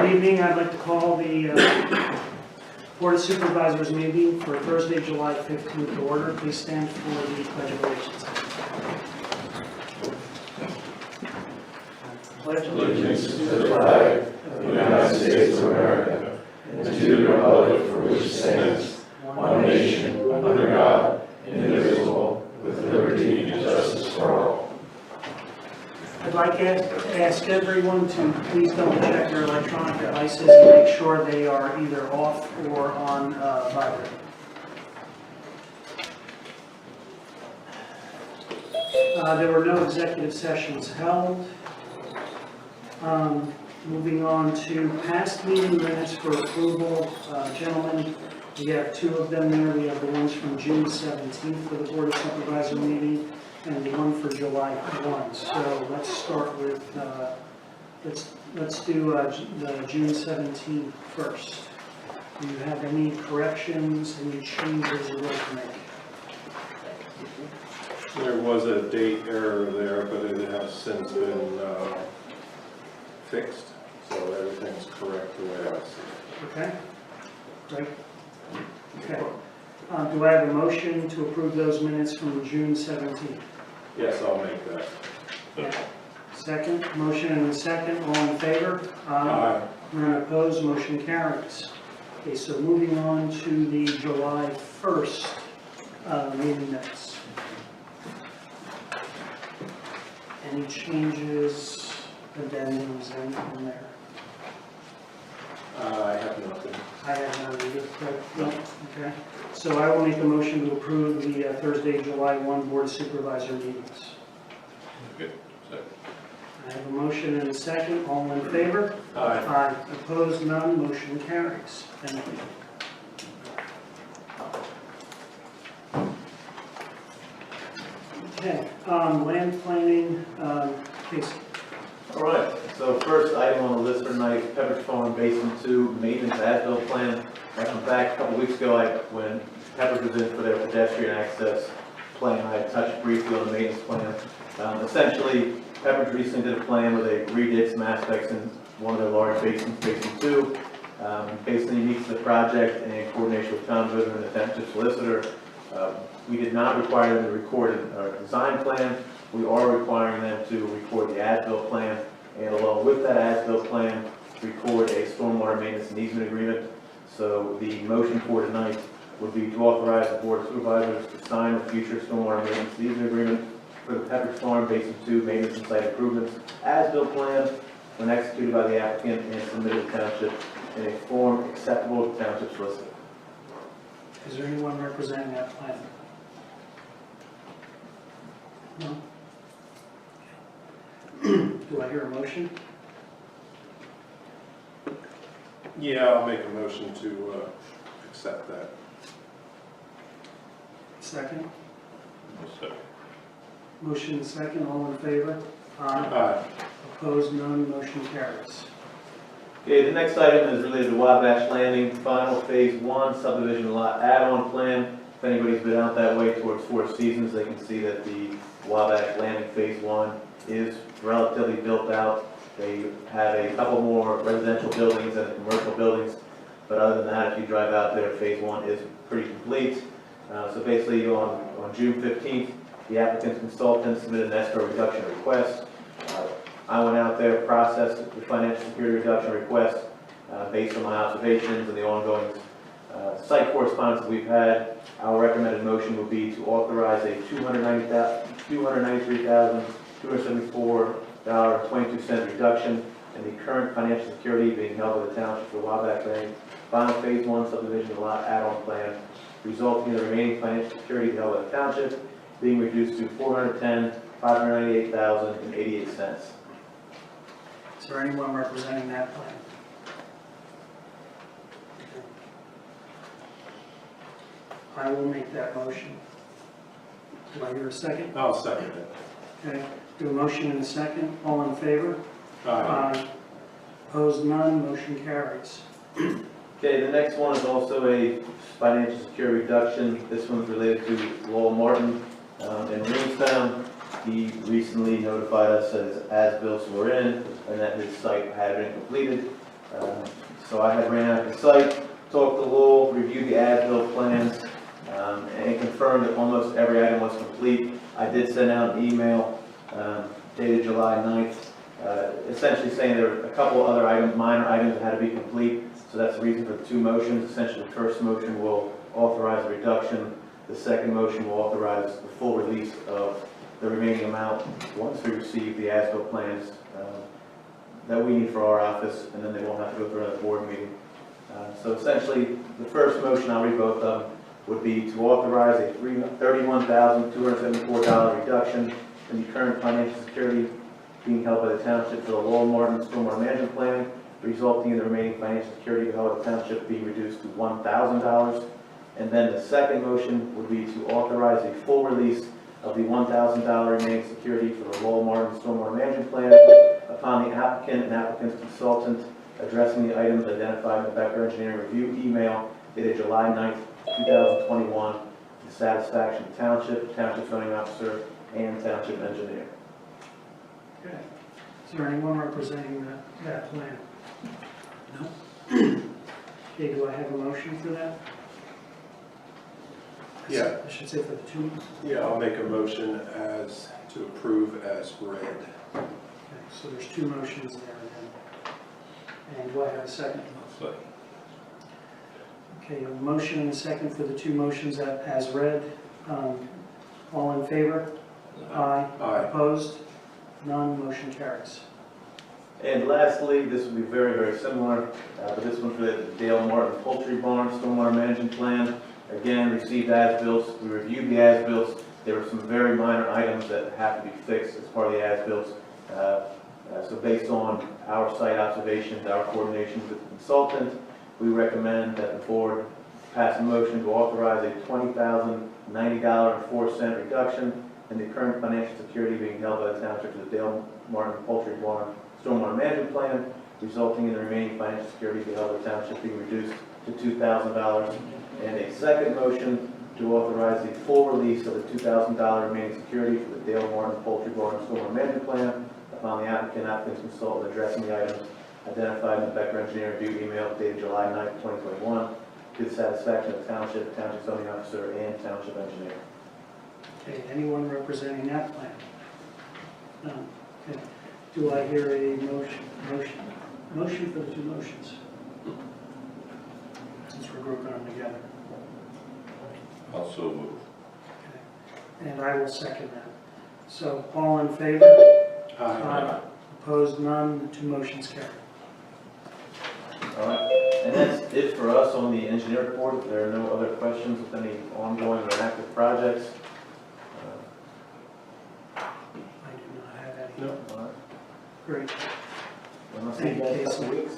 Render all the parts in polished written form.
Good evening. I'd like to call the Board of Supervisors meeting for Thursday, July 15th to order. Please stand for the Pledge of Allegiance. Pledge Allegiance to the flag of the United States of America and to the republic for which it stands, one nation, under God, indivisible, with liberty and justice for all. I'd like to ask everyone to please double check your electronic devices and make sure they are either off or on vibrate. There were no executive sessions held. Moving on to past meeting minutes for approval. Gentlemen, we have two of them there. We have the ones from June 17th for the Board of Supervisor meeting and the one for July 1. So let's start with, let's do the June 17th first. Do you have any corrections, any changes you want to make? There was a date error there, but it has since been fixed, so everything's correct the way I see it. Okay, great. Okay. Do I have a motion to approve those minutes from June 17th? Yes, I'll make that. Second, motion and a second, all in favor? Aye. None opposed, motion carries. Okay, so moving on to the July 1st meeting minutes. Any changes, addendums, anything there? I have nothing. I have none either, correct? No? Okay. So I will make a motion to approve the Thursday, July 1 Board of Supervisor meetings. Good. Second. I have a motion and a second. All in favor? Aye. Aye. Opposed? None. Motion carries. Thank you. Okay. Land planning, Casey. All right, so first item on the list for tonight, Pepperidge Farm Basin 2 Maintenance As-Built Plan. I come back a couple weeks ago, when Pepperidge was in for their pedestrian access plan, I touched briefly on the maintenance plan. Essentially, Pepperidge recently did a plan where they redid some aspects in one of their large basins, Basin 2. Basically unique to the project and in coordination with Tom Goodman and the township solicitor. We did not require them to record a design plan. We are requiring them to record the as-built plan, and along with that as-built plan, record a stormwater maintenance and easement agreement. So the motion for tonight would be to authorize the Board of Supervisors to sign the future stormwater maintenance and easement agreement for the Pepperidge Farm Basin 2 maintenance and site improvements as-built plan when executed by the applicant and submitted to township in a form acceptable to township solicitor. Is there anyone representing that plan? No? Do I hear a motion? Yeah, I'll make a motion to accept that. Second? Second. Motion and second, all in favor? Aye. Opposed, none, motion carries. Okay, the next item is related to Wabash Landing, final phase 1 subdivision lot add-on plan. If anybody's been out that way towards Four Seasons, they can see that the Wabash Landing phase 1 is relatively built out. They have a couple more residential buildings and commercial buildings, but other than that, if you drive out there, phase 1 is pretty complete. So basically on June 15th, the applicant's consultant submitted an escrow reduction request. I went out there, processed the financial security reduction request based on my observations and the ongoing site correspondence that we've had. Our recommended motion would be to authorize a $293,274.22 reduction in the current financial security being held by the township for Wabash Landing final phase 1 subdivision lot add-on plan, resulting in the remaining financial security held by the township being reduced to $410,598,088. Is there anyone representing that plan? I will make that motion. Do I hear a second? I'll second it. Okay, do a motion and a second, all in favor? Aye. Opposed, none, motion carries. Okay, the next one is also a financial security reduction. This one's related to Lowell Martin in Williamstown. He recently notified us that his as-bills were in and that his site had been completed. So I had ran out to the site, talked to Lowell, reviewed the as-built plans, and confirmed that almost every item was complete. I did send out an email dated July 9th, essentially saying there were a couple other items, minor items that had to be complete. So that's the reason for the two motions. Essentially, the first motion will authorize a reduction. The second motion will authorize the full release of the remaining amount once we receive the as-built plans that we need for our office, and then they won't have to go through another board meeting. So essentially, the first motion, I'll read both of them, would be to authorize a $31,274 reduction in the current financial security being held by the township for the Lowell Martin Stormwater Management Plan, resulting in the remaining financial security held by the township being reduced to $1,000. And then the second motion would be to authorize a full release of the $1,000 remaining security for the Lowell Martin Stormwater Management Plan upon the applicant and applicant's consultant addressing the items identified in the Becker Engineering Review email dated July 9th, 2021, to the satisfaction of township, township zoning officer, and township engineer. Okay. Is there anyone representing that plan? No? Okay, do I have a motion for that? Yeah. I should say for the two. Yeah, I'll make a motion to approve as read. Okay, so there's two motions there then. And do I have a second? Okay, a motion and a second for the two motions as read. All in favor? Aye. Aye. Opposed? None. Motion carries. And lastly, this will be very, very similar, but this one for the Dale Martin Poultry Barn Stormwater Management Plan. Again, received as-bills. We reviewed the as-bills. There were some very minor items that have to be fixed as part of the as-bills. So based on our site observations, our coordination with the consultant, we recommend that the board pass a motion to authorize a $20,090.04 reduction in the current financial security being held by the township for the Dale Martin Poultry Barn Stormwater Management Plan, resulting in the remaining financial security being held by the township being reduced to $2,000. And a second motion to authorize the full release of the $2,000 remaining security for the Dale Martin Poultry Barn Stormwater Management Plan upon the applicant and applicant's consultant addressing the items identified in the Becker Engineering Review email dated July 9th, 2021, to the satisfaction of township, township zoning officer, and township engineer. Okay, anyone representing that plan? No. Okay. Do I hear a motion for the two motions? Since we're grouping them together. Also move. Okay. And I will second that. So all in favor? Aye. Opposed? None. The two motions carry. All right, and that's it for us on the engineer report. If there are no other questions with any ongoing or active projects. I do not have any. No. All right. Great. Well, I'll see you guys in a couple weeks.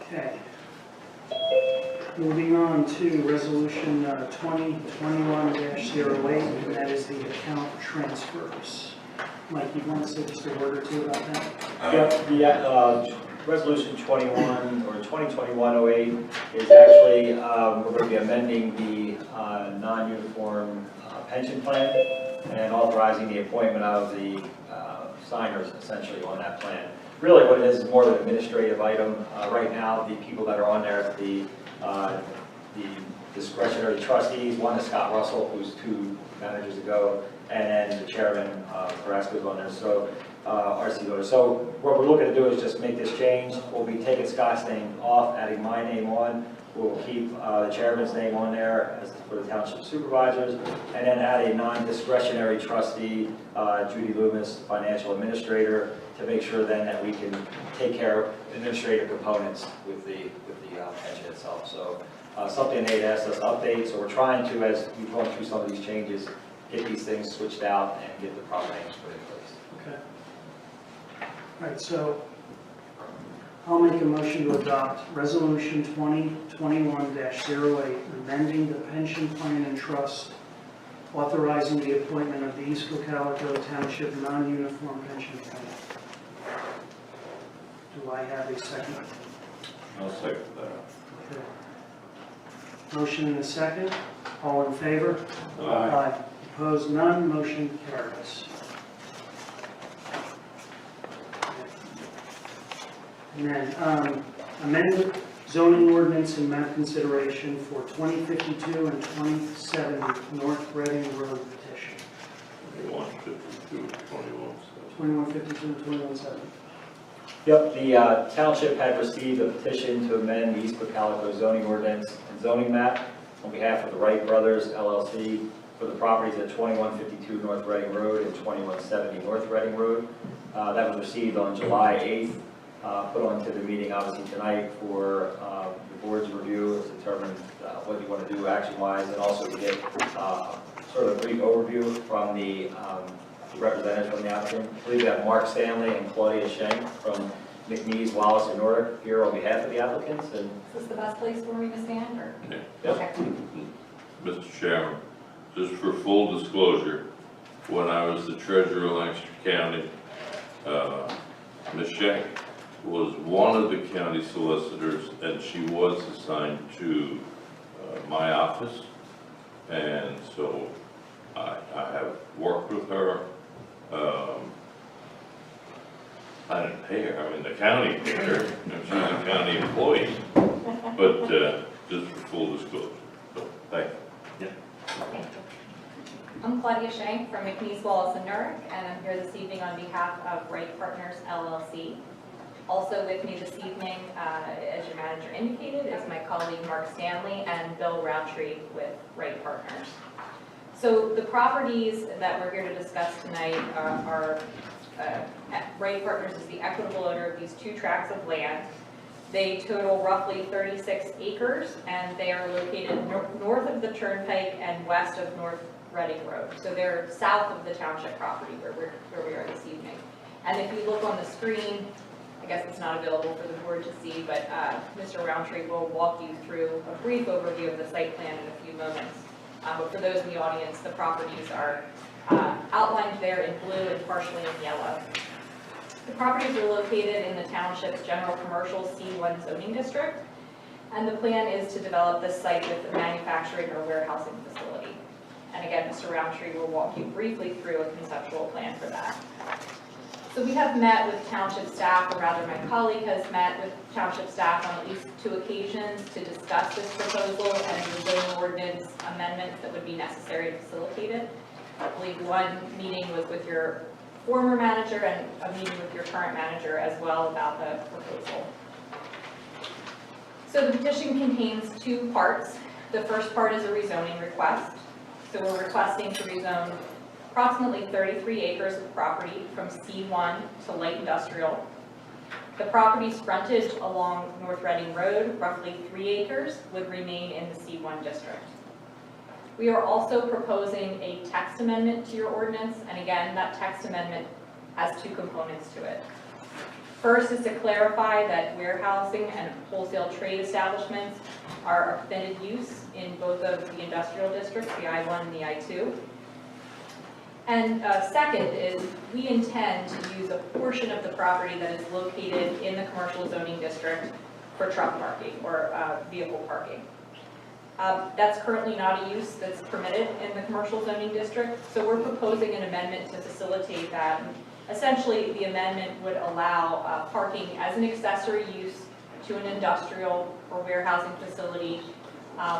Okay. Moving on to resolution 2021-08, and that is the account transfers. Mike, you want to say just a word or two about that? Yeah, resolution 21 or 2021-08 is actually, we're going to be amending the non-uniform pension plan and authorizing the appointment of the signers essentially on that plan. Really what it is more of an administrative item. Right now, the people that are on there, the discretionary trustees, one is Scott Russell, who's 2 managers ago, and then the chairman, Carrasco's on there, so RC voters. So what we're looking to do is just make this change. We'll be taking Scott's name off, adding my name on. We'll keep the chairman's name on there as for the township supervisors, and then add a non-discretionary trustee, Judy Loomis, financial administrator, to make sure then that we can take care of administrative components with the pension itself. So something they'd asked us to update, so we're trying to, as we've gone through some of these changes, get these things switched out and get the proper names put in place. Okay. All right, so I'll make a motion to adopt resolution 2021-08, amending the pension plan and trust, authorizing the appointment of the East Cocalico Township non-uniform pension plan. Do I have a second? I'll second that. Okay. Motion and a second. All in favor? Aye. Opposed, none, motion carries. And then amended zoning ordinance and map consideration for 2052 and 2070 North Reading Road petition. 2152, 21. 2152 and 2170. Yep, the township had received a petition to amend the East Cocalico zoning ordinance and zoning map on behalf of the Wright Brothers LLC for the properties at 2152 North Reading Road and 2170 North Reading Road. That was received on July 8th, put onto the meeting obviously tonight for the board's review to determine what you want to do action-wise, and also to get sort of a brief overview from the representatives from the applicant. I believe we have Mark Stanley and Claudia Schenk from McNeese, Wallace, and Nordic here on behalf of the applicants. And Is this the best place for me to stand, or? Yeah. Yep. Okay. Mr. Chairman, just for full disclosure, when I was the treasurer of Lancaster County, Ms. Schenk was one of the county solicitors, and she was assigned to my office. And so I have worked with her. I didn't pay her, I mean, the county paid her, and she's a county employee, but just for full disclosure, so thank you. Thank you. I'm Claudia Schenk from McNeese, Wallace, and Nurek, and I'm here this evening on behalf of Wright Partners LLC. Also with me this evening, as your manager indicated, is my colleague Mark Stanley and Bill Roundtree with Wright Partners. So the properties that we're here to discuss tonight are Wright Partners is the equitable owner of these two tracts of land. They total roughly 36 acres, and they are located north of the Turnpike and west of North Reading Road. So they're south of the township property where we are this evening. And if you look on the screen, I guess it's not available for the board to see, but Mr. Roundtree will walk you through a brief overview of the site plan in a few moments. But for those in the audience, the properties are outlined there in blue and partially in yellow. The properties are located in the township's general commercial C1 zoning district, and the plan is to develop this site with a manufacturing or warehousing facility. And again, Mr. Roundtree will walk you briefly through a conceptual plan for that. So we have met with township staff, or rather my colleague has met with township staff on at least 2 occasions to discuss this proposal and the zoning ordinance amendments that would be necessary to facilitate it. I believe one meeting was with your former manager and a meeting with your current manager as well about the proposal. So the petition contains 2 parts. The first part is a rezoning request. So we're requesting to rezone approximately 33 acres of property from C1 to light industrial. The property's frontage along North Reading Road, roughly 3 acres, would remain in the C1 district. We are also proposing a text amendment to your ordinance, and again, that text amendment has 2 components to it. First is to clarify that warehousing and wholesale trade establishments are a permitted use in both of the industrial districts, the I-1 and the I-2. And second is we intend to use a portion of the property that is located in the commercial zoning district for truck parking or vehicle parking. That's currently not a use that's permitted in the commercial zoning district, so we're proposing an amendment to facilitate that. Essentially, the amendment would allow parking as an accessory use to an industrial or warehousing facility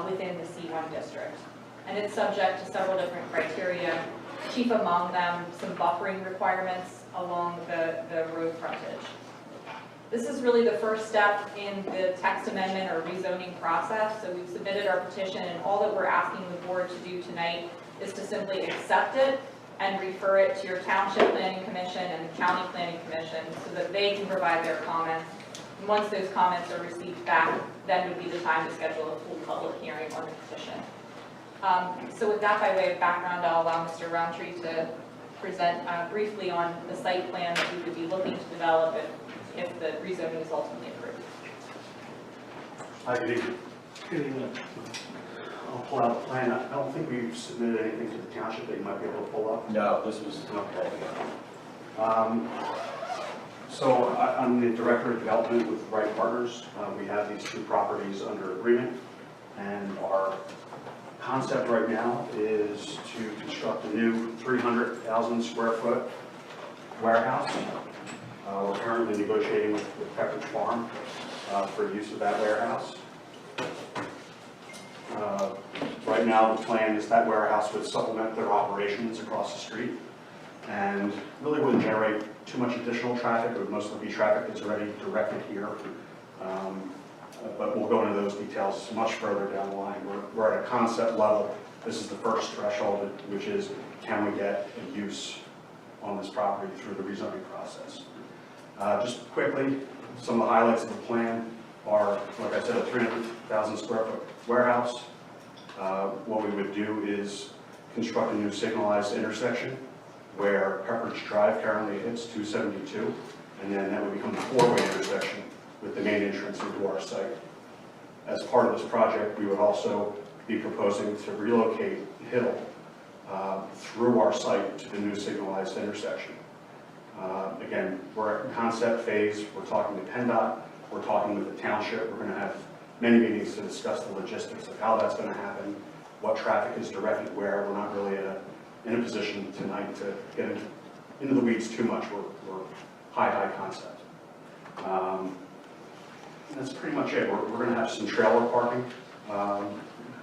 within the C1 district. And it's subject to several different criteria, chief among them some buffering requirements along the road frontage. This is really the first step in the text amendment or rezoning process. So we've submitted our petition, and all that we're asking the board to do tonight is to simply accept it and refer it to your Township Planning Commission and the County Planning Commission so that they can provide their comments. And once those comments are received back, then would be the time to schedule a full public hearing on the petition. So with that, by way of background, I'll allow Mr. Roundtree to present briefly on the site plan that we would be looking to develop if the rezoning is ultimately approved. Hi, good evening. Good evening. I'll pull out the plan. I don't think we've submitted anything to the township that you might be able to pull up. No, this was So I'm the Director of Development with Wright Partners. We have these 2 properties under agreement, and our concept right now is to construct a new 300,000 square foot warehouse. We're currently negotiating with Pepperidge Farm for use of that warehouse. Right now, the plan is that warehouse would supplement their operations across the street and really wouldn't generate too much additional traffic. It would mostly be traffic that's already directed here. But we'll go into those details much further down the line. We're at a concept level. This is the first threshold, which is, can we get a use on this property through the rezoning process? Just quickly, some of the highlights of the plan are, like I said, a 300,000 square foot warehouse. What we would do is construct a new signalized intersection where Pepperidge Drive currently hits 272, and then that would become a four-way intersection with the main entrance into our site. As part of this project, we would also be proposing to relocate Hill through our site to the new signalized intersection. Again, we're at concept phase. We're talking to PennDOT. We're talking with the township. We're going to have many meetings to discuss the logistics of how that's going to happen, what traffic is directed where. We're not really in a position tonight to get into the weeds too much. We're high concept. That's pretty much it. We're going to have some trailer parking,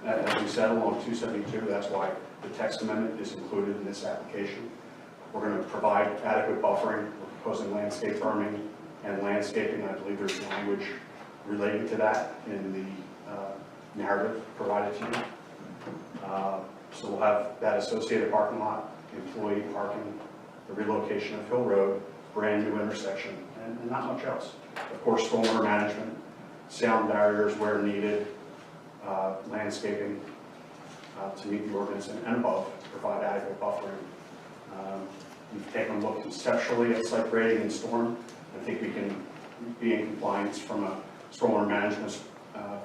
as we said, along 272. That's why the text amendment is included in this application. We're going to provide adequate buffering. We're proposing landscape berming and landscaping. I believe there's language related to that in the narrative provided to you. So we'll have that associated parking lot, employee parking, the relocation of Hill Road, brand new intersection, and not much else. Of course, stormwater management, sound barriers where needed, landscaping to meet the ordinance and above to provide adequate buffering. We've taken a look conceptually at site grading and storm. I think we can be in compliance from a stormwater management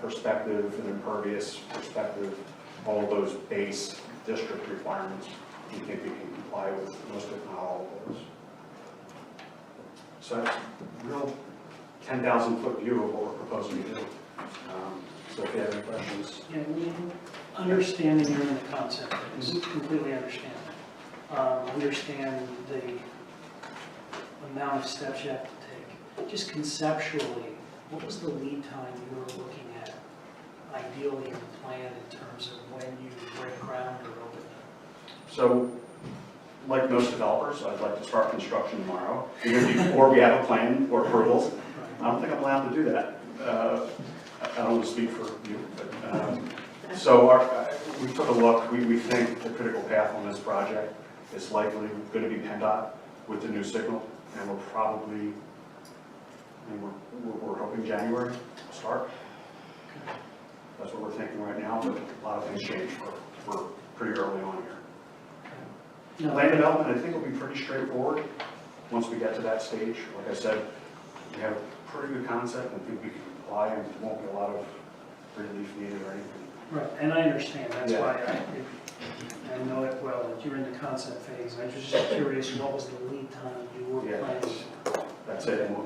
perspective, an impervious perspective, all of those base district requirements. We think we can comply with most, if not all of those. So that's a real 10,000 foot view of what we're proposing to do. So if you have any questions. Yeah, understanding you're in the concept, phase, completely understand that. Understand the amount of steps you have to take. Just conceptually, what was the lead time you were looking at, ideally in the plan, in terms of when you break ground or open? So, like most developers, I'd like to start construction tomorrow, even before we have a plan or approvals. I don't think I'm allowed to do that. I don't want to speak for you, but so we took a look. We think the critical path on this project is likely going to be PennDOT with the new signal, and we're probably, we're hoping January start. That's what we're thinking right now, but a lot of things change. We're pretty early on here. No. Land development, I think, will be pretty straightforward once we get to that stage. Like I said, we have a pretty good concept and think we can comply, and there won't be a lot of relief needed or anything. Right, and I understand, that's Yeah. why I know it well, that you're in the concept phase. I was just curious, what was the lead time you were Yeah, planning? that's it, and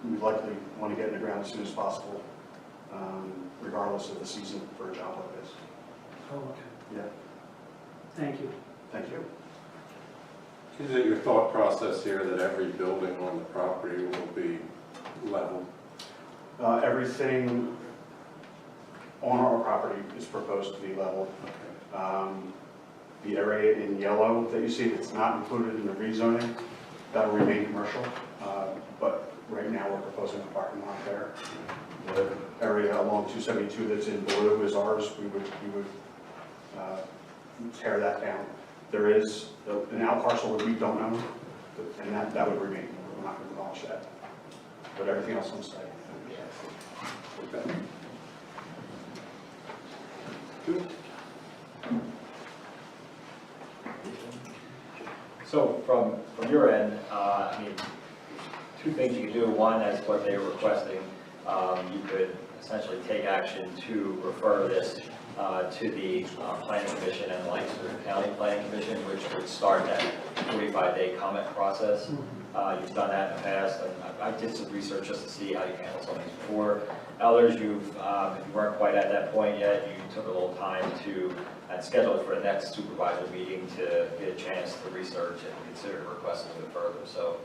we likely want to get in the ground as soon as possible, regardless of the season for a job like this. Oh, okay, Yeah, thank you. thank you. Is it your thought process here that every building on the property will be level? Everything on our property is proposed to be level. The area in yellow that you see that's not included in the rezoning, that will remain commercial, but right now we're proposing a parking lot there. The area along 272 that's in blue is ours. We would tear that down. There is an out parcel that we don't own, and that would remain. We're not going to demolish that. But everything else on site. Okay. Good. So from your end, I mean, two things you could do. One, as what they were requesting, you could essentially take action to refer this to the Planning Commission and Lancaster County Planning Commission, which would start that 45-day comment process. You've done that in the past, and I did some research just to see how you handled some of these before. Others, if you weren't quite at that point yet, you took a little time to and schedule it for the next supervisor meeting to get a chance to research and consider the request a little bit further. So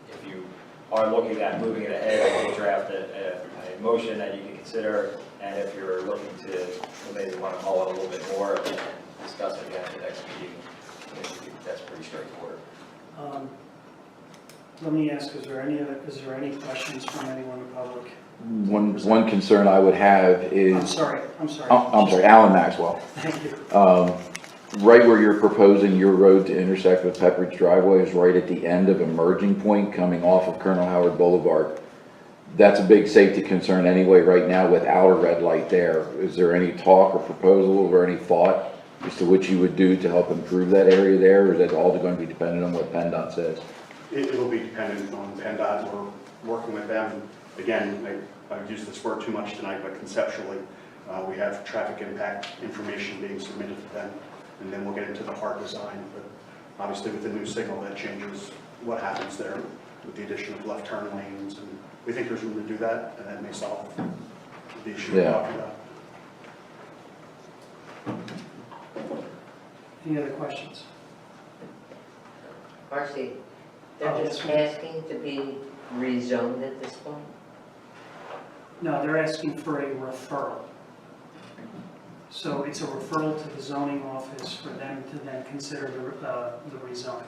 if you are looking at moving it ahead, I will draft a motion that you can consider, and if you're looking to maybe want to mull it a little bit more and discuss it again at the next meeting, that's pretty straightforward. Let me ask, is there any questions from anyone in the public? One concern I would have is. I'm sorry. I'm sorry, Alan Maxwell. Thank you. Right where you're proposing your road to intersect with Pepperidge driveway is right at the end of a merging point coming off of Colonel Howard Boulevard. That's a big safety concern anyway right now without a red light there. Is there any talk or proposal or any thought as to what you would do to help improve that area there, or is that all going to be dependent on what PennDOT says? It'll be dependent on PennDOT. We're working with them. Again, I've used this word too much tonight, but conceptually, we have traffic impact information being submitted to them, and then we'll get into the hard design. But obviously with the new signal, that changes what happens there with the addition of left turn lanes, and we think there's room to do that, and that may solve the issue we're talking about. Any other questions? Marcy, they're just asking to be rezoned at this point? No, they're asking for a referral. So it's a referral to the zoning office for them to then consider the rezoning.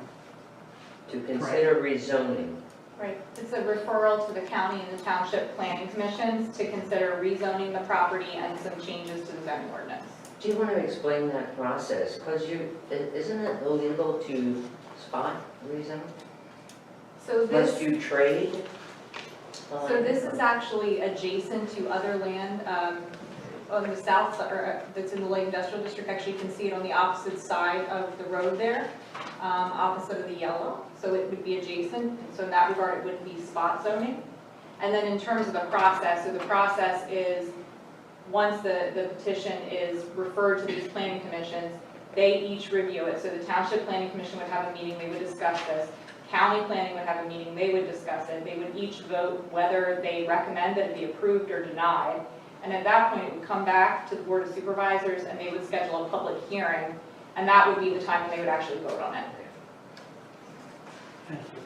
To consider rezoning? Right, it's a referral to the county and the township planning commissions to consider rezoning the property and some changes to the zoning ordinance. Do you want to explain that process? Because isn't it illegal to spot rezone? So Must this, you trade? so this is actually adjacent to other land on the south, or that's in the light industrial district. Actually, you can see it on the opposite side of the road there, opposite of the yellow. So it would be adjacent. So in that regard, it wouldn't be spot zoning. And then in terms of the process, so the process is once the petition is referred to these planning commissions, they each review it. So the township planning commission would have a meeting, they would discuss this. County planning would have a meeting, they would discuss it. They would each vote whether they recommend that it be approved or denied. And at that point, it would come back to the Board of Supervisors and they would schedule a public hearing. And that would be the time when they would actually vote on it. Thank you.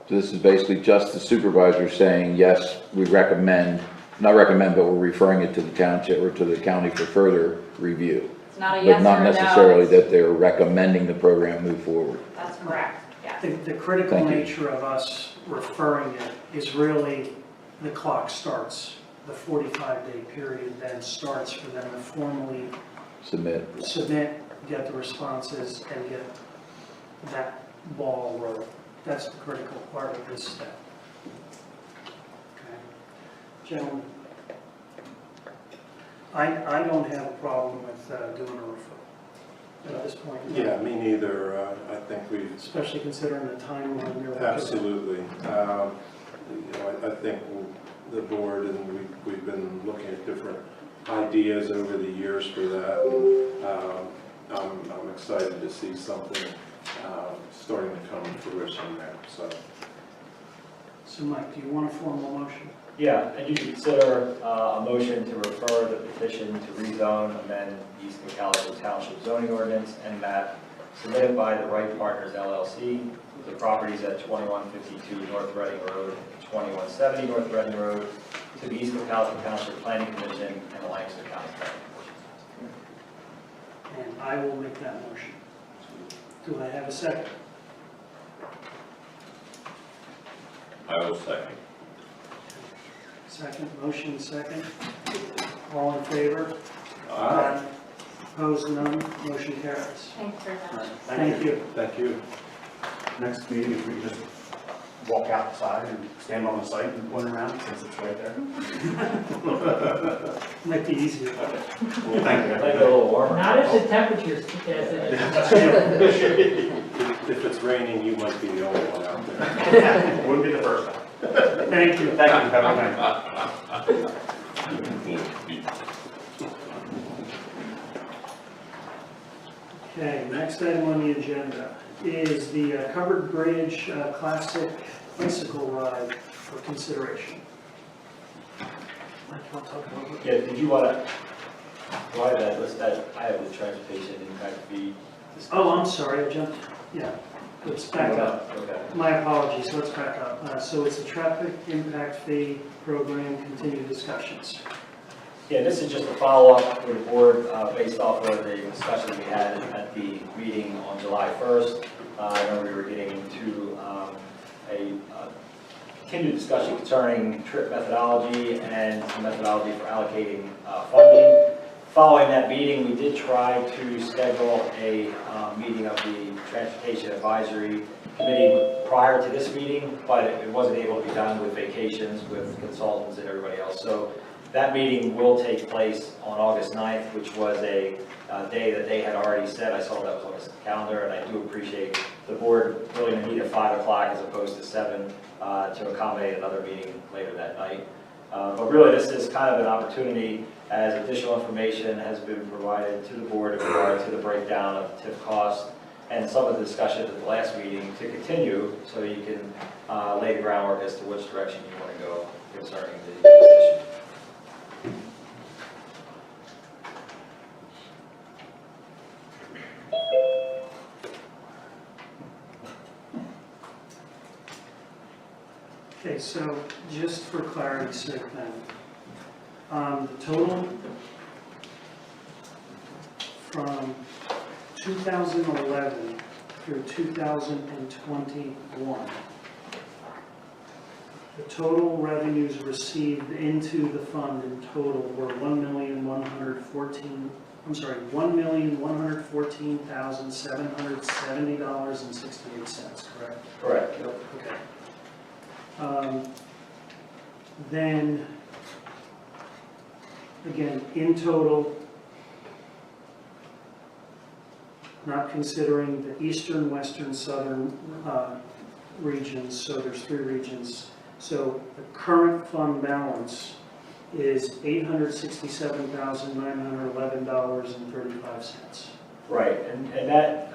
So this is basically just the supervisor saying, yes, we recommend, not recommend, but we're referring it to the township or to the county for further review. It's not a yes or But a no. not necessarily that they're recommending the program move forward. That's correct, yeah. The critical Thank you. nature of us referring it is really the clock starts. The 45-day period then starts for them to formally Submit. get the responses, and get that ball rolling. That's the critical part of this step. Okay. Gentlemen, I don't have a problem with doing a referral at this point. Yeah, me neither. I think we've Especially considering the timeline you're looking at. absolutely, I think the board and we've been looking at different ideas over the years for that. And I'm excited to see something starting to come to fruition there. So Mike, do you want a formal motion? Yeah, and you can consider a motion to refer the petition to rezone, amend East Cocalico Township zoning ordinance, and map submitted by the Wright Partners LLC, the properties at 2152 North Reading Road, 2170 North Reading Road, to the East Cocalico Township Planning Commission and the Lancaster County Planning Commission. And I will make that motion. Do I have a second? I will second. Second, motion second. All in favor? Aye. Opposed, none. Motion carries. Thanks very much. Thank you. Thank you. Next meeting, if we just walk outside and stand on the site and point around, since it's right there. Might be easier. Well, thank you. Make it a little warmer. Not if the temperature's as it is. If it's raining, you might be the only one out there. Wouldn't be the first time. Thank you. Thank you, have a good night. Okay, next item on the agenda is the Covered Bridge Classic Bicycle Ride for consideration. Mike, you want to talk about it? Yeah, did you want to Do I have that list, I have the transportation impact fee discussion. Oh, I'm sorry, I jumped, yeah, let's back up. Okay. My apologies, let's back up. So it's a traffic impact fee program, continued discussions. Yeah, this is just a follow-up for the board based off of the discussion we had at the meeting on July 1st. I know we were getting into a continued discussion concerning trip methodology and some methodology for allocating funding. Following that meeting, we did try to schedule a meeting of the Transportation Advisory Committee prior to this meeting, but it wasn't able to be done with vacations, with consultants and everybody else. So that meeting will take place on August 9th, which was a day that they had already set. I saw that was on the calendar, and I do appreciate the board willing to meet at 5 o'clock as opposed to 7 to accommodate another meeting later that night. But really, this is kind of an opportunity, as additional information has been provided to the board in regard to the breakdown of TIF costs and some of the discussions at the last meeting to continue, so you can lay the groundwork as to which direction you want to go concerning the issue. Okay, so just for clarity's sake then, the total from 2011 through 2021, the total revenues received into the fund in total were $1,114,770.68, correct? Correct. Okay. Then, again, in total, not considering the eastern, western, southern regions, so there's 3 regions. So the current fund balance is $867,911.35. Right, and that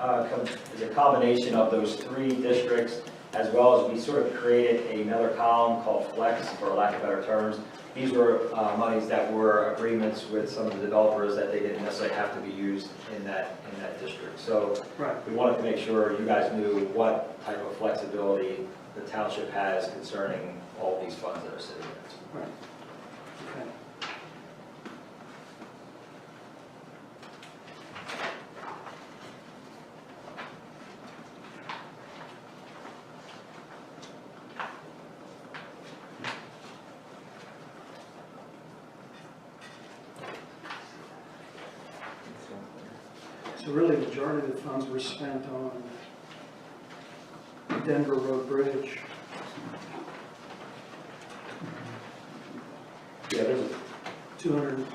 is a combination of those 3 districts, as well as we sort of created another column called Flex, for lack of better terms. These were monies that were agreements with some of the developers that they didn't necessarily have to be used in that district. So Right. we wanted to make sure you guys knew what type of flexibility the township has concerning all these funds that are sitting there. Right. Okay. So really, the majority of the funds were spent on Denver Road Bridge. Yeah, there's 200,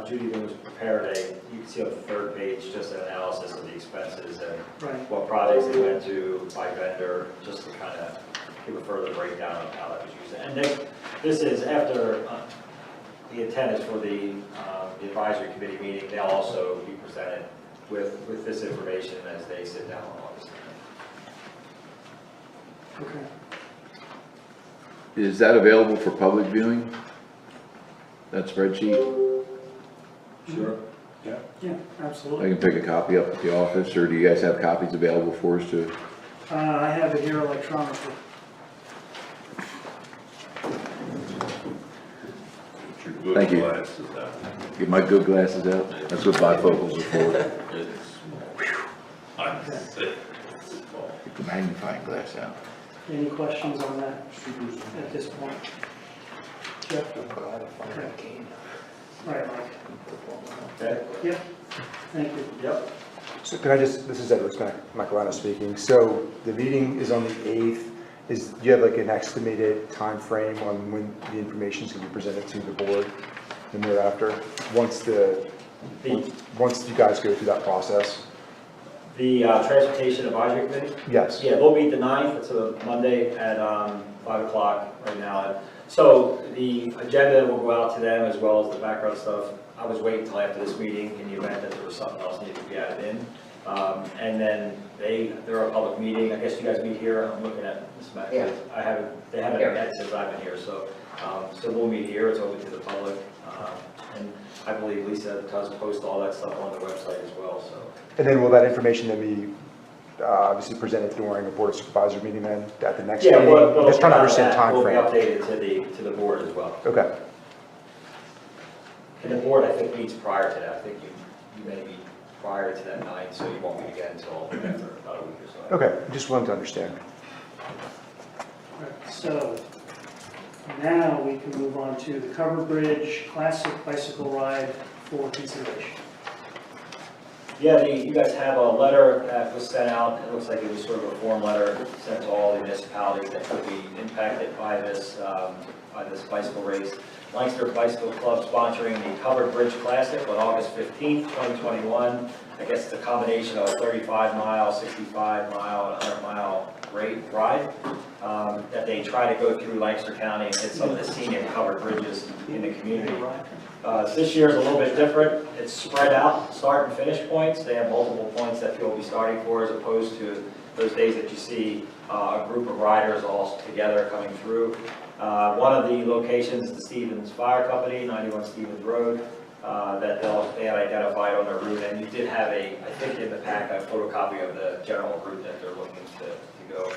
Judy was prepared you can see on the 3rd page, just an analysis of the expenses and right. what projects they went to by vendor, just to kind of give a further breakdown of how that was used. And this is after, the intent is for the advisory committee meeting, they'll also be presented with this information as they sit down on August 9th. Okay. Is that available for public viewing? That spreadsheet? Sure. Yeah, I absolutely. can pick a copy up at the office, or do you guys have copies available for us to? I have it here electronically. Thank you. Get my good glasses out. That's what bifocals are for. Get the magnifying glass out. Any questions on that at this point? Jeff? Okay. Right, Mike. Okay? Yep, thank you. Yep. So can I just, this is Edward Macarano speaking. So the meeting is on the 8th. Do you have like an estimated time frame on when the information is going to be presented to the board and thereafter? Once you guys go through that process? The Transportation Advisory Committee? Yes. Yeah, they'll meet the 9th, it's a Monday at 5 o'clock right now. So the agenda will go out to them as well as the background stuff. I was waiting until after this meeting in the event that there was something else needed to be added in. And then they're a public meeting, I guess you guys meet here, I'm looking at Ms. Mack. Yeah. They haven't met since I've been here, so we'll meet here, it's open to the public. And I believe Lisa does post all that stuff on the website as well, so. And then will that information then be obviously presented during a Board of Supervisor meeting then at the next Yeah, meeting? well, Just trying to understand time We'll frame. be updated to the board as well. Okay, And the board, I think, meets prior to that. I think you may be prior to that night, so you won't meet again until after about a week or so. okay, just wanted to understand. Right, so now we can move on to the Covered Bridge Classic Bicycle Ride for consideration. Yeah, you guys have a letter that was sent out. It looks like it was sort of a form letter sent to all the municipalities that could be impacted by this bicycle race. Lancaster Bicycle Club sponsoring the Covered Bridge Classic on August 15th, 2021. I guess it's a combination of a 35-mile, 65-mile, and 100-mile ride that they try to go through Lancaster County and hit some of the scenic covered bridges in the community. This year is a little bit different. It's spread out, start and finish points. They have multiple points that people will be starting for, as opposed to those days that you see a group of riders all together coming through. One of the locations is the Stevens Fire Company, 91 Stevens Road, that they had identified on their route. And you did have I think in the pack, a photocopy of the general route that they're looking to go.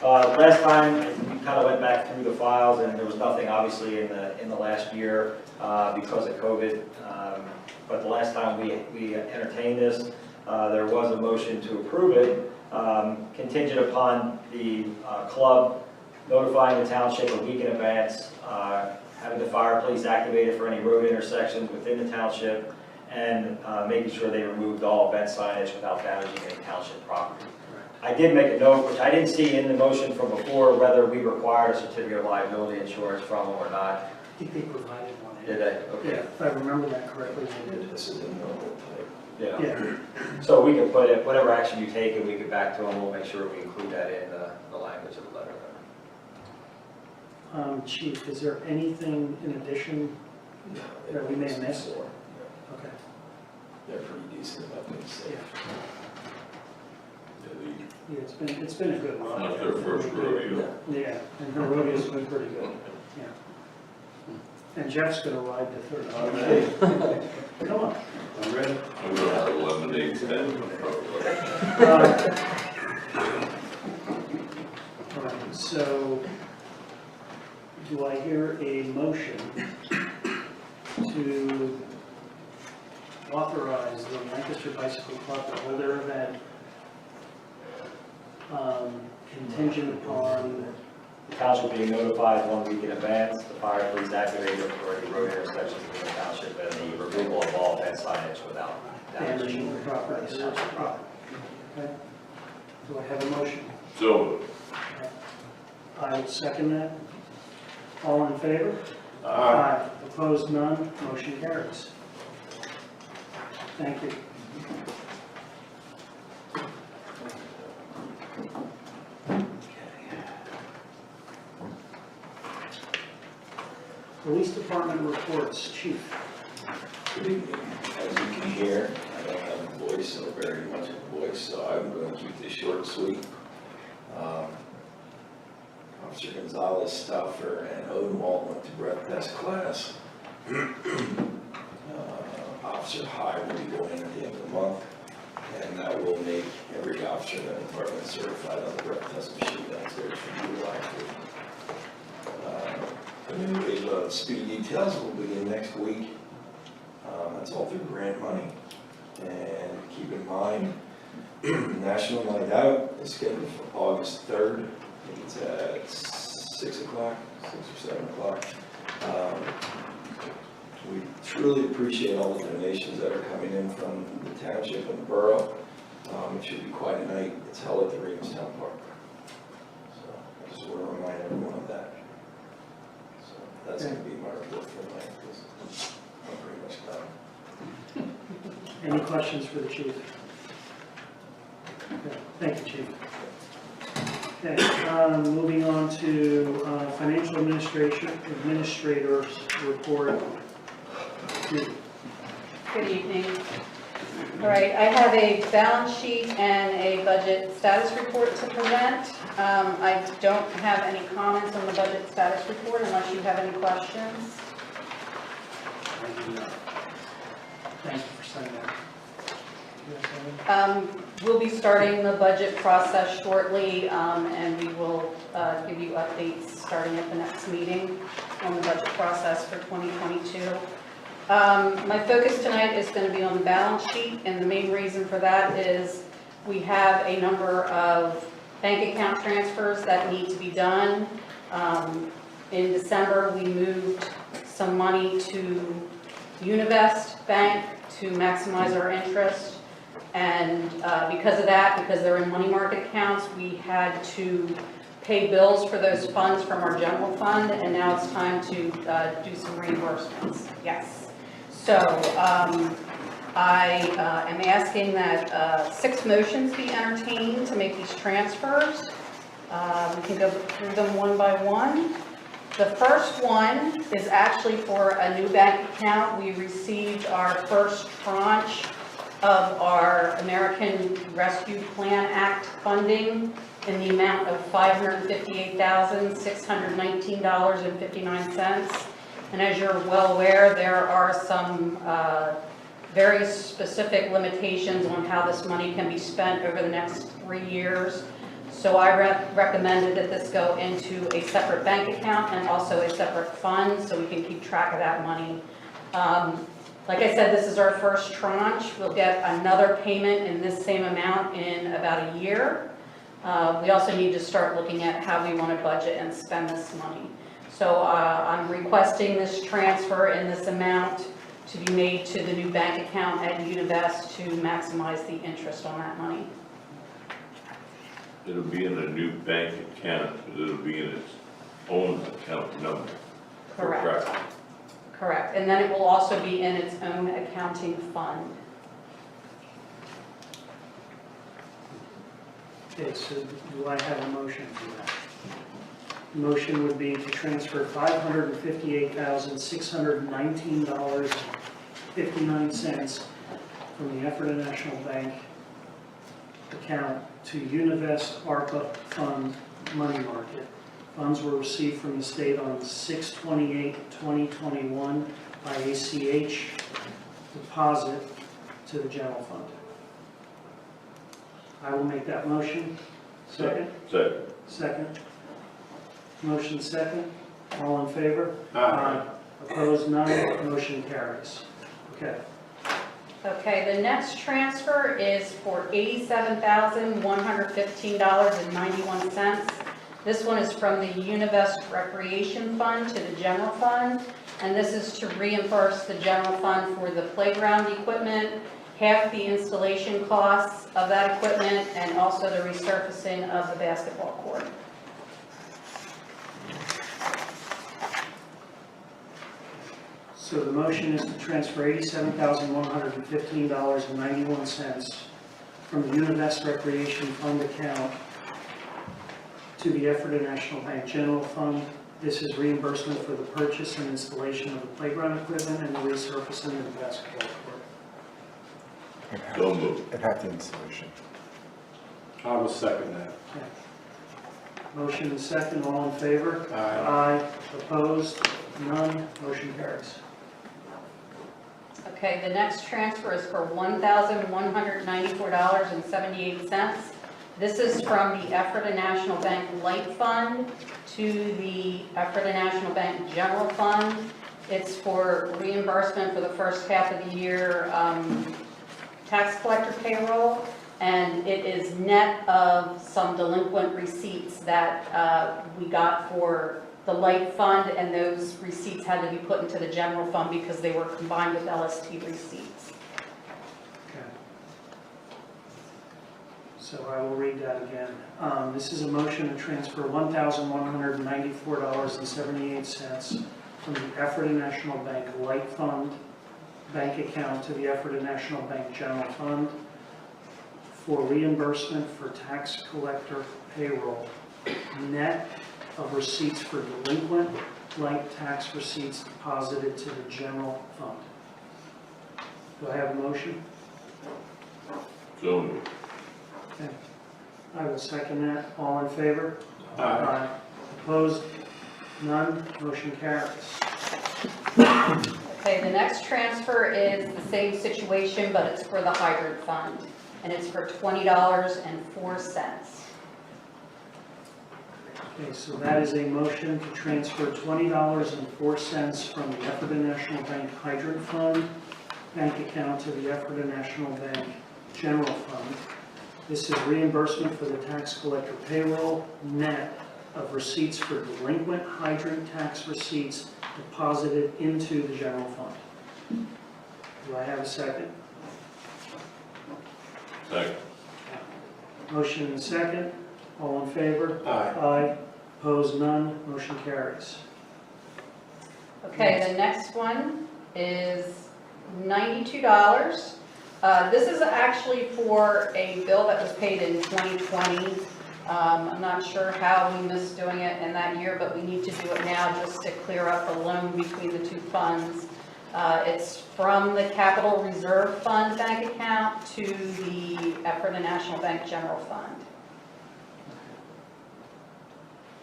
Last time, we kind of went back through the files, and there was nothing obviously in the last year because of COVID. But the last time we entertained this, there was a motion to approve it, contingent upon the club notifying the township a week in advance, having the fire police activated for any road intersections within the township, and making sure they removed all event signage without damaging any township property. I did make a note, which I didn't see in the motion from before, whether we required a certificate of liability insurance from them or not. I think they provided one. Did they? Yeah, Okay. if I remember that correctly, they did. This is a normal type. Yeah. Yeah, So we can put it, whatever action you take, and we get back to them, we'll make sure we include that in the language of the letter. Chief, is there anything in addition? No, That we may have missed? before. Okay. They're pretty decent about being safe. Yeah, it's been a good run. Not their first rodeo. Yeah, and her rodeo's been pretty good, yeah. And Jeff's gonna ride the third. Okay. Come on. I'm ready. I'm gonna have 11, 8, 10. All right, so do I hear a motion to authorize the Lancaster Bicycle Club to hold their event contingent upon, The township being notified 1 week in advance, the fire police activated for any road intersections within the township, and the removal of all event signage without damaging damaging the property, the the township township property. Okay? Do I have a motion? So, I will second that. All in favor? Aye. Opposed, none, motion carries. Thank you. Police Department reports, Chief. Good evening. As you can hear, I don't have a voice, or very much of a voice, so I'm going to keep this short and sweet. Officer Gonzalez, Stauffer, and Odenwald went to breath test class. Officer High will be going at the end of the month, and that will make every officer in the department certified on the breath test machine downstairs for July 5th. The new wave of speed details will begin next week. That's all through grant money. And keep in mind, National Night Out is scheduled for August 3rd. I think it's at 6 o'clock, 6 or 7 o'clock. We truly appreciate all the donations that are coming in from the township and the borough. It should be quite a night. It's held at the Reamstown Park. So I just want to remind everyone of that. So that's going to be my report for tonight, because I'm pretty much done. Any questions for the chief? Okay, thank you, Chief. Okay, moving on to financial administrator's report. Good evening. All right, I have a balance sheet and a budget status report to present. I don't have any comments on the budget status report unless you have any questions. Thank you for saying that. You guys have any? We'll be starting the budget process shortly, and we will give you updates starting at the next meeting on the budget process for 2022. My focus tonight is going to be on the balance sheet, and the main reason for that is we have a number of bank account transfers that need to be done. In December, we moved some money to Univest Bank to maximize our interest. And because of that, because they're in money market accounts, we had to pay bills for those funds from our general fund, and now it's time to do some reimbursements. Yes. So I am asking that 6 motions be entertained to make these transfers. We can go through them one by one. The first one is actually for a new bank account. We received our first tranche of our American Rescue Plan Act funding in the amount of $558,619.59. And as you're well aware, there are some very specific limitations on how this money can be spent over the next 3 years. So I recommended that this go into a separate bank account and also a separate fund so we can keep track of that money. Like I said, this is our first tranche. We'll get another payment in this same amount in about a year. We also need to start looking at how we want to budget and spend this money. So I'm requesting this transfer in this amount to be made to the new bank account at Univest to maximize the interest on that money. It'll be in a new bank account, but it'll be in its own account number. Correct. Correct. And then it will also be in its own accounting fund. Okay, so do I have a motion for that? The motion would be to transfer $558,619.59 from the Effort National Bank account to Univest ARPA Fund Money Market. Funds were received from the state on 6/28/2021 by ACH deposit to the general fund. I will make that motion. Second? Second. Second. Motion second. All in favor? Aye. Opposed, none. Motion carries. Okay. Okay, the next transfer is for $87,115.91. This one is from the Univest Recreation Fund to the general fund, and this is to reimburse the general fund for the playground equipment, half the installation costs of that equipment, and also the resurfacing of the basketball court. So the motion is to transfer $87,115.91 from the Univest Recreation Fund account to the Effort National Bank General Fund. This is reimbursement for the purchase and installation of the playground equipment and the resurfacing of the basketball court. So moved. And half the installation. I will second that. Okay. Motion and second, all in favor? Aye. Aye. Opposed? None. Motion carries. Okay, the next transfer is for $1,194.78. This is from the Ephrata National Bank Light Fund to the Ephrata National Bank General Fund. It's for reimbursement for the first half of the year tax collector payroll, and it is net of some delinquent receipts that we got for the light fund, and those receipts had to be put into the general fund because they were combined with LST receipts. Okay. So I will read that again. This is a motion to transfer $1,194.78 from the Ephrata National Bank Light Fund bank account to the Ephrata National Bank General Fund for reimbursement for tax collector payroll, net of receipts for delinquent light tax receipts deposited to the general fund. Do I have a motion? So moved. I will second that. All in favor? Aye. Opposed? None? Motion carries. Okay, the next transfer is the same situation, but it's for the hydrant fund, and it's for $20.04. Okay, so that is a motion to transfer $20.04 from the Ephrata National Bank Hydrant Fund bank account to the Ephrata National Bank General Fund. This is reimbursement for the tax collector payroll net of receipts for delinquent hydrant tax receipts deposited into the general fund. Do I have a second? Second. Motion and second. All in favor? Aye. Aye. Opposed? None. Motion carries. Okay, the next one is $92. This is actually for a bill that was paid in 2020. I'm not sure how we missed doing it in that year, but we need to do it now just to clear up the loan between the two funds. It's from the Capital Reserve Fund bank account to the Ephrata National Bank General Fund.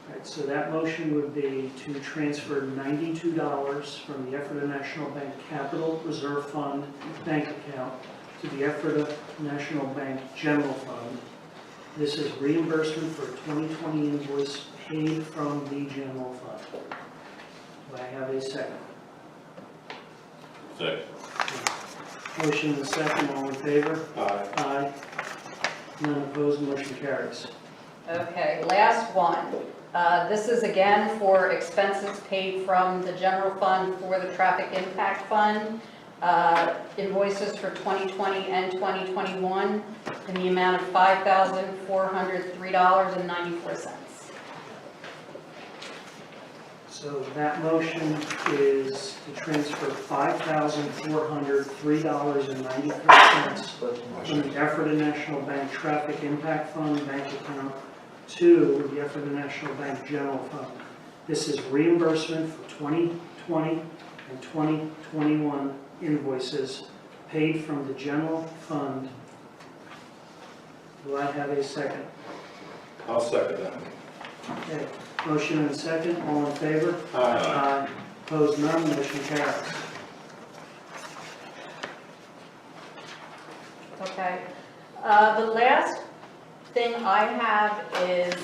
All right, so that motion would be to transfer $92 from the Ephrata National Bank Capital Reserve Fund bank account to the Ephrata National Bank General Fund. This is reimbursement for a 2020 invoice paid from the general fund. Do I have a second? Second. Motion and second, all in favor? Aye. Aye. None opposed, motion carries. Okay, last one. This is again for expenses paid from the general fund for the traffic impact fund. Invoices for 2020 and 2021 in the amount of $5,403.94. So that motion is to transfer $5,403.93 from the Ephrata National Bank Traffic Impact Fund bank account to the Ephrata National Bank General Fund. This is reimbursement for 2020 and 2021 invoices paid from the general fund. Do I have a second? I'll second that. Okay, motion and second, all in favor? Aye. Opposed, none, motion carries. Okay. The last thing I have is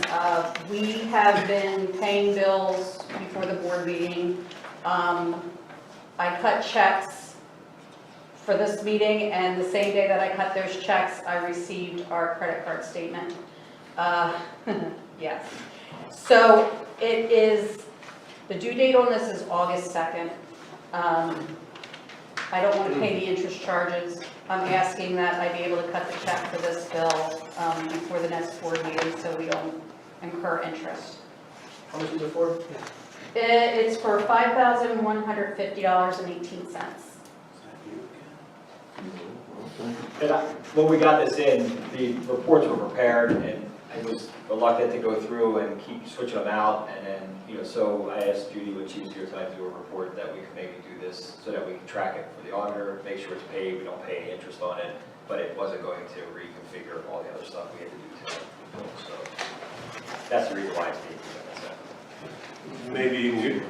we have been paying bills before the board meeting. I cut checks for this meeting, and the same day that I cut those checks, I received our credit card statement. Yes. So it is, the due date on this is August 2nd. I don't want to pay the interest charges. I'm asking that I be able to cut the check for this bill before the next board meeting so we don't incur interest. How much is it for? It's for $5,150.18. When we got this in, the reports were prepared, and I was reluctant to go through and keep switching them out, and then, so I asked Judy when she was here tonight to do a report that we could maybe do this so that we can track it for the auditor, make sure it's paid, we don't pay any interest on it, but it wasn't going to reconfigure all the other stuff we had to do tonight. So that's the reason why it's being done. Maybe you can give,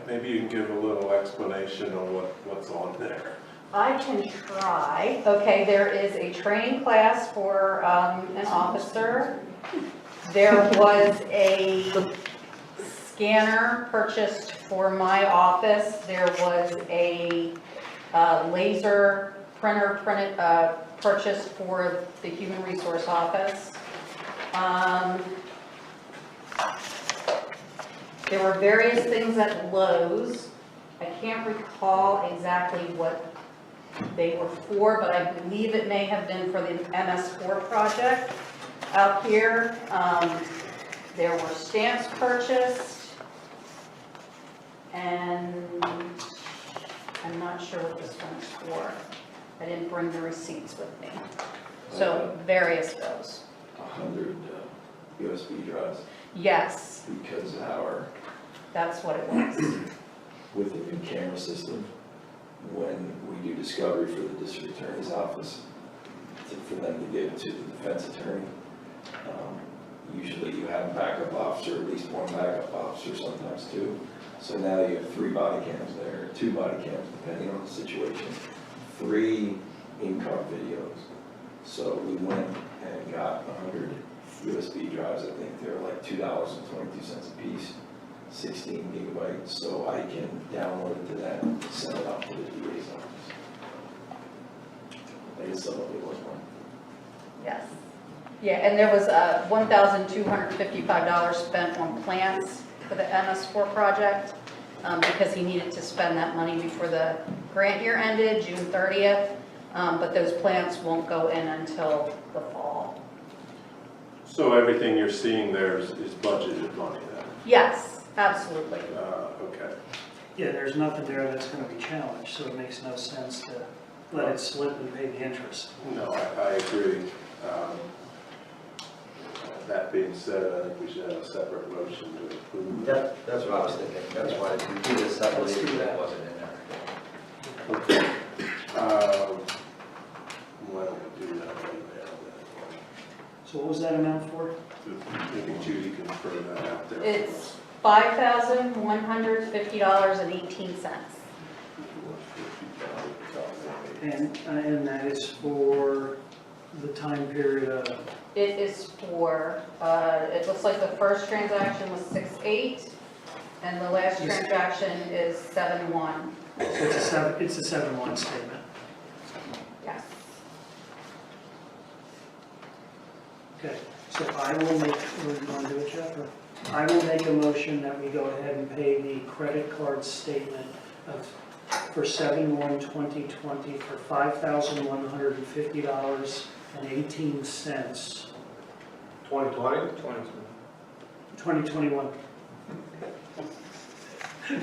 maybe you can give a little explanation on what's on there. I can try. Okay, there is a training class for an officer. There was a scanner purchased for my office. There was a laser printer purchased for the Human Resource Office. There were various things at Lowe's. I can't recall exactly what they were for, but I believe it may have been for the MS4 project out here. There were stamps purchased, and I'm not sure what this one is for. I didn't bring the receipts with me. So various bills. 100 USB drives, Yes, because that's what it was. with the new camera system, when we do discovery for the district attorney's office, for them to give to the defense attorney. Usually you have a backup officer, at least one backup officer, sometimes two. So now you have 3 body cams there, 2 body cams, depending on the situation, 3 in-car videos. So we went and got 100 USB drives. I think they're like $2.22 a piece, 16 gigabytes. So I can download it to them and send it off to the DA's office. I guess some of it was one. Yes. Yeah, and there was $1,255 spent on plants for the MS4 project because he needed to spend that money before the grant year ended, June 30th. But those plants won't go in until the fall. So everything you're seeing there is budgeted money then? Yes, absolutely. Okay. Yeah, there's nothing there that's going to be challenged, so it makes no sense to let it slip and pay the interest. No, I agree. That being said, I think we should have a separate motion to approve. That's what I was thinking, that's why we did this separately, that wasn't in there. Okay. Why don't we do that right now then? So what was that amount for? Maybe Judy can throw that out there. It's $5,150.18. And that is for the time period of, It is for, it looks like the first transaction was 6/8, and the last Yes. transaction is 7/1. so it's a 7/1 statement. Yes. Okay, so I will make, or you want to do it, Jeff? Or I will make a motion that we go ahead and pay the credit card statement for 7/1/2020 for $5,150.18. 2020? 2021.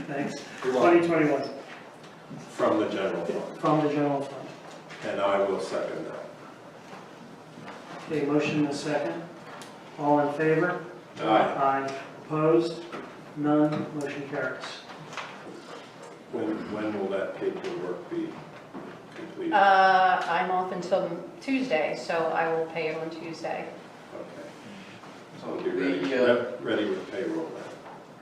Thanks. 2021 From the general fund. from the general fund. And I will second that. Okay, motion and a second. All in favor? Aye. Aye. Opposed? None. Motion carries. When will that paperwork be completed? I'm off until Tuesday, so I will pay it on Tuesday. Okay. So So be ready with payroll then.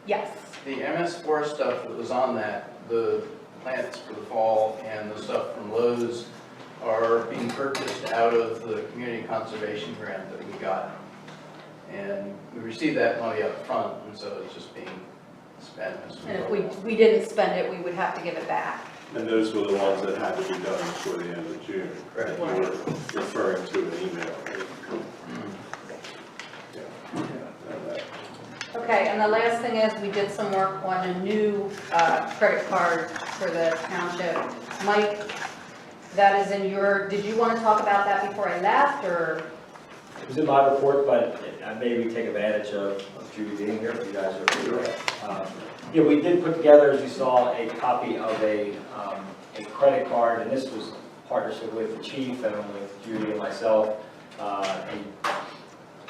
Yes. the MS4 stuff that was on that, the plants for the fall and the stuff from Lowe's are being purchased out of the community conservation grant that we got. And we received that money up front, and so it's just being spent. as And if go. we didn't spend it, we would have to give it back. And those were the ones that had to be done before the end of June. Correct. You were referring to an email. Yeah. Okay, and the last thing is, we did some work on a new credit card for the township. Mike, that is in your, did you want to talk about that before I left, or? It was in my report, but I maybe take advantage of Judy being here, if you guys are here. Yeah, we did put together, as you saw, a copy of a credit card, and this was partnership with the chief and with Judy and myself,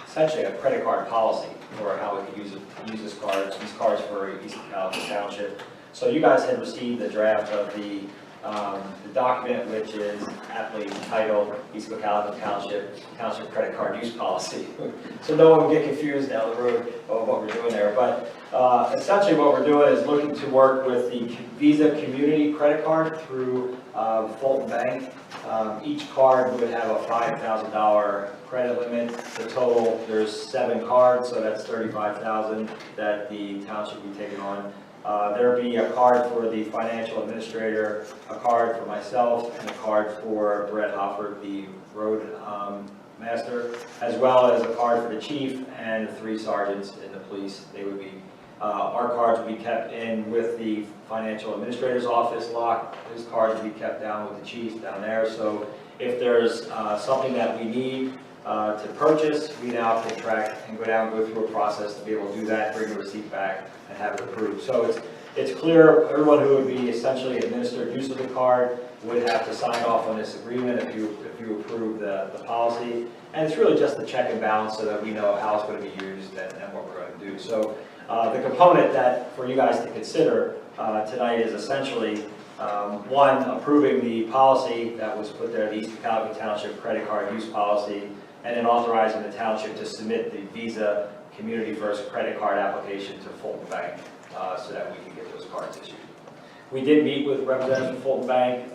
essentially a credit card policy for how we could use these cards for East Cocalico Township. So you guys had received the draft of the document, which is aptly titled East Cocalico Township Credit Card Use Policy. So no one will get confused down the road of what we're doing there. But essentially what we're doing is looking to work with the Visa Community Credit Card through Fulton Bank. Each card would have a $5,000 credit limit. The total, there's 7 cards, so that's $35,000 that the township will be taking on. There'll be a card for the financial administrator, a card for myself, and a card for Brett Hofford, the road master, as well as a card for the chief and 3 sergeants in the police. They would be, our cards would be kept in with the financial administrator's office locked. His cards would be kept down with the chief down there. So if there's something that we need to purchase, we now can track and go down, go through a process to be able to do that, bring the receipt back, and have it approved. So it's clear, everyone who would be essentially administered use of the card would have to sign off on this agreement if you approve the policy. And it's really just a check and balance so that we know how it's going to be used and what we're going to do. So the component that for you guys to consider tonight is essentially One, approving the policy that was put there, the East Cocalico Township credit card use policy, and then authorizing the township to submit the Visa Community First credit card application to Fulton Bank so that we can get those cards issued. We did meet with representatives from Fulton Bank.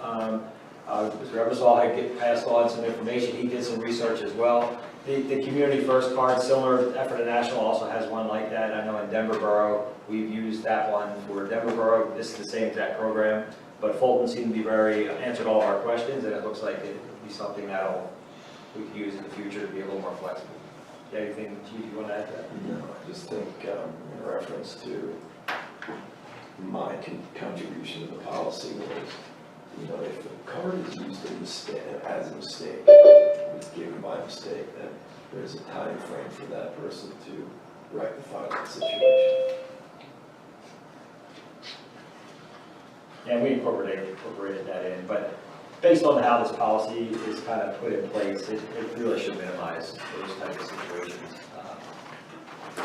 Mr. Eversol had passed on some information. He did some research as well. The Community First card, similar, Effort International also has one like that. I know in Denver Borough, we've used that one for Denver Borough. This is the same exact program, but Fulton seemed to be answered all of our questions, and it looks like it would be something we could use in the future to be a little more flexible. Yeah, anything, Chief, you want to add to that? No, I just think in reference to my contribution to the policy was, if the card is used as a mistake, was given by mistake, then there's a time frame for that person to rectify that situation. And we incorporated that in, but based on how this policy is kind of put in place, it really should minimize those types of situations.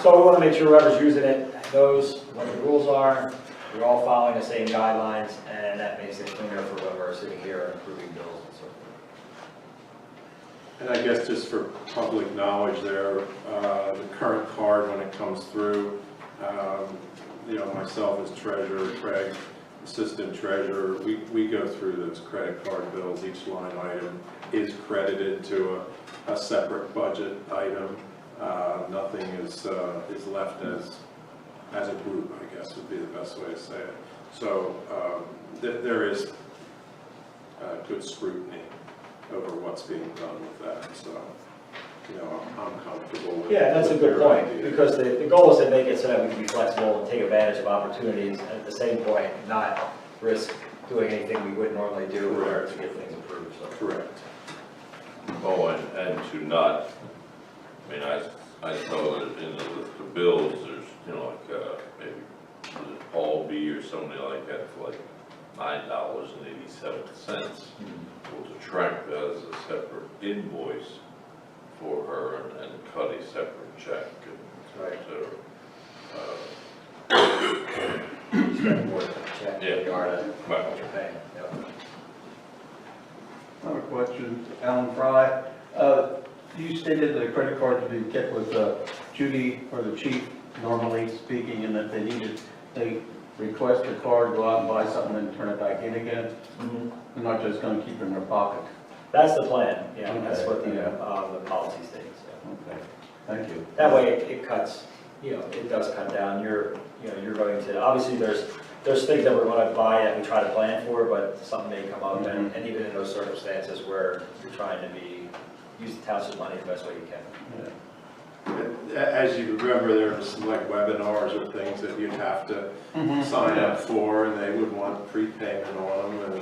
So we want to make sure whoever's using it knows what the rules are, we're all following the same guidelines, and that makes it cleaner for whoever is sitting here and approving bills and so forth. And I guess just for public knowledge there, the current card when it comes through, myself as treasurer, Craig, assistant treasurer, we go through those credit card bills. Each line item is credited to a separate budget item. Nothing is left as a group, I guess would be the best way to say it. So there is good scrutiny over what's being done with that. So, I'm comfortable with. Yeah, that's a good your point, idea. because the goal is to make it so that we can be flexible and take advantage of opportunities, and at the same point, not risk doing anything we wouldn't normally do in order to get things approved. So. Correct. Oh, and to not, I saw that in the bills, there's, maybe Paul B or somebody like that for like $9.87. Well, to track that as a separate invoice for her and cut a separate check, Right. etc. Spend more than a check Yeah. than you are to Right. what you're paying. Yep. I have a question, Alan Fry. You stated the credit card to be kept with Judy or the chief, normally speaking, and that they request a card, go out and buy something and turn it back in again. They're not just going to keep it in their pocket. That's the plan, yeah, that's Okay, what the yeah. policy states. Yeah. Okay, thank you. That way it cuts, it does cut down. You're going to, obviously there's things that we're going to buy that we try to plan for, but something may come up, and even in those circumstances where you're trying to use the township money the best way you can. Yeah. As you remember, there were some like webinars or things that you'd have to sign up for, and they would want prepayment on them,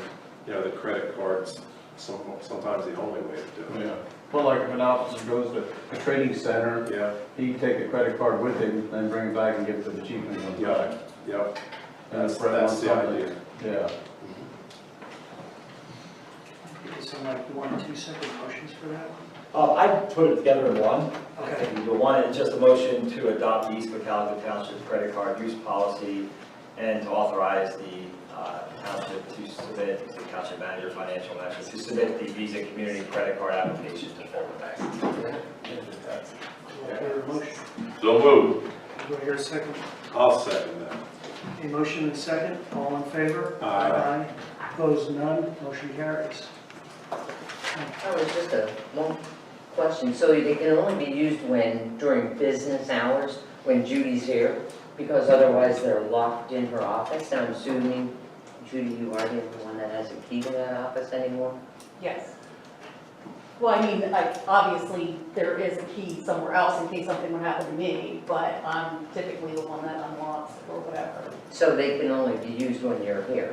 and the credit cards sometimes the only way to do it. Yeah. Well, like if an officer goes to a training center, Yeah. he can take a credit card with him, then bring it back and give it to the chief and comes back. Yep. And That's Fred wants the something. idea. Yeah. So like you want 2 separate motions for that? I put it together in one. Okay. The one is just a motion to adopt the East Cocalico Township credit card use policy and to authorize the township to submit, the township manager, financial manager, to submit the Visa Community Credit Card application to Fulton Bank. Do I hear a motion? So moved. Do I hear a second? I'll second that. A motion and second, all in favor? Aye. Opposed, none, motion carries. Oh, it's just one question. So they can only be used during business hours, when Judy's here, because otherwise they're locked in her office. And I'm assuming, Judy, you are the one that has a key to that office anymore? Yes. Well, obviously, there is a key somewhere else in case something would happen to me, but I'm typically the one that unlocks or whatever. So they can only be used when you're here?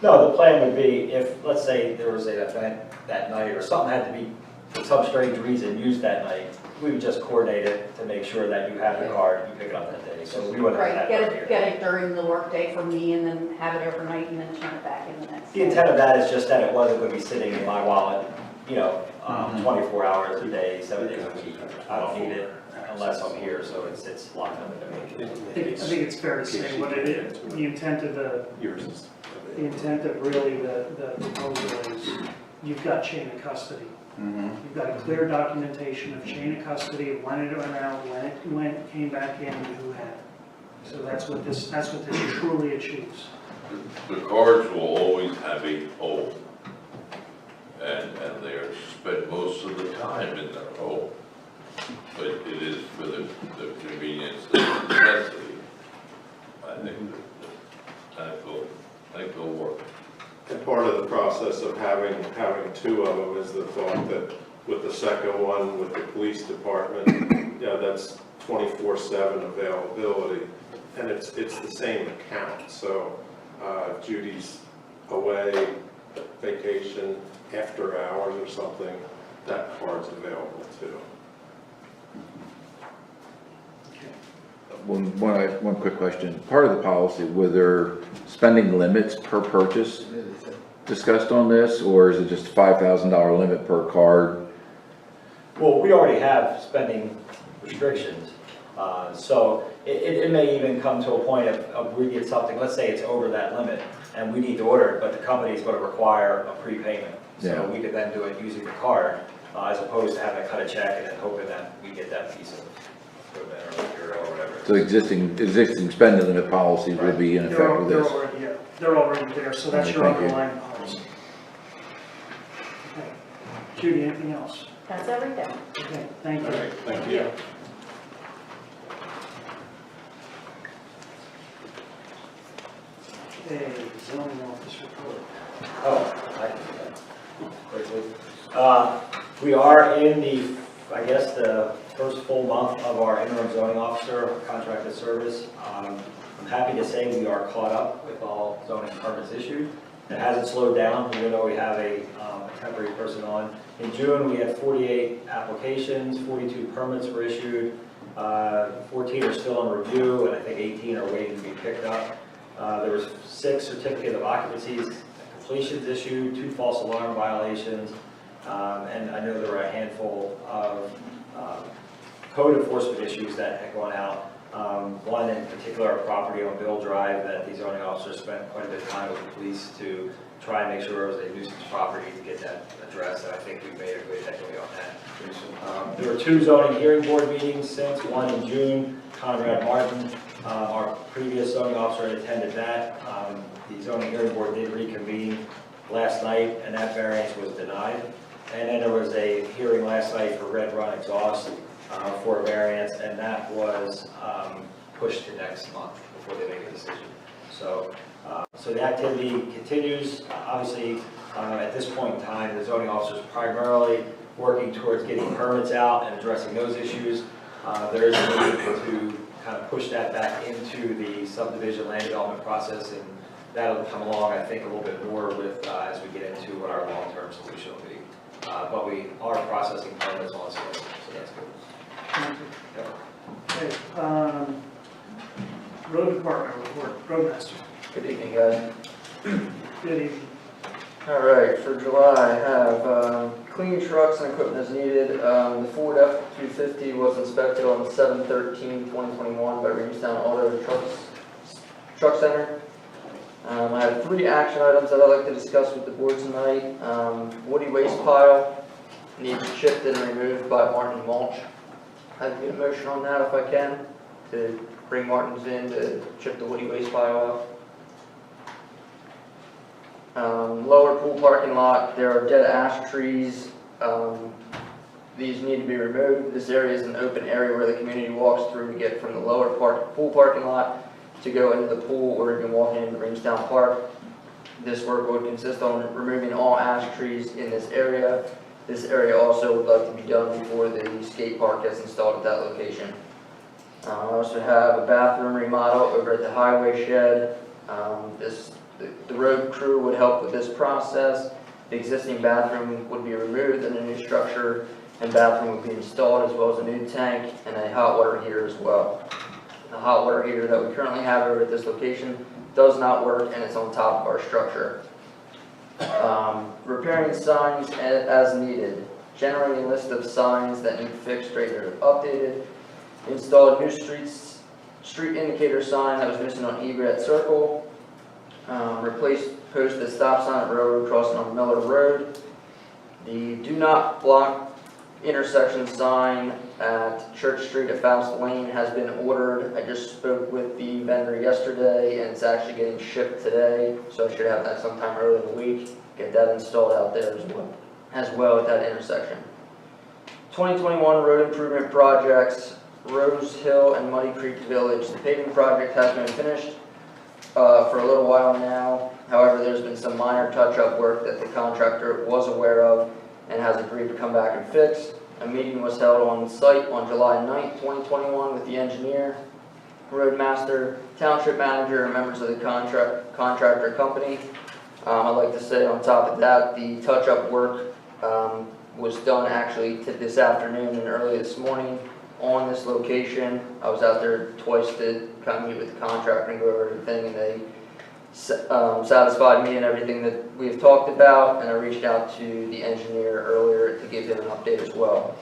No, the plan would be if, let's say, there was an event that night or something had to be, for some strange reason, used that night, we would just coordinate it to make sure that you have the card, you pick it up that day. So we wouldn't have Right, that here. get it during the workday for me and then have it overnight and then turn it back in the next The day. intent of that is just that it wasn't going to be sitting in my wallet, 24 hours a day, 7 days a week. I don't need it unless I'm here, so it's locked up in the I think it's fair to say what it is, the intent of the Yours is. the intent of really the proposal is, you've got chain of custody. You've got a clear documentation of chain of custody, of when it went out, when it came back in, and who had it. So that's what this truly achieves. The cards will always have a hole. And they're spent most of the time in their hole. But it is for the convenience of the necessity. I think that will work. And part of the process of having two of them is the thought that with the second one, with the police department, that's 24/7 availability. And it's the same account, so Judy's away, vacation, after hours or something, that card's available too. One quick question. Part of the policy, were there spending limits per purchase discussed on this, or is it just $5,000 limit per card? Well, we already have spending restrictions, so it may even come to a point of we get something, let's say it's over that limit, and we need to order it, but the company's going to require a prepayment. So Yeah. we could then do it using the card, as opposed to having to cut a check and then hoping that we get that piece of equipment or material or whatever. So existing spending limit policy would be in effect with this? They're already there, so that's your Thank you. underlying policy. Okay. Judy, anything else? That's everything. Okay, thank you. All right, thank you. Okay, zoning office report. Oh, I can do that quickly. We are in I guess, the first full month of our interim zoning officer contracted service. I'm happy to say we are caught up with all zoning permits issued. It hasn't slowed down, even though we have a temporary person on. In June, we had 48 applications, 42 permits were issued, 14 are still on review, and I think 18 are waiting to be picked up. There was 6 certificate of occupancies completions issued, 2 false alarm violations, and I know there were a handful of code enforcement issues that had gone out. One in particular, a property on Bill Drive that the zoning officer spent quite a bit of time with the police to try and make sure it was a nuisance property to get that addressed, and I think we've made a good headway on that. There were 2 zoning hearing board meetings since, one in June. Conrad Martin, our previous zoning officer, attended that. The zoning hearing board did reconvene last night, and that variance was denied. And then there was a hearing last night for Red Run exhaust for a variance, and that was pushed to next month before they make a decision. So the activity continues. Obviously, at this point in time, the zoning officer is primarily working towards getting permits out and addressing those issues. There is a need to kind of push that back into the subdivision land development process, and that'll come along, I think, a little bit more with as we get into what our long-term solution will be. But we are processing permits on schedule, so that's good. Thank you. Okay, road department report, roadmaster. Good evening, guys. Good evening. All right, for July, I have clean trucks and equipment as needed. The Ford F-250 was inspected on 7/13/2021 by Reamstown Auto Truck Center. I have 3 action items that I'd like to discuss with the board tonight. Woody waste pile needs chipped and removed by Martin Mulch. I'd get a motion on that if I can, to bring Martins in to chip the woody waste pile out. Lower pool parking lot, there are dead ash trees. These need to be removed. This area is an open area where the community walks through to get from the lower pool parking lot to go into the pool or even walking into Reamstown Park. This work would consist on removing all ash trees in this area. This area also would like to be done before the skate park gets installed at that location. I also have a bathroom remodel over at the highway shed. The road crew would help with this process. The existing bathroom would be removed and a new structure and bathroom would be installed, as well as a new tank and a hot water heater as well. The hot water heater that we currently have over at this location does not work and it's on top of our structure. Repairing signs as needed. Generating a list of signs that need fixed, or updated. Installed new street indicator sign that was missing on Egret Circle. Replace post at stop sign at railroad crossing on Miller Road. The do not block intersection sign at Church Street at Faust Lane has been ordered. I just spoke with the vendor yesterday and it's actually getting shipped today, so I should have that sometime early in the week. Get that installed out there as well at that intersection. 2021 road improvement projects, Rose Hill and Muddy Creek Village. The paving project has been finished for a little while now. However, there's been some minor touch-up work that the contractor was aware of and has agreed to come back and fix. A meeting was held on site on July 9th, 2021 with the engineer, roadmaster, township manager, and members of the contractor company. I'd like to say on top of that, the touch-up work was done actually this afternoon and early this morning on this location. I was out there twice to kind of meet with the contractor and go over everything, and they satisfied me and everything that we've talked about, and I reached out to the engineer earlier to give him an update as well.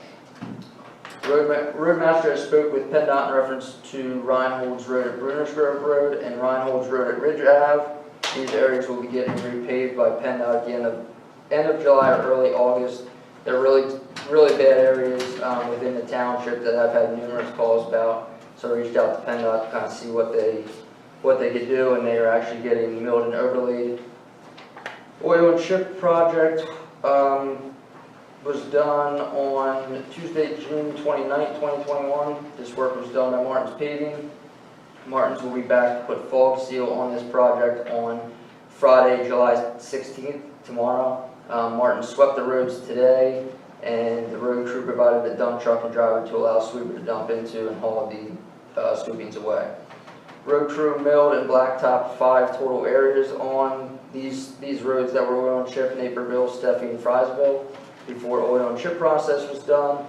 Roadmaster has spoke with PennDOT in reference to Reinhold's Road at Bruners Grove Road and Reinhold's Road at Ridge Ave. These areas will be getting repaved by PennDOT at the end of July or early August. They're really bad areas within the township that I've had numerous calls about. So I reached out to PennDOT to kind of see what they could do, and they are actually getting milled and overlaid. Oil and chip project was done on Tuesday, June 29th, 2021. This work was done by Martin's Paving. Martin's will be back to put fog seal on this project on Friday, July 16th, tomorrow. Martin swept the roads today, and the road crew provided a dump truck and driver to allow sweeper to dump into and haul the sweepings away. Road crew milled and blacktop 5 total areas on these roads that were oil and chip: Naperville, Steffi, and Frysville, before oil and chip process was done.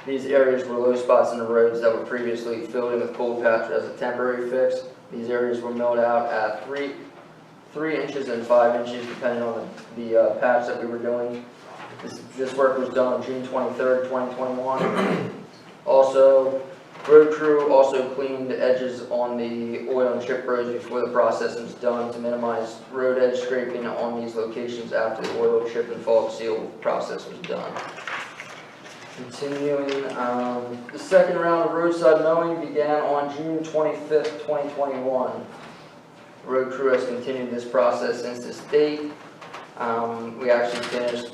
These areas were low spots in the roads that were previously filled in with cold patch as a temporary fix. These areas were milled out at 3 inches and 5 inches, depending on the patch that we were doing. This work was done on June 23rd, 2021. Also, road crew also cleaned the edges on the oil and chip roads before the process was done to minimize road edge scraping on these locations after the oil, chip, and fog seal process was done. Continuing, the second round of roadside mowing began on June 25th, 2021. Road crew has continued this process since this date. We actually finished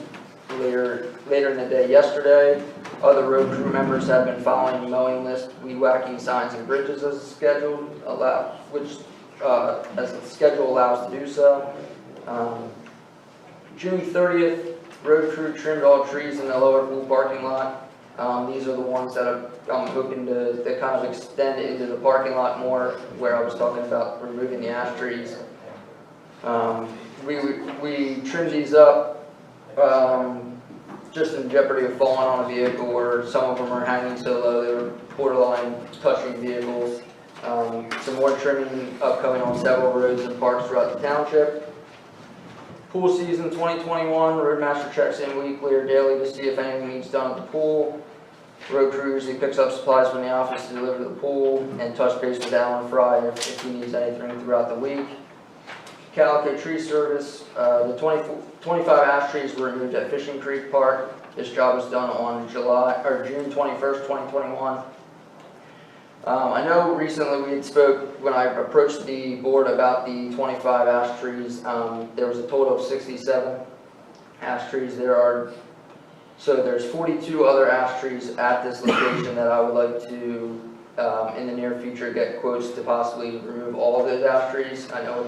later in the day yesterday. Other road crew members have been following the mowing list, weed whacking signs and bridges as scheduled, as the schedule allows to do so. June 30th, road crew trimmed all trees in the lower pool parking lot. These are the ones that I'm hoping to kind of extend into the parking lot more, where I was talking about removing the ash trees. We trimmed these up just in jeopardy of falling on a vehicle, or some of them are hanging so low they were borderline touching vehicles. Some more trimming upcoming on several roads and parks throughout the township. Pool season 2021, Roadmaster checks in weekly or daily to see if anything needs done at the pool. Road crew usually picks up supplies from the office to deliver to the pool, and touch base with Alan Fry if he needs anything throughout the week. Cocalico Tree Service, the 25 ash trees were removed at Fishing Creek Park. This job was done on June 21st, 2021. I know recently we had spoke, when I approached the board about the 25 ash trees, there was a total of 67 ash trees. There's 42 other ash trees at this location that I would like to, in the near future, get quotes to possibly remove all of those ash trees. I know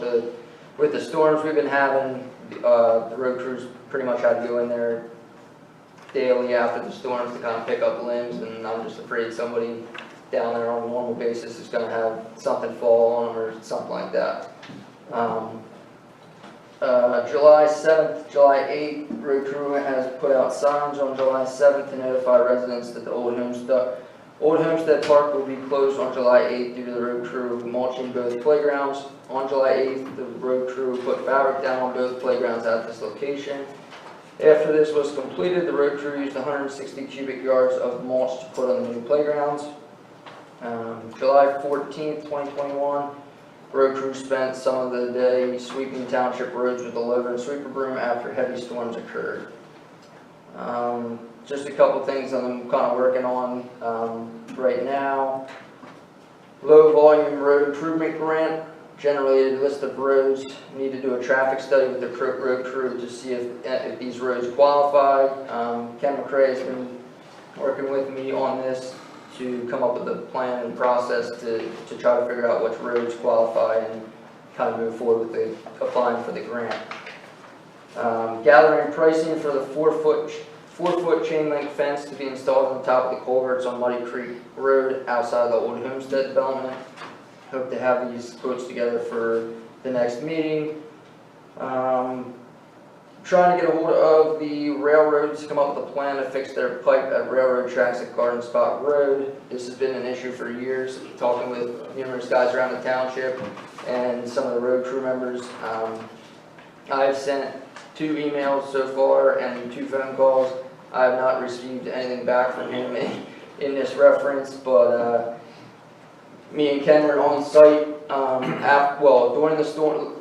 with the storms we've been having, the road crews pretty much had to go in there daily after the storms to kind of pick up limbs, and I'm just afraid somebody down there on a normal basis is going to have something fall on them or something like that. July 7th, July 8th, road crew has put out signs on July 7th to notify residents that the Old Homestead Park will be closed on July 8th due to the road crew mulching both playgrounds. On July 8th, the road crew put fabric down on both playgrounds at this location. After this was completed, the road crew used 160 cubic yards of mulch to put on the new playgrounds. July 14th, 2021, Road crew spent some of the day sweeping township roads with the loader and sweeper broom after heavy storms occurred. Just a couple things I'm kind of working on right now. Low volume road improvement grant, generated list of roads. Need to do a traffic study with the road crew to see if these roads qualify. Ken McCrae has been working with me on this to come up with a plan and process to try to figure out which roads qualify and kind of move forward with applying for the grant. Gathering pricing for the 4-foot chain link fence to be installed on the top of the culverts on Muddy Creek Road outside the old homestead development. Hope to have these quotes together for the next meeting. Trying to get a hold of the railroads to come up with a plan to fix their pipe at railroad tracks at Garden Spot Road. This has been an issue for years, talking with numerous guys around the township and some of the road crew members. I've sent 2 emails so far and 2 phone calls. I have not received anything back from him in this reference, but me and Ken were on site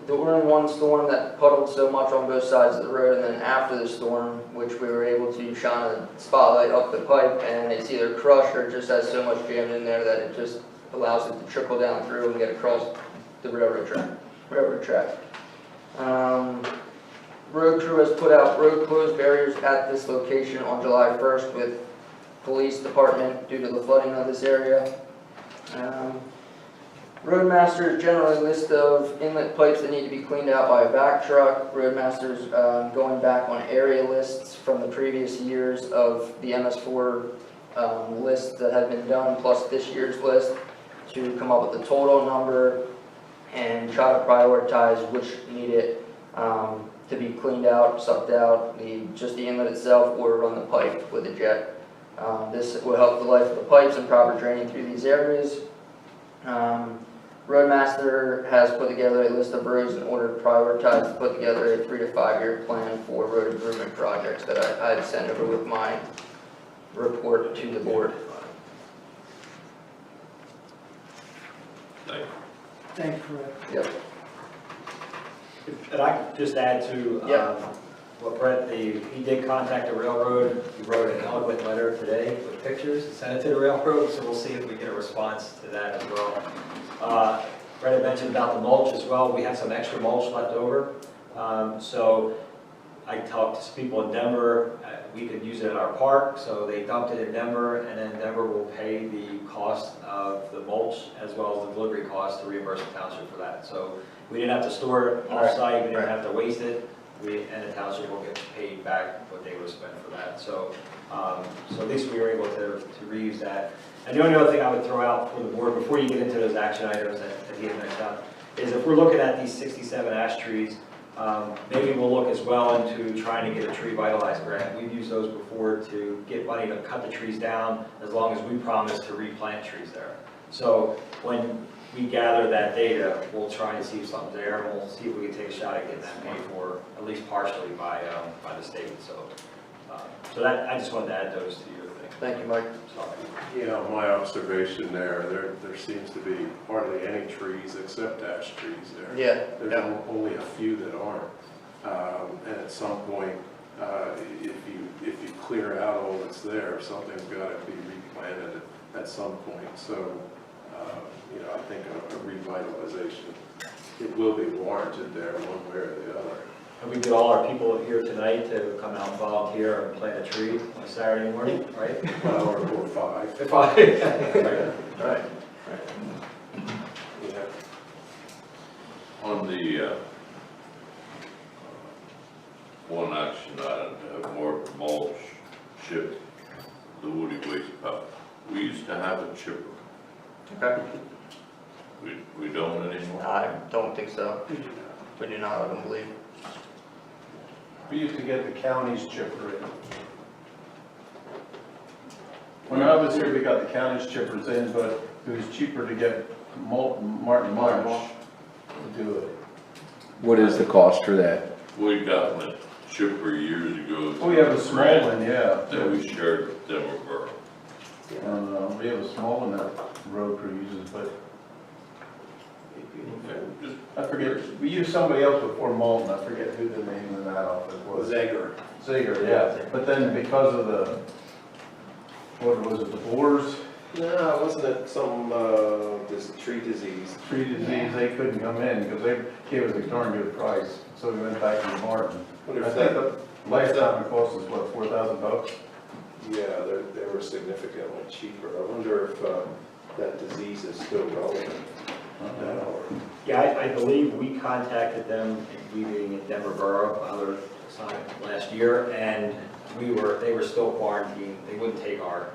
during one storm that puddled so much on both sides of the road, and then after the storm, which we were able to shine a spotlight up the pipe, and it's either crushed or just has so much jammed in there that it just allows it to trickle down through and get across the railroad track. Road crew has put out road closed barriers at this location on July 1st with police department due to the flooding of this area. Roadmasters generally list of inlet pipes that need to be cleaned out by a vac truck. Roadmasters going back on area lists from the previous years of the MS4 lists that have been done, plus this year's list, to come up with the total number and try to prioritize which need it to be cleaned out, sucked out, just the inlet itself, or run the pipe with a jet. This will help the life of the pipes and proper draining through these areas. Roadmaster has put together a list of roads in order to prioritize to put together a 3 to 5 year plan for road improvement projects that I'd send over with my report to the board. Thank you. Thank you, Fred. Yep. And I could just add to what Brett, he did contact the railroad. He wrote an eloquent letter today with pictures and sent it to the railroad, so we'll see if we get a response to that as well. Brett had mentioned about the mulch as well. We have some extra mulch left over. So I talked to people in Denver. We could use it at our park, so they dumped it in Denver, and then Denver will pay the cost of the mulch as well as the delivery cost to reimburse the township for that. So we didn't have to store it off-site, we didn't have to waste it, and the township will get paid back what they would spend for that. So, so at least we were able to reuse that. And the only other thing I would throw out for the board, before you get into those action items at the end next time, is if we're looking at these 67 ash trees, maybe we'll look as well into trying to get a tree vitalized grant. We've used those before to get money to cut the trees down as long as we promise to replant trees there. So when we gather that data, we'll try and see if something's there, and we'll see if we can take a shot at getting that paid for, at least partially by the state. So that, I just wanted to add those to your thing. Thank you, Mike. You know, my observation there seems to be hardly any trees except ash trees there. Yeah. There's only a few that aren't. And at some point, if you clear out all that's there, something's got to be replanted at some point. So, you know, I think a revitalization, it will be warranted there one way or the other. And we get all our people here tonight to come out and volunteer and plant a tree on Saturday morning, right? Or 5. 5. Right. Yeah. On the one action item, to have more mulch shipped, the woody waste pile. We used to have a chipper. Okay. We don't anymore. I don't think so. We do not, I don't believe. We used to get the county's chipper in. When I was here, we got the county's chippers in, but it was cheaper to get Martin Marsh to do it. What is the cost for that? We got a chipper years ago. Oh, we have a small one, yeah. That we shared with Denver Borough. We have a small one that road crew uses, but I forget, we used somebody else before Malton, I forget who the name of that outfit was. Zager. Zager, yeah, but then because of the, what was it, the boars, No, wasn't it some, this tree disease? tree disease, they couldn't come in because they gave us a darn good price, so we went back to Martin. Wonder I if think that, the last time it cost us, what, $4,000? yeah, they were significantly cheaper. I wonder if that disease is still relevant now, or... Yeah, I believe we contacted them, we being in Denver Borough, other side last year, and they were still quarantined, they wouldn't take our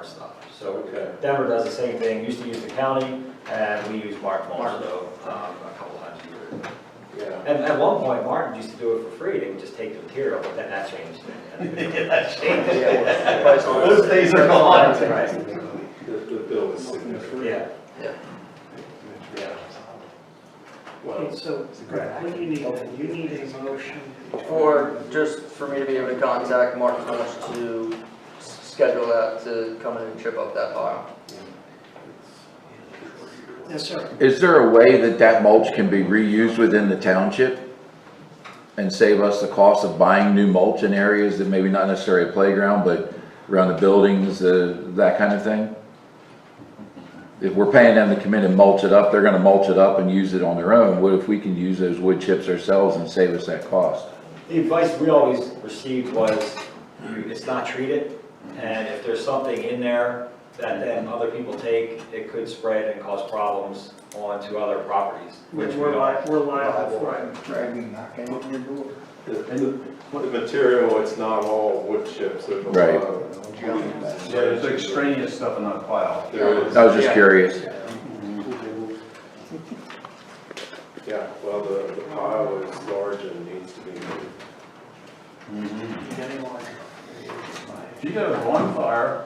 stuff. So Okay. Denver does the same thing, used to use the county, and we use Martin also, a couple times a year. Yeah. And at one point, Martin used to do it for free, they would just take the material, but then that changed. Yeah, that changed. Those days are gone. Right. The bill is significant. Yeah. Yeah. Yeah. Okay, Well, so, Brett, what do you need? You need a motion. Just for me to be able to contact Martin Walsh to schedule that to come in and chip up that pile. Yes, sir. Is there a way that that mulch can be reused within the township and save us the cost of buying new mulch in areas that maybe not necessarily a playground, but around the buildings, that kind of thing? If we're paying them to come in and mulch it up, they're gonna mulch it up and use it on their own. What if we can use those wood chips ourselves and save us that cost? The advice we always received was, it's not treated, and if there's something in there that then other people take, it could spread and cause problems onto other properties, which we We're don't. liable for it. the material, it's not all wood chips. There's a lot Right. of- Yeah, there's extraneous stuff in that pile. There is. I was just curious. Yeah, well, the pile is large and needs to be moved. If you got a bonfire,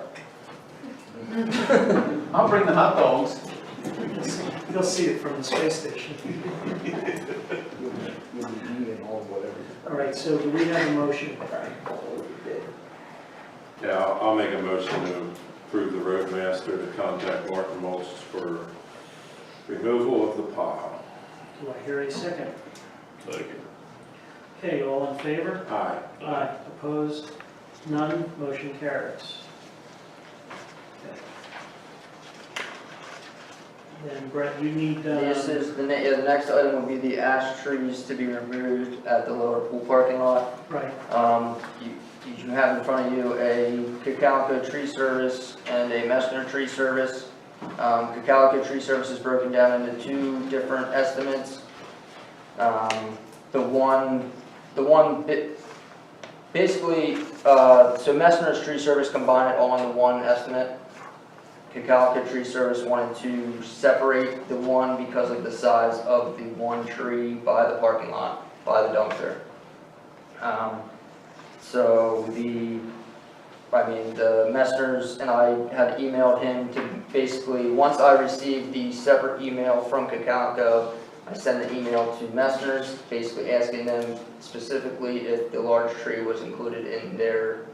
I'll bring the hot dogs. You'll see it from the space station. All right, so do we have a motion? Yeah, I'll make a motion to approve the roadmaster to contact Martin Mulch for removal of the pile. Do I hear a second? Okay, all in favor? Aye. Aye. Opposed? None? Motion carries. Then Brett, you need, This is, the next item would be the ash trees to be removed at the lower pool parking lot. right, You have in front of you a Cocalico tree service and a Messner tree service. Cocalico tree service is broken down into two different estimates. Basically, so Messner's tree service combine it all into one estimate. Cocalico tree service wanted to separate the one because of the size of the one tree by the parking lot, by the dumpster. The Messner's and I had emailed him to basically, once I received the separate email from Cocalico, I sent an email to Messner's, basically asking them specifically if the large tree was included in their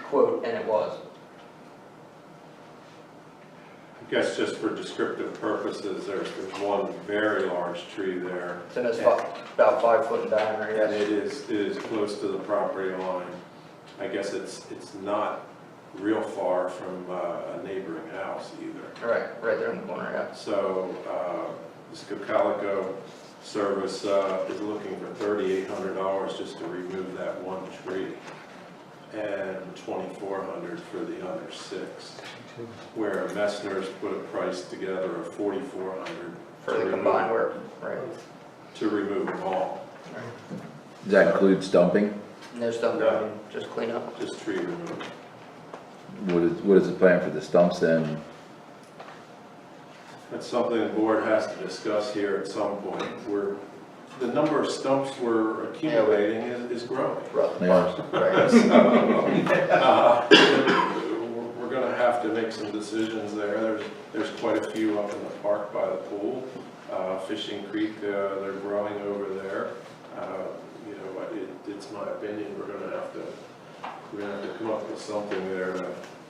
quote, and it was. I guess just for descriptive purposes, there's one very large tree there. So it's about 5 foot in diameter, And yes. it is close to the property line. I guess it's not real far from a neighboring house either. Right there in the corner, yeah. So this Cocalico service is looking for $3,800 just to remove that one tree, and $2,400 for the other 6. Where Messner's put a price together of $4,400 For the combined work, right. to remove them all, Does that include stumping? No stuff, No. just clean up. just tree removal. What is the plan for the stumps then? That's something the board has to discuss here at some point. The number of stumps we're accumulating is growing. Yeah. We're gonna have to make some decisions there. There's quite a few up in the park by the pool. Fishing Creek, they're growing over there. It's my opinion, we're gonna have to come up with something there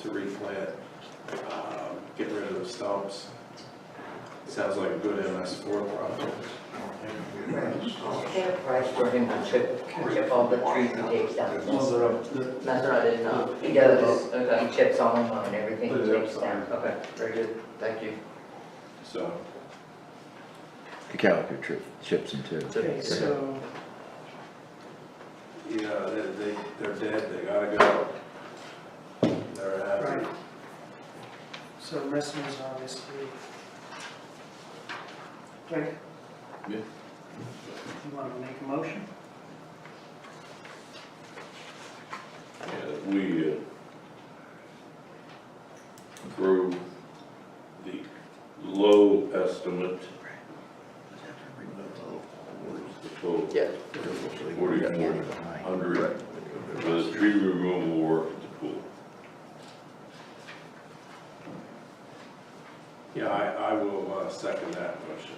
to replant, get rid of the stumps. Sounds like a good MS4 project. Fair price for him to chip all the trees he takes down. That's what I didn't know. He does, okay, he chips on them and everything he takes down. Okay, very good, thank you. So, Cocalico chips them too. Okay, so, yeah, they're dead, they gotta go. They're happy. right. So the rest of us obviously. Greg? Yeah. You want to make a motion? Yeah, we approve the low estimate. The total, Yeah. 4,400 for the tree removal work at the pool. Yeah, I will second that motion.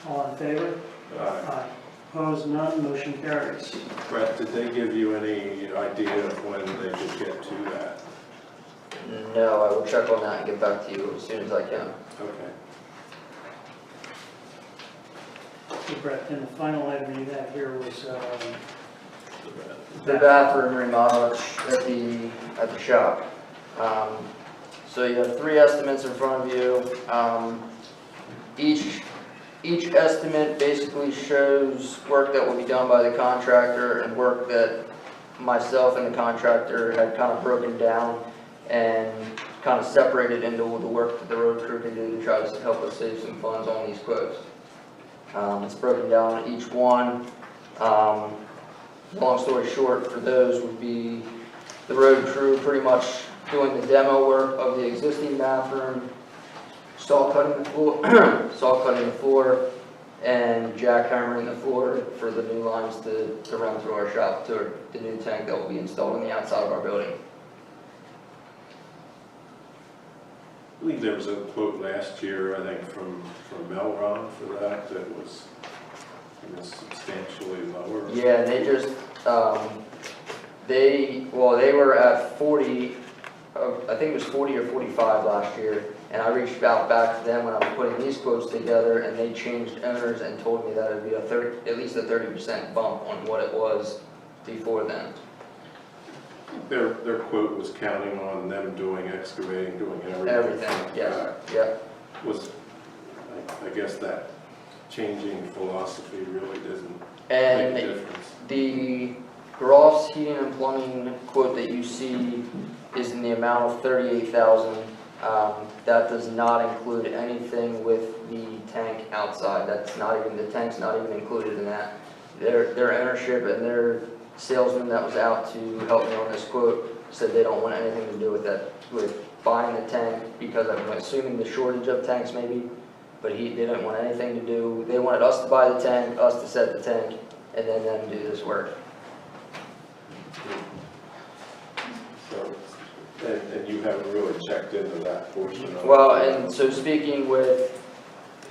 All in favor? Aye. Opposed, none, motion carries. Brett, did they give you any idea of when they could get to that? No, I will check on that and get back to you as soon as I can. Okay. So Brett, then the final item you had here was, The bathroom remodel at the shop. So you have 3 estimates in front of you. Each estimate basically shows work that will be done by the contractor and work that myself and the contractor had kind of broken down and kind of separated into the work that the road crew can do to try to help us save some funds on these quotes. It's broken down each one. Long story short, for those would be the road crew pretty much doing the demo work of the existing bathroom, saw cutting the floor, and jackhammering the floor for the new lines to run through our shop to the new tank that will be installed on the outside of our building. I believe there was a quote last year, I think, from Melron for that was, substantially lower. Yeah, and they just, they were at 40, I think it was 40 or 45 last year, and I reached out back to them when I was putting these quotes together, and they changed owners and told me that it would be at least a 30% bump on what it was before then. Their quote was counting on them doing excavating, doing everything. Everything, yes, yeah. Was, I guess that changing philosophy really doesn't And make a difference. the Groff's heating and plumbing quote that you see is in the amount of $38,000. That does not include anything with the tank outside. The tank's not even included in that. Their ownership and their salesman that was out to help me on this quote said they don't want anything to do with that, with buying the tank, because I'm assuming the shortage of tanks maybe, but they didn't want anything to do. They wanted us to buy the tank, us to set the tank, and then them do this work. So, and you haven't really checked into that portion of it? Well, and so speaking with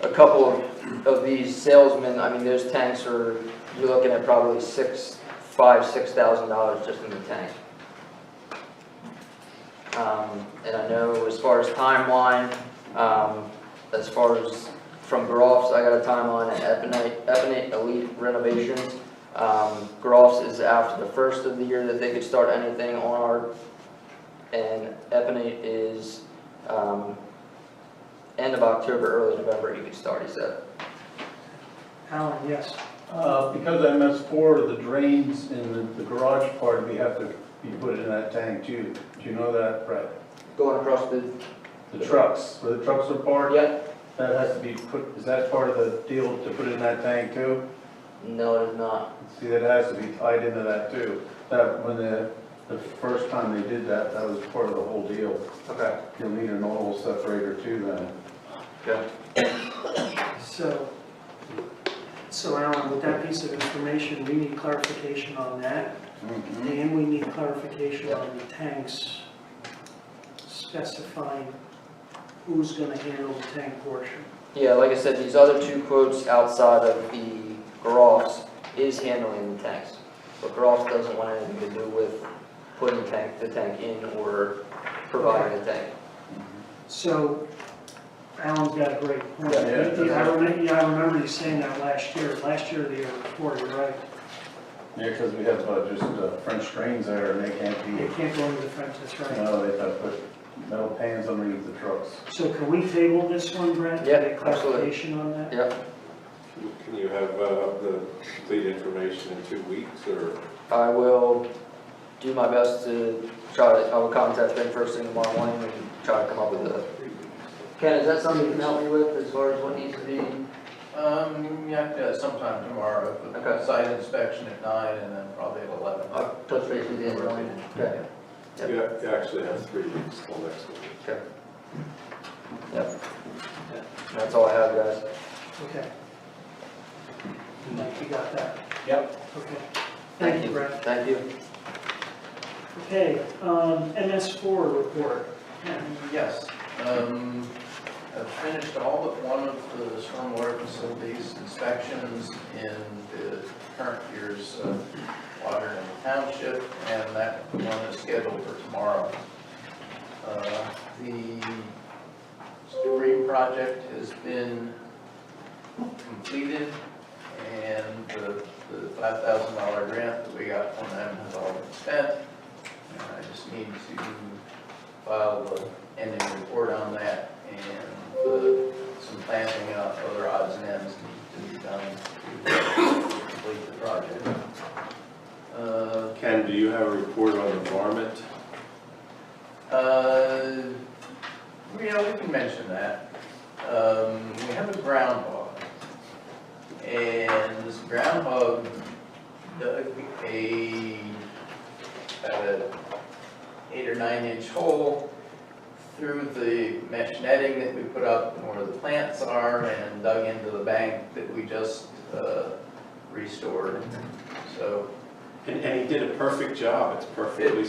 a couple of these salesmen, I mean, those tanks you're looking at probably $6,000 just in the tank. And I know as far as timeline, as far as from Groff's, I got a timeline at Epinate Elite Renovations. Groff's is after the first of the year that they could start anything on our, and Epinate is end of October, early November you could start, he said. Alan, yes. Because I missed 4 of the drains in the garage part, we have to be put in that tank too. Do you know that, Brett? Going across the trucks, where the trucks are parked? Yeah. That has to be put, is that part of the deal to put in that tank too? No, it is not. See, that has to be tied into that too. That, when the first time they did that, that was part of the whole deal. Okay. You'll need an oil separator too then. Okay. So Alan, with that piece of information, we need clarification on that, and we need clarification on the tanks, specifying who's gonna handle the tank portion. Yeah, like I said, these other 2 quotes outside of the Groff's is handling the tanks. But Groff's doesn't want anything to do with putting the tank in or providing the tank. So Alan's got a great point. Yeah. I remember you saying that last year or the year before, you're right. Yeah, because we have just French drains there and they can't You be, can't go into the fence, that's right. they have to put metal pans underneath the trucks. So can we table this one, Brent, to Yeah, get clarification on that? Yep, Can you have the complete information in 2 weeks, or? I will do my best to try to, I will contact them first thing tomorrow morning and try to come up with a. Ken, is that something you can help me with as far as what needs to be? Yeah, sometime tomorrow, Okay. site inspection at 9 and then probably at 11. I'll touch base with you in the morning. Okay. Yep. You actually have 3 weeks till next week. Okay. Yep. That's all I have, guys. Okay. Mike, you got that? Yep. Okay. Thank you, Brent. Thank you. Okay, MS4 report. Yes, I've finished all but one of the stormwater facilities inspections in the current year's water in the township, and that one is scheduled for tomorrow. The stream project has been completed, and the $5,000 grant that we got from them has all been spent. And I just need to file the ending report on that, and some planting out other odds and ends need to be done to complete the project. Ken, do you have a report on the varmint? Yeah, we can mention that. We have a groundhog, and this groundhog dug about an 8 or 9 inch hole through the mesh netting that we put up where the plants are, and dug into the bank that we just restored. So And he did a perfect job. It's perfectly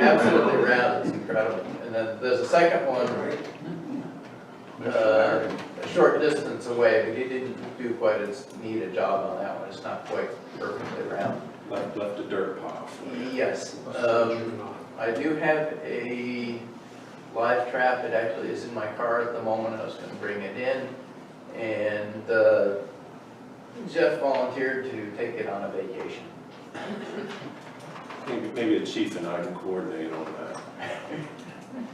absolutely round. It's incredible. And then there's a second one a short distance away, but he didn't do quite as neat a job on that one. It's not quite perfectly round. Left a dirt pile. Yes. I do have a live trap. It actually is in my car at the moment. I was going to bring it in, and Jeff volunteered to take it on a vacation. Maybe the chief and I can coordinate on that.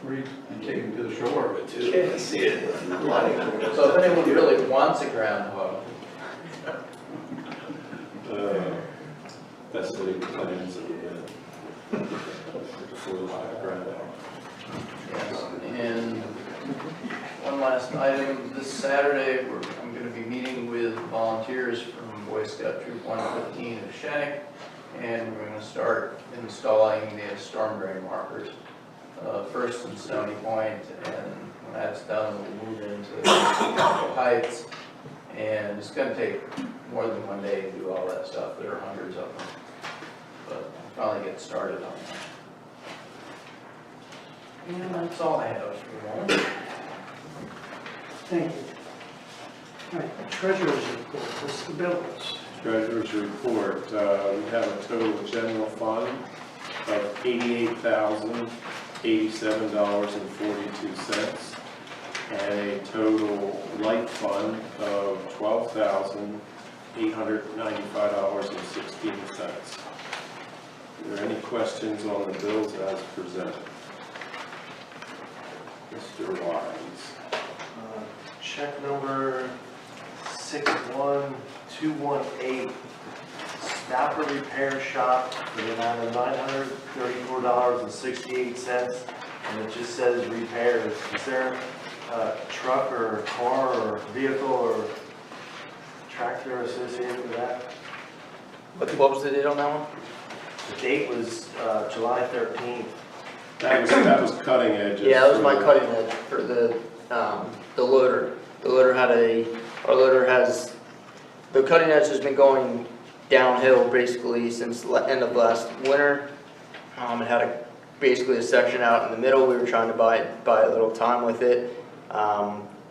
You take them to the shore. Can't see it. So if anyone really wants a groundhog, That's what he plans of the before the live groundhog. yes. And one last item, this Saturday, I'm going to be meeting with volunteers from Boy Scout Troop 115 of Shannick, and we're going to start installing the storm drain markers. First in Stony Point, and when that's done, we'll move into Cocalico Heights, and it's going to take more than one day to do all that stuff. There are hundreds of them, but I'll finally get started on that. And that's all I have for the moment. Thank you. All right, treasurer's report, what's the bills? Treasurer's report, we have a total general fund of $88,087.42 and a total light fund of $12,895.16. Are there any questions on the bills as presented? Mr. Wise. Check number 61218, Stopper Repair Shop for the amount of $934.68, and it just says repairs. Is there a truck or a car or vehicle or tractor associated with that? What was the date on that one? The date was July 13th. That was cutting edge. Yeah, that was my cutting edge for the loader. The loader the cutting edge has been going downhill basically since the end of last winter. It had basically a section out in the middle. We were trying to buy a little time with it.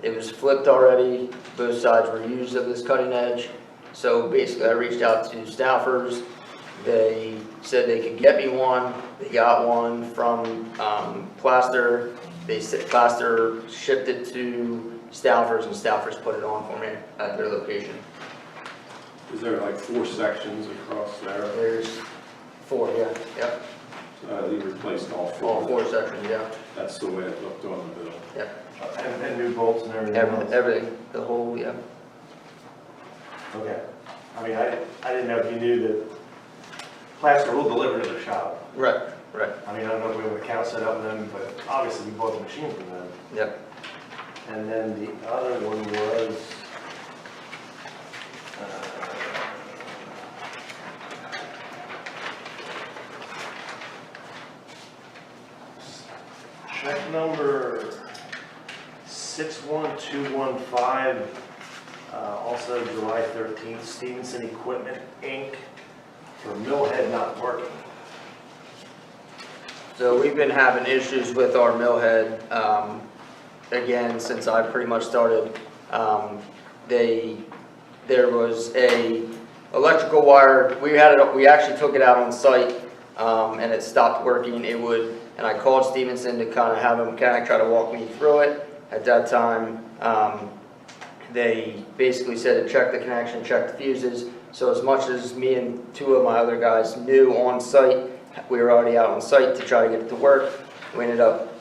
It was flipped already. Both sides were used of this cutting edge. So basically I reached out to staffers. They said they could get me one. They got one from Plaster, Plaster shipped it to Stauffer's, and Stauffer's put it on for me at their location. Is there like 4 sections across there? There's 4, yeah, yep, You replaced all 4? all 4 sections, yeah, That's the way it looked on the bill. yep. And new bolts and everything else? Everything, the whole, yeah. Okay. I mean, I didn't know if you knew that plaster will deliver to the shop. Right, right, I mean, I don't know if we have an account set up with them, but obviously we bought the machine from them. yep. And then the other one was, check number 61215, also July 13th, Stevenson Equipment, Inc., for millhead not working. So we've been having issues with our millhead, again, since I pretty much started. There was a electrical wire, we actually took it out on site, and it stopped working. And I called Stevenson to kind of have a mechanic try to walk me through it. At that time, they basically said to check the connection, check the fuses. So as much as me and 2 of my other guys knew on site, we were already out on site to try to get it to work. We ended up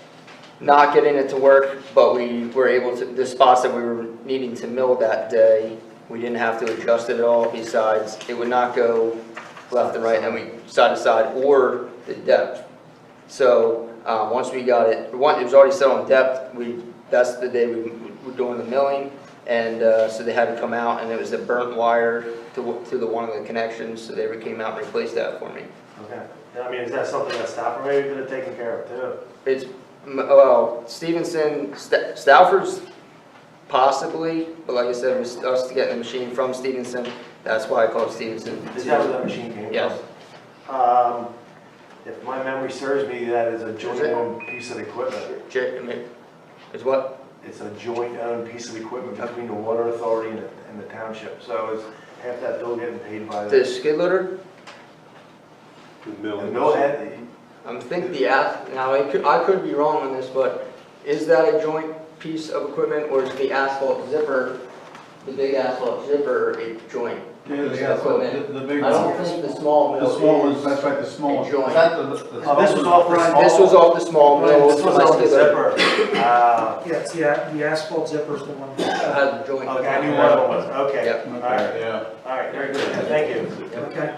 not getting it to work, but we were able to, the spots that we were needing to mill that day, we didn't have to adjust it at all. Besides, it would not go left and right, and we side to side, or the depth. So once we got it, it was already set on depth. That's the day we were doing the milling, and so they had to come out, and it was a burnt wire to one of the connections, so they came out and replaced that for me. Okay. I mean, is that something that Stauffer maybe could have taken care of too? It's, well, Stevenson, Stauffer's possibly, but like I said, it was us to get the machine from Stevenson. That's why I called Stevenson. Is that where that machine came from? Yes. If my memory serves me, that is a joint-owned piece of equipment. It's what? It's a joint-owned piece of equipment between the water authority and the township. So is half that bill getting paid by The skid loader? The mill. the millhead? I'm thinking now I could be wrong on this, but is that a joint piece of equipment, or is the asphalt zipper, the big asphalt zipper, a joint? Yeah, piece the of equipment? the big I don't ones. think the small mill The small is ones, that's right, the small a ones. joint. Is that This was off the small. This was off the small mill. This was off the zipper. Yeah, it's the asphalt zipper's the one. Had the joint. Okay, I knew one of them was, okay. Yep. All right, Yeah. all right, very good, thank you. Okay.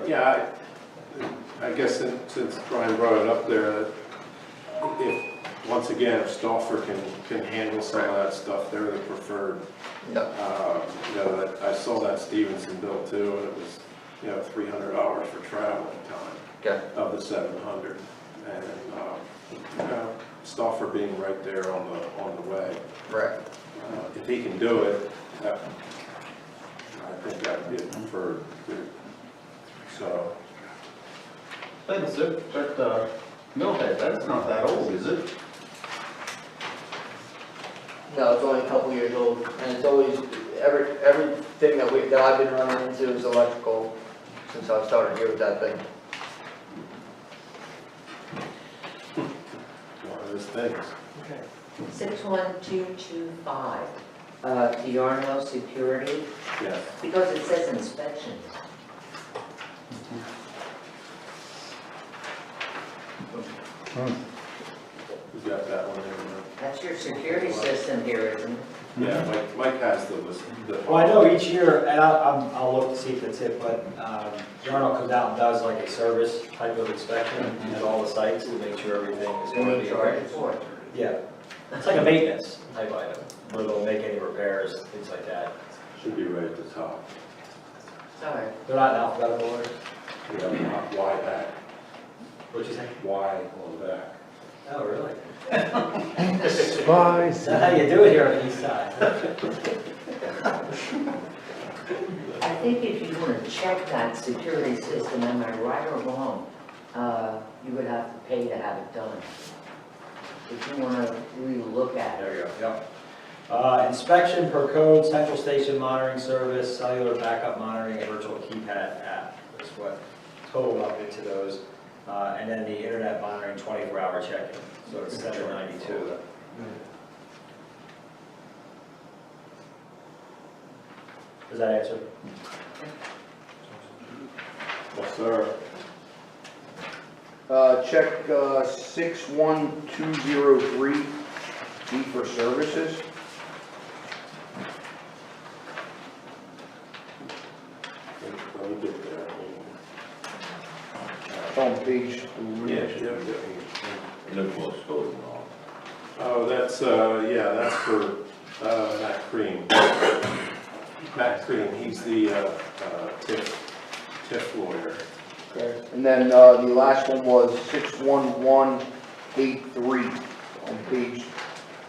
Yeah, I guess since Brian brought it up there, once again, if Stauffer can handle some of that stuff, they're the preferred. Yep. I saw that Stevenson bill too, and it was, $300 for traveling time. Okay. Of the 700, and Stauffer being right there on the way. Right. If he can do it, I think that would be preferred. So. That millhead, that's not that old, is it? No, it's only a couple years old, and it's always, everything that I've been running into is electrical since I've started here with that thing. One of those things. 61225, Tiarno Security, Yes. because it says inspections. You got that one there? That's your security system here, isn't it? Yeah, Mike has the list. Well, I know each year, and I'll look to see if it's it, but Yarnell comes out and does like a service type of inspection at all the sites to make sure everything is going to And be. they charge for it. Yeah, it's like a maintenance type item, where they'll make any repairs, things like that. Should be right at the top. Sorry. They're not in alphabetical order. Yeah, Y back. What'd you say? Y on the back. Oh, really? Spies. That's how you do it here on the east side. I think if you want to check that security system, am I right or wrong? You would have to pay to have it done. If you want to really look at it. There you go, yeah. Inspection per code, central station monitoring service, cellular backup monitoring, and virtual keypad app is what total up into those. And then the internet monitoring 24-hour check-in, so it's 792. Does that answer? Yes, sir. Check 61203, D for services. Let me get there. On page 3. Yeah. Nicholas goes on. Oh, that's, yeah, that's for Matt Cream. Matt Cream, he's the TIF lawyer. Okay. And then the last one was 61183 on page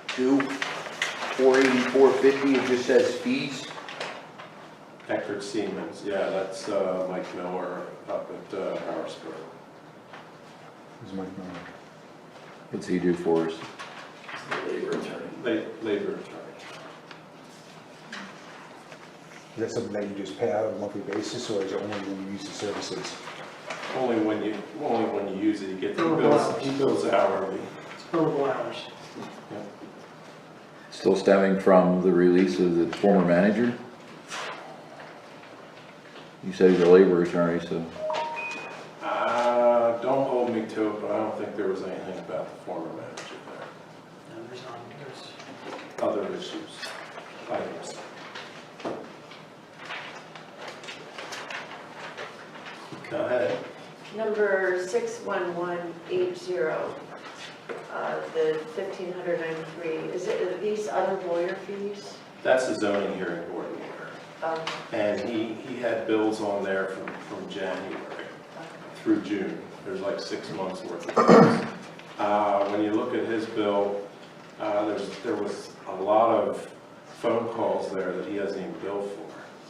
2. 480, 450, it just says fees. Eckert Siemens, yeah, that's Mike Miller up at Harrisburg. Who's Mike Miller? What's he do for us? Labor attorney. Labor attorney. Is that something that you just pay out on a monthly basis, or is it only when you use the services? Only when you use it, you get the bills, he bills hourly. It's billable hours. Still stemming from the release of the former manager? You said he's a labor attorney, so. Don't hold me to it, but I don't think there was anything about the former manager there. No, there's Other issues, items. Go ahead. Number 61180, the 1,593, are these other lawyer fees? That's the zoning hearing board lawyer. And he had bills on there from January through June. There's like 6 months worth of bills. When you look at his bill, there was a lot of phone calls there that he hasn't even billed for,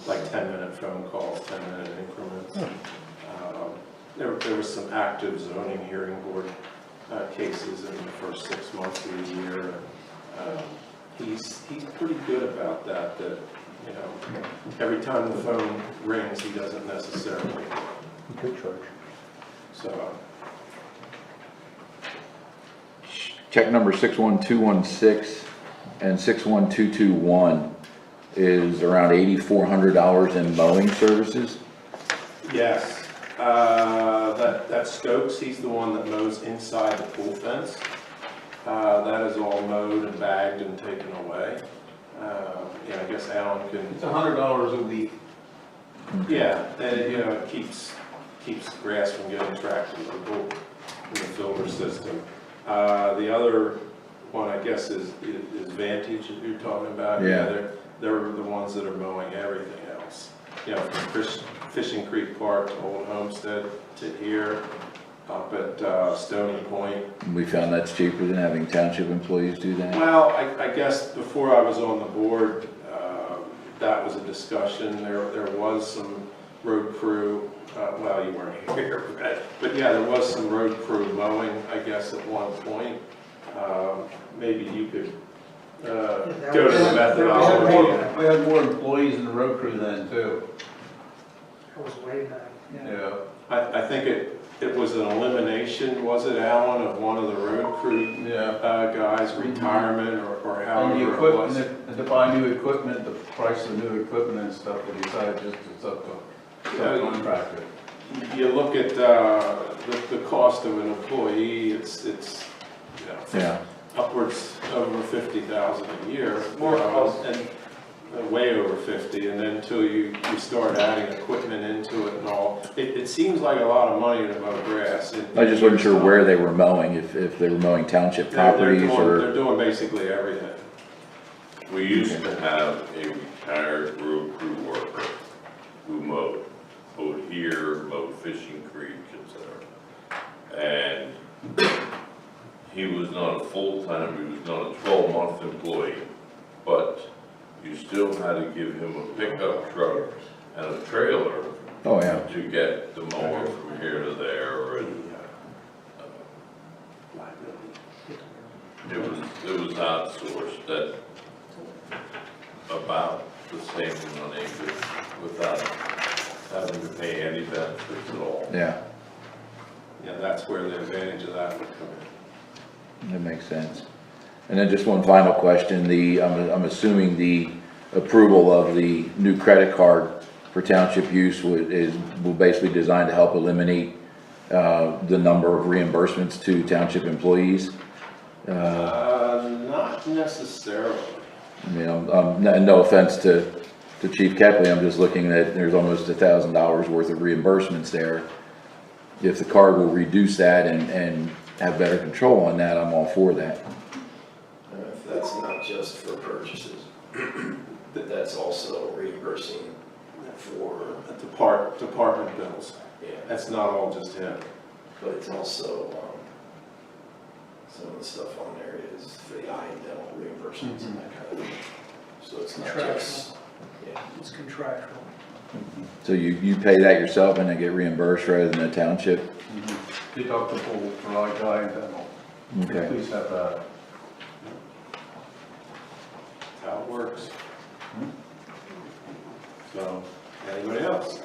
like 10-minute phone calls, 10-minute increments. There was some active zoning hearing board cases in the first 6 months of the year. He's pretty good about that, you know, every time the phone rings, he doesn't necessarily. You could charge. So, Check number 61216 and 61221 is around $8,400 in mowing services. yes, that's Stokes, he's the one that mows inside the pool fence. That is all mowed and bagged and taken away. Yeah, I guess Alan can. It's $100 a week. Yeah, and you know, it keeps grass from getting trapped in the pool, in the filter system. The other one, I guess, is Vantage that you're talking about. Yeah. They're the ones that are mowing everything else. You know, from Fishing Creek Park to Old Homestead to here, up at Stony Point. We found that's cheaper than having township employees do that. Well, I guess before I was on the board, that was a discussion. There was some road crew, well, you weren't here, but yeah, there was some road crew mowing, I guess, at one point. Maybe you could go to the methodology. We had more employees in the road crew then too. That was way back. Yeah. I think it was an elimination, was it, Alan, of one of the road crew guys' retirement or And the however it equipment, was. and to buy new equipment, the price of new equipment and stuff, they decided just it's up to subcontractor. You look at the cost of an employee, it's you know, upwards over 50,000 a year, and way over 50, and then until you start adding equipment into it and all, it seems like a lot of money to mow grass. I just wasn't sure where they were mowing, if they were mowing township properties or. They're doing basically everything. We used to have a retired road crew worker who mowed here, mowed Fishing Creek, etc. And he was not a full-time, he was not a 12-month employee, but you still had to give him a pickup truck and a trailer. Oh, yeah. To get the mower from here to there, and it was outsourced at about the same money without having to pay any benefits at all. Yeah. that's where the advantage of that would come in. That makes sense. And then just one final question, I'm assuming the approval of the new credit card for township use will basically designed to help eliminate the number of reimbursements to township employees? Not necessarily. I mean, no offense to Chief Kepley, I'm just looking at, there's almost $1,000 worth of reimbursements there. If the card will reduce that and have better control on that, I'm all for that. If that's not just for purchases, but that's also reimbursing for, Department bills. yeah, That's not all just him. but it's also, some of the stuff on there is for the eye and dental reimbursements and that kind of thing. So it's not just, yeah. It's contractual. So you pay that yourself and then get reimbursed rather than the township? Deductible for our guy and dental. Okay. Please have that. That's how it works. So, anybody else?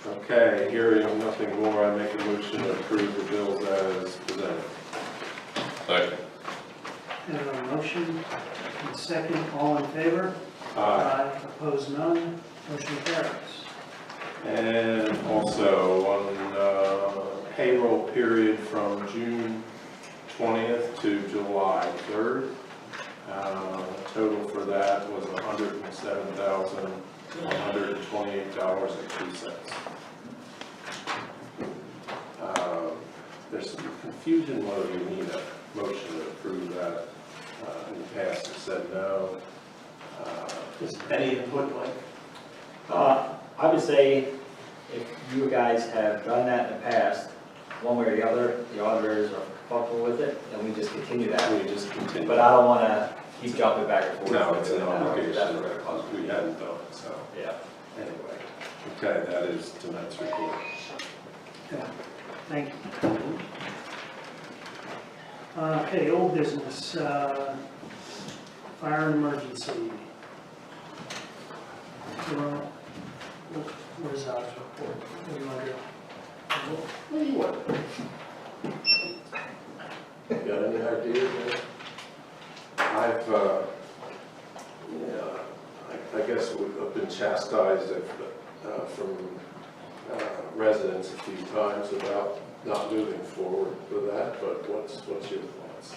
Okay, hearing nothing more, I make a motion to approve the bills as presented. Second. And a motion, and second, all in favor? Aye. Opposed, none, motion carries. And also on payroll period from June 20th to July 3rd. Total for that was $107,128.02. There's some confusion whether you need a motion to approve that. In the past, it said no. Is any input, Mike? I would say if you guys have done that in the past, one way or the other, the auditors are comfortable with it, and we just continue that. We just continue. But I don't want to keep jumping back and forth. No, it's an That's obligation, what it costs. we hadn't done it, so, Yeah. anyway. Okay, that is tonight's report. Okay, thank you. Okay, old business, fire and emergency. Well, where's our report? What do you want to do? Got any ideas? I've, I guess I've been chastised from residents a few times about not moving forward with that, but what's your thoughts?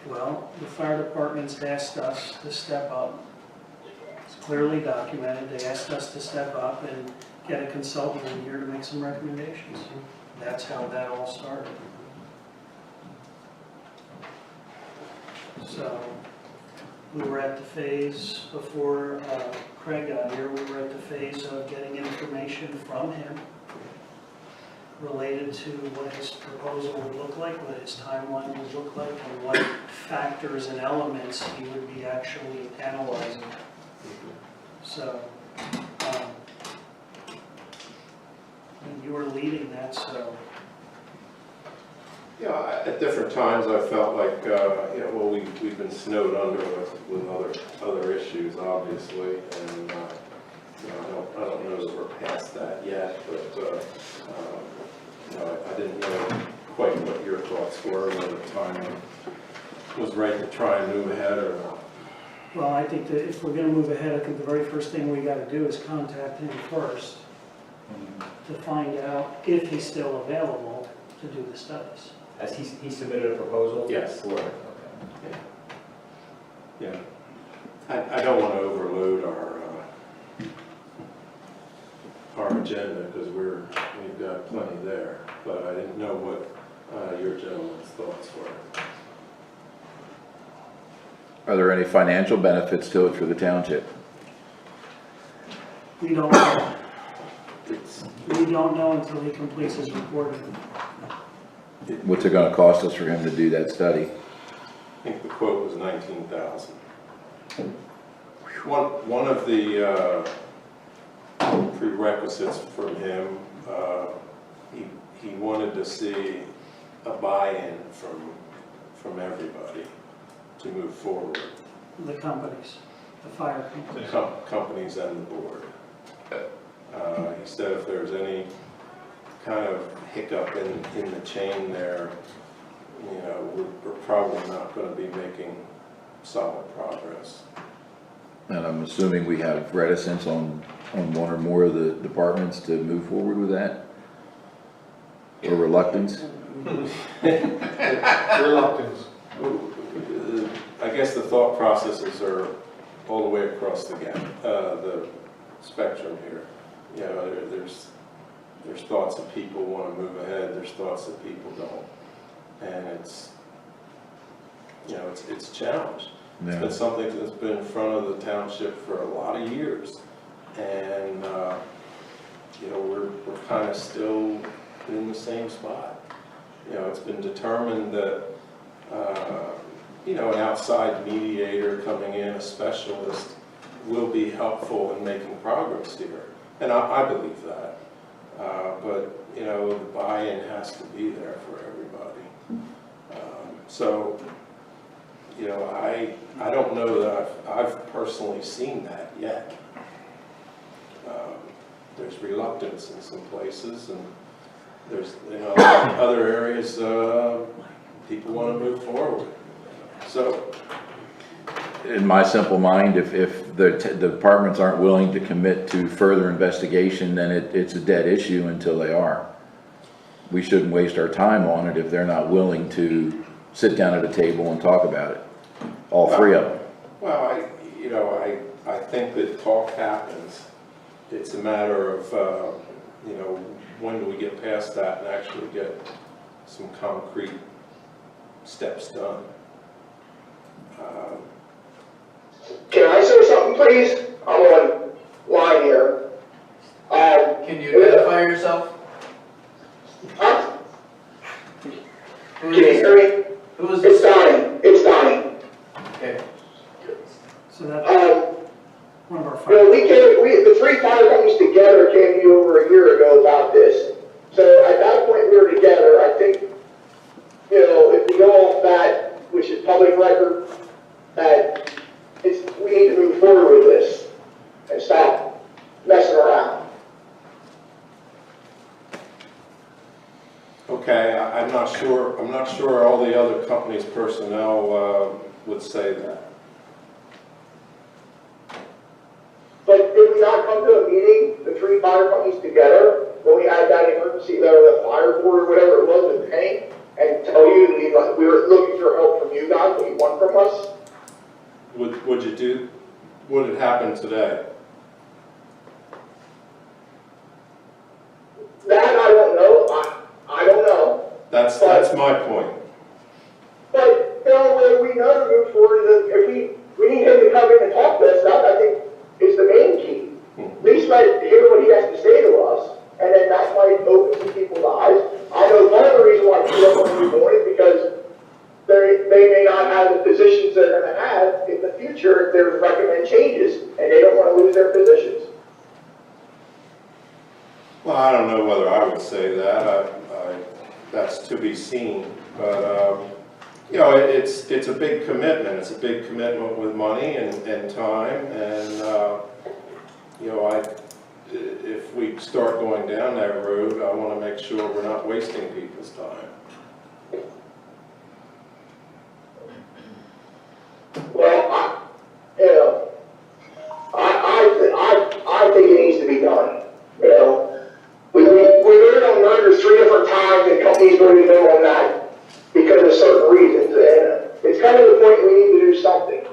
Well, the fire department's asked us to step up. It's clearly documented. They asked us to step up and get a consultant in here to make some recommendations. That's how that all started. So we were at the phase before Craig got here, we were at the phase of getting information from him related to what his proposal would look like, what his timeline would look like, and what factors and elements he would be actually analyzing. So, and you were leading that, so. Yeah, at different times I felt like, well, we've been snowed under with other issues, obviously, and I don't know that we're past that yet, but I didn't know quite what your thoughts were, whether the time was right to try and move ahead or not. Well, I think that if we're gonna move ahead, I think the very first thing we gotta do is contact him first to find out if he's still available to do the studies. Has he submitted a proposal? Yes. For it? Okay. Yeah. I don't want to overload our agenda because we've got plenty there, but I didn't know what your gentlemen's thoughts were. Are there any financial benefits to it for the township? We don't know. We don't know until he completes his report. What's it gonna cost us for him to do that study? I think the quote was $19,000. One of the prerequisites from him, he wanted to see a buy-in from everybody to move forward. The companies, the fire companies. The companies and the board. He said if there's any kind of hiccup in the chain there, you know, we're probably not going to be making solid progress. And I'm assuming we have reticence on one or more of the departments to move forward with that? Or reluctance? Reluctance. I guess the thought processes are all the way across the spectrum here. You know, there's thoughts that people want to move ahead, there's thoughts that people don't. And it's, you know, it's a challenge. Yeah. It's been something that's been in front of the township for a lot of years. And, you know, we're kind of still in the same spot. You know, it's been determined that, you know, an outside mediator coming in, a specialist, will be helpful in making progress here. And I believe that. But, you know, the buy-in has to be there for everybody. So, you know, I don't know that I've personally seen that yet. There's reluctance in some places, and there's, you know, other areas people want to move forward. So, In my simple mind, if the departments aren't willing to commit to further investigation, then it's a dead issue until they are. We shouldn't waste our time on it if they're not willing to sit down at a table and talk about it. All three of them. well, you know, I think that talk happens. It's a matter of, you know, when do we get past that and actually get some concrete steps done. Can I say something, please? I'm on line here. Can you identify yourself? Huh? Who Can you is, hear me? who is It's this? Donnie. It's Donnie. Okay. So that's one of our You know, fire. the three fire companies together came to you over a year ago about this. So at that point we were together. I think, you know, if we go off that, which is public record, that we need to move forward with this and stop messing around. Okay, I'm not sure all the other companies' personnel would say that. But did we not come to a meeting, the three fire companies together, when we had that emergency there, the fire board or whatever it was with Hank, and tell you we were looking for help from you guys, what you want from us? Would it happen today? That I don't know. I don't know. That's my point. But the only way we know to move forward is if we need him to come in and talk to us. That I think is the main key. At least hear what he has to say to us, and then that might open some people's eyes. I know one of the reasons why people don't want to be doing it because they may not have the positions they're going to have in the future if they recommend changes, and they don't want to lose their positions. Well, I don't know whether I would say that. That's to be seen. But, you know, it's a big commitment. It's a big commitment with money and time. And, you know, if we start going down that road, I want to make sure we're not wasting people's time. Well, I think it needs to be done. You know, we voted on mergers 3 different times, and companies voted no on that because of certain reasons. And it's come to the point we need to do something.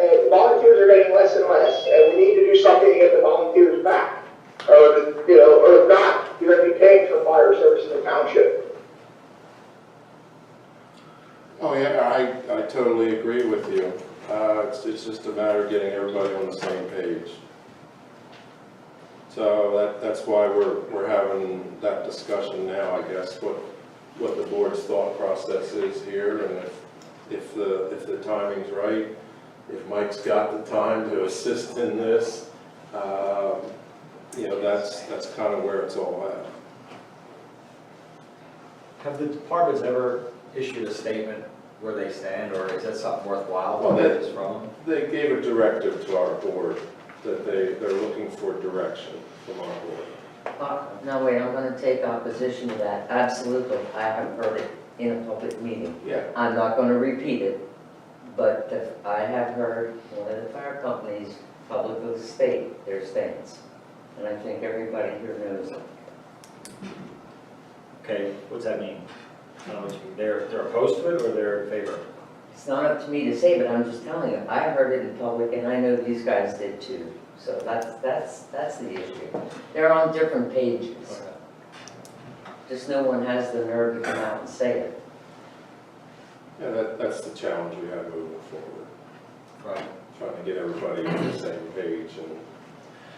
And volunteers are getting less and less, and we need to do something to get the volunteers back. Or if not, you're going to be paying for fire service in the township. Oh, yeah, I totally agree with you. It's just a matter of getting everybody on the same page. So that's why we're having that discussion now, I guess, what the board's thought process is here, and if the timing's right, if Mike's got the time to assist in this, you know, that's kind of where it's all at. Have the departments ever issued a statement where they stand, or is that something worthwhile? Well, Just from them? they gave a directive to our board that they're looking for direction from our board. No, wait, I'm gonna take opposition to that. Absolutely, I have heard it in a public meeting. Yeah. I'm not gonna repeat it, but I have heard one of the fire companies publicly state their stance. And I think everybody here knows it. Okay, what's that mean? I don't know what you mean. They're opposed to it or they're in favor? It's not up to me to say, but I'm just telling you, I heard it in public and I know these guys did too. So that's the issue. They're on different pages. Just no one has the nerve to come out and say it. Yeah, that's the challenge we have moving forward. Right. Trying to get everybody on the same page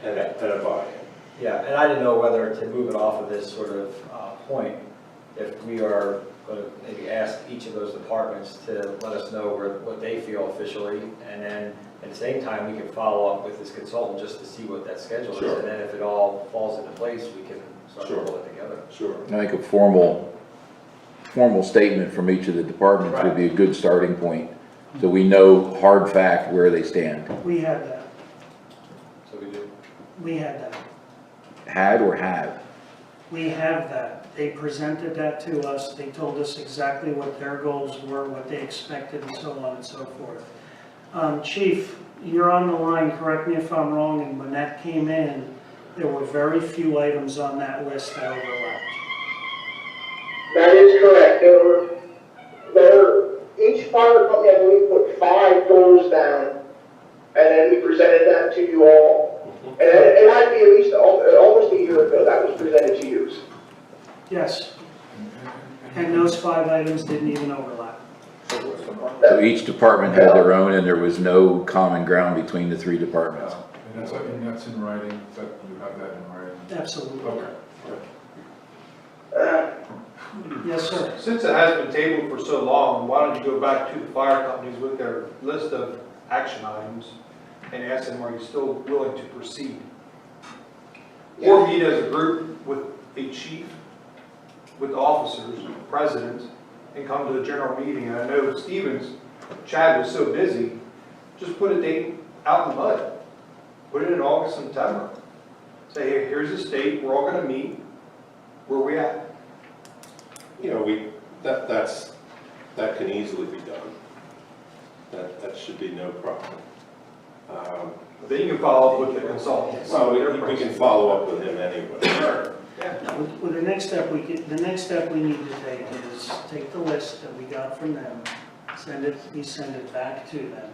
and a buy-in. Yeah, and I didn't know whether to move it off of this sort of point, if we are going to maybe ask each of those departments to let us know what they feel officially, and then at the same time, we can follow up with this consultant just to see what that schedule is, Sure. and then if it all falls into place, we can start to Sure. pull it together. Sure. I think a formal statement from each of the departments would be a good starting point, so we know hard fact where they stand. We had that. So we do. We had that. Had or have? We have that. They presented that to us. They told us exactly what their goals were, what they expected, and so on and so forth. Chief, you're on the line, correct me if I'm wrong, and when that came in, there were very few items on that list that overlapped. That is correct. Each fire company, I believe, put 5 goals down, and then we presented that to you all. And it had to be at least almost a year ago that was presented to you. Yes. And those 5 items didn't even overlap. So each department had their own, and there was no common ground between the 3 departments. And that's in writing, that you have that in writing? Absolutely. Okay. Yes, sir. Since it has been tabled for so long, why don't you go back to the fire companies with their list of action items and ask them, are you still willing to proceed? Or meet as a group with a chief, with the officers, president, and come to the general meeting. And I know Chad was so busy, just put a date out in the mud. Put it in August, September. Say, hey, here's the state, we're all gonna meet, where we at? You know, that can easily be done. That should be no problem. Then you can follow up with the consultants. Well, we can follow up with him anyway. Sure. Well, the next step we need to take is take the list that we got from them, send it back to them,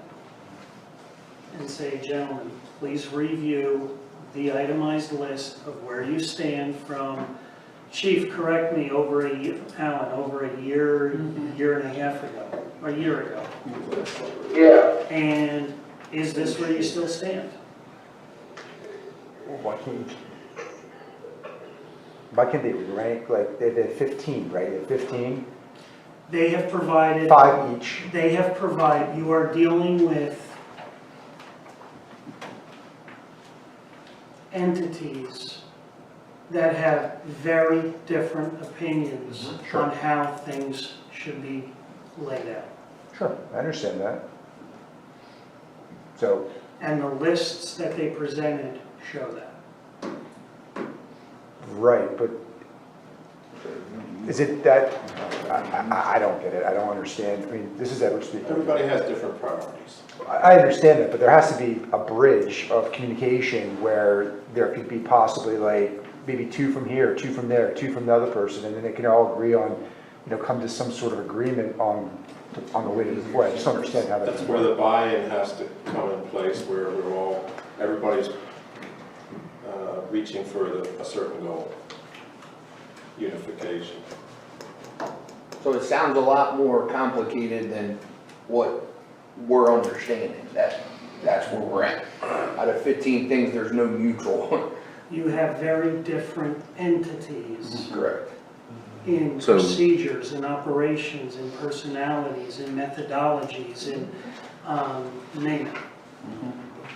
and say, gentlemen, please review the itemized list of where you stand from, Chief, correct me, Alan, over a year, year and a half ago, or a year ago. Yeah. And is this where you still stand? Well, why can't they rank, like, they did 15, right? They had 15? They have provided. 5 each. They have provided, you are dealing with entities that have very different opinions Sure. on how things should be laid out. Sure, I understand that. So, And the lists that they presented show that. right, but is it that, I don't get it, I don't understand. I mean, this is Edward speaking. Everybody has different priorities. I understand that, but there has to be a bridge of communication where there could be possibly like maybe 2 from here, 2 from there, 2 from the other person, and then they can all agree on, come to some sort of agreement on the way to move forward. I just don't understand how That's where the buy-in has to come in place, where everybody's reaching for a certain goal. Unification. So it sounds a lot more complicated than what we're understanding. That's where we're at. Out of 15 things, there's no mutual. You have very different entities Correct. in So- procedures, in operations, in personalities, in methodologies, in name it.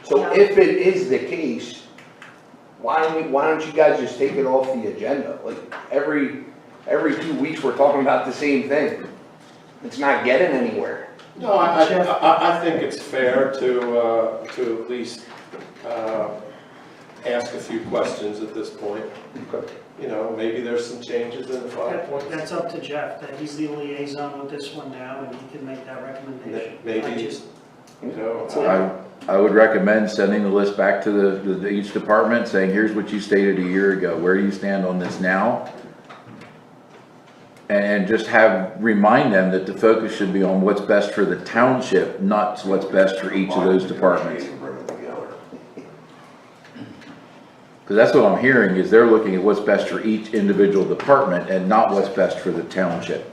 So if it is the case, why don't you guys just take it off the agenda? Like every 2 weeks, we're talking about the same thing. It's not getting anywhere. No, I Jeff? think it's fair to at least ask a few questions at this point. You know, maybe there's some changes in the 5 points. That's up to Jeff, that he's the liaison with this one now, and he can make that recommendation. Maybe, I just, you know, I would recommend sending the list back to each department, saying, here's what you stated a year ago, where do you stand on this now? And just remind them that the focus should be on what's best for the township, not what's best for each of those departments. Because that's what I'm hearing, is they're looking at what's best for each individual department and not what's best for the township.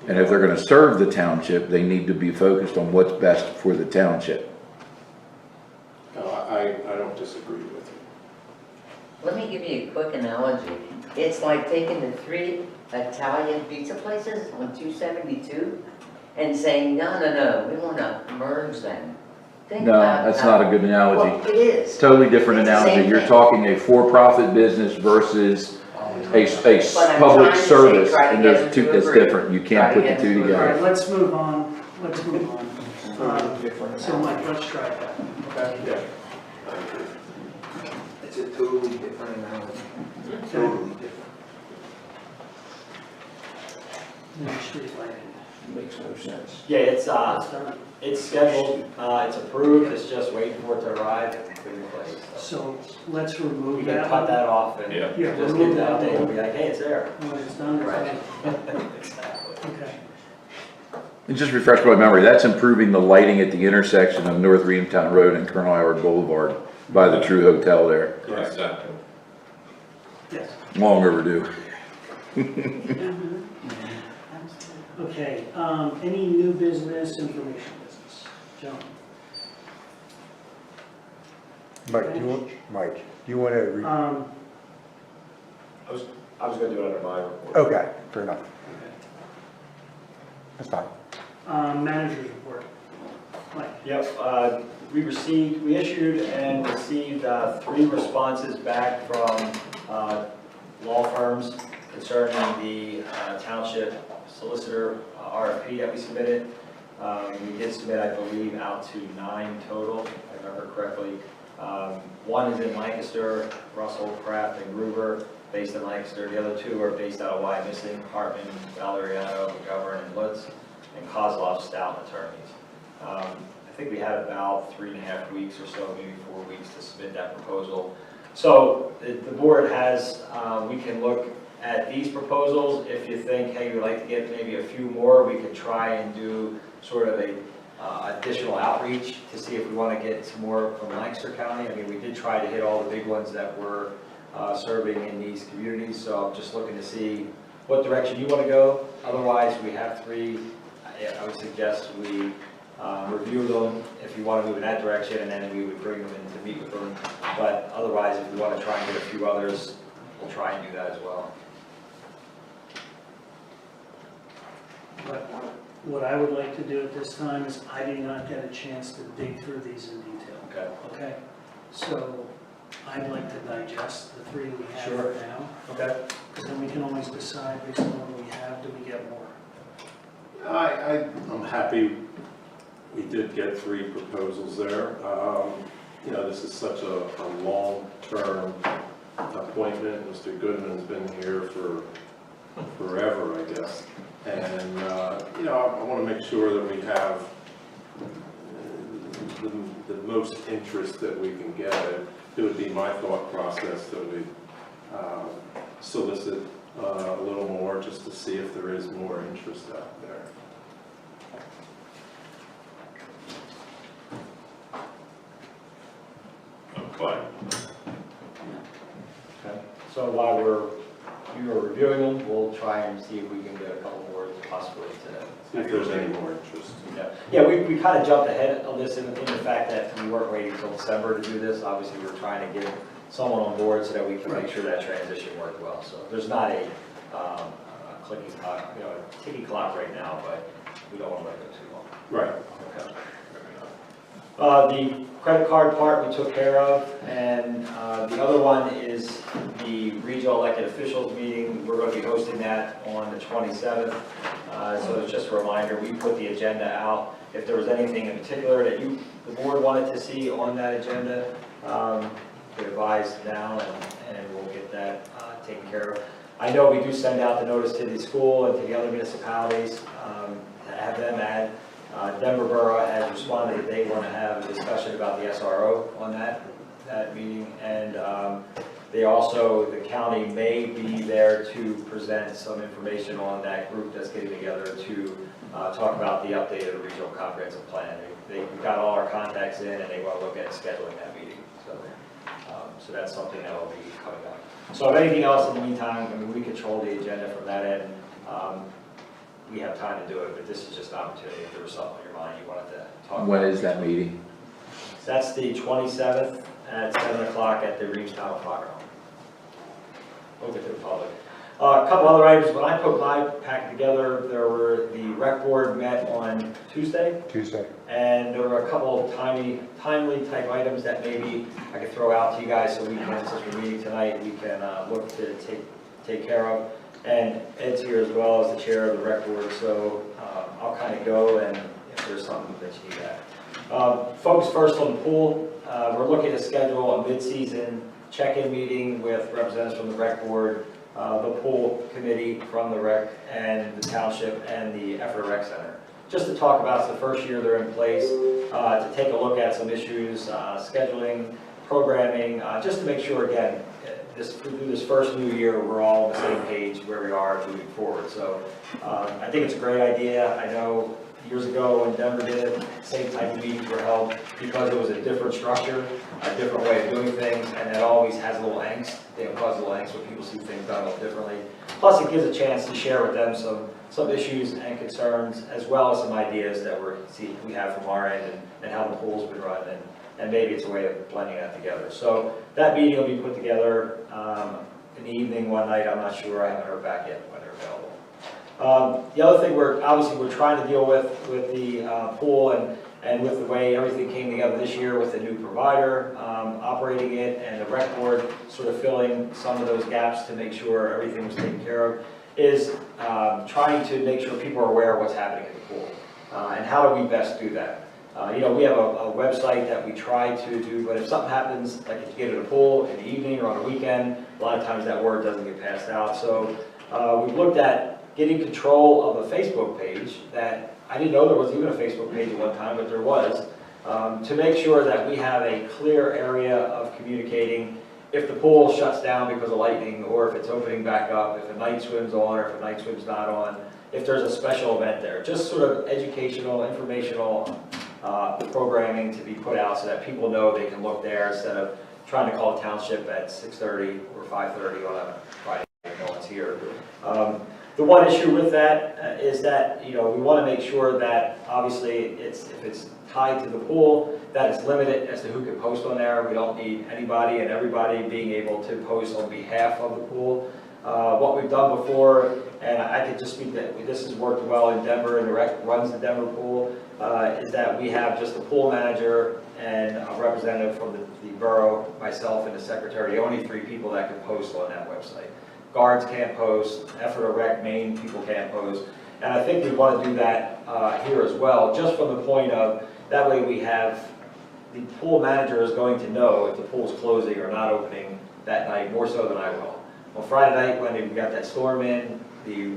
And if they're gonna serve the township, they need to be focused on what's best for the township. no, I don't disagree with you. Let me give you a quick analogy. It's like taking the 3 Italian pizza places on 272 and saying, no, we want to merge them. Think No, about that's how- not a good analogy. Well, it is. Totally different It's the same analogy. You're thing. talking a for-profit business versus a But I'm public trying to say, service, try to and get there's them two, to that's agree. different. You can't Try to put the get two them to all right, together. let's move on. So Mike, let's try that. Okay. Yeah. It's a totally different analogy. Totally different. No street lighting. Makes no sense. Yeah, It's done. it's scheduled, it's approved, it's just waiting for it to arrive and put in place. So let's We remove can that cut one. that off and Yeah. Yeah, just remove get that that update, one. and be like, hey, it's there. When it's done, it's done. Exactly. Okay. And just refresh my memory, that's improving the lighting at the intersection of North Reamtown Road and Colonel Howard Boulevard by the True Hotel there. Exactly. Yes. Long overdue. Okay, any new business, information business? John? Mike, do you want to, I was gonna do it under my report. okay, fair enough. That's fine. Manager's report. Mike? Yep, we issued and received 3 responses back from law firms concerning the township solicitor RFP that we submitted. We did submit, I believe, out to 9 total, if I remember correctly. 1 is in Lancaster, Russell, Kraft, and Gruber, based in Lancaster. The other 2 are based out of Wyomissing, Hartman, Valeriano, McGovern, and Lutz, and Kozlov Stout attorneys. I think we had about 3.5 weeks or so, maybe 4 weeks to submit that proposal. So the board has, we can look at these proposals. If you think, hey, you'd like to get maybe a few more, we could try and do sort of a additional outreach to see if we want to get some more from Lancaster County. I mean, we did try to hit all the big ones that were serving in these communities, so I'm just looking to see what direction you want to go. Otherwise, we have 3. I would suggest we review them if you want to move in that direction, and then we would bring them in to meet with them. But otherwise, if we want to try and get a few others, we'll try and do that as well. But what I would like to do at this time is I did not get a chance to dig through these in detail. Okay. Okay? So I'd like to digest the 3 we have Sure. for now. Okay. Because then we can always decide based on what we have, do we get more? I'm happy we did get 3 proposals there. You know, this is such a long-term appointment. Mr. Goodman's been here for forever, I guess. And, you know, I want to make sure that we have the most interest that we can get. It would be my thought process that we solicit a little more just to see if there is more interest out there. I'm fine. Okay. So while you are reviewing them, we'll try and see if we can get a couple more possibly today. See if there's any more interest. Yeah, we kind of jumped ahead of this in the fact that we weren't waiting until December to do this. Obviously, we're trying to get someone on board so that we can make sure that transition worked well. So there's not a clicking clock, you know, a ticking clock right now, but we don't want to let it go too long. Right. Okay. The credit card part we took care of, and the other one is the regional elected officials meeting. We're going to be hosting that on the 27th. So it's just a reminder, we put the agenda out. If there was anything in particular that the board wanted to see on that agenda, you could advise now, and we'll get that taken care of. I know we do send out the notice to the school and to the other municipalities to have them add. Denver Borough has responded that they want to have a discussion about the SRO on that meeting, and they also, the county may be there to present some information on that group that's getting together to talk about the update of the regional comprehensive plan. We've got all our contacts in, and they want to look at scheduling that meeting. So that's something that will be coming up. So if anything else in the meantime, I mean, we control the agenda from that end. We have time to do it, but this is just an opportunity. If there was something on your mind you wanted to talk about. When is that meeting? That's the 27th at 7 o'clock at the Reevestown Fire Hall. Open to the public. A couple other items. When I put my packet together, the rec board met on Tuesday. And there were a couple of timely type items that maybe I could throw out to you guys so we can, since we're meeting tonight, we can look to take care of. And Ed's here as well as the chair of the rec board, so I'll kind of go, and if there's something that you need at. Focus first on the pool. We're looking to schedule a mid-season check-in meeting with representatives from the rec board, the pool committee from the rec, and the township, and the Effort Rec Center. Just to talk about, it's the first year they're in place, to take a look at some issues, scheduling, programming, just to make sure, again, through this first new year, we're all on the same page where we are moving forward. So I think it's a great idea. I know years ago when Denver did it, same type of meetings were held because it was a different structure, a different way of doing things, and it always has a little angst. They cause a little angst when people see things done a little differently. Plus, it gives a chance to share with them some issues and concerns, as well as some ideas that we have from our end, and how the pool's been run, and maybe it's a way of blending that together. So that meeting will be put together in the evening one night. I'm not sure. I haven't heard back yet when they're available. The other thing we're trying to deal with the pool and with the way everything came together this year with the new provider operating it, and the rec board sort of filling some of those gaps to make sure everything was taken care of, is trying to make sure people are aware of what's happening at the pool. And how do we best do that? We have a website that we try to do, but if something happens, like if you get at a pool in the evening or on a weekend, a lot of times that word doesn't get passed out. So we've looked at getting control of a Facebook page that I didn't know there was even a Facebook page at one time, but there was, to make sure that we have a clear area of communicating if the pool shuts down because of lightning, or if it's opening back up, if a night swim's on, or if a night swim's not on, if there's a special event there. Just sort of educational, informational programming to be put out so that people know they can look there instead of trying to call the township at 6:30 or 5:30 on a Friday when no one's here. The one issue with that is that, we want to make sure that obviously if it's tied to the pool, that it's limited as to who can post on there. We don't need anybody and everybody being able to post on behalf of the pool. What we've done before, and I could just speak that this has worked well in Denver, and the rec runs the Denver pool, is that we have just the pool manager and a representative from the borough, myself and the secretary, the only 3 people that can post on that website. Guards can't post, Effort Rec main people can't post, and I think we want to do that here as well, just from the point of, that way we have, the pool manager is going to know if the pool's closing or not opening that night, more so than I will. On Friday night, when we got that storm in, the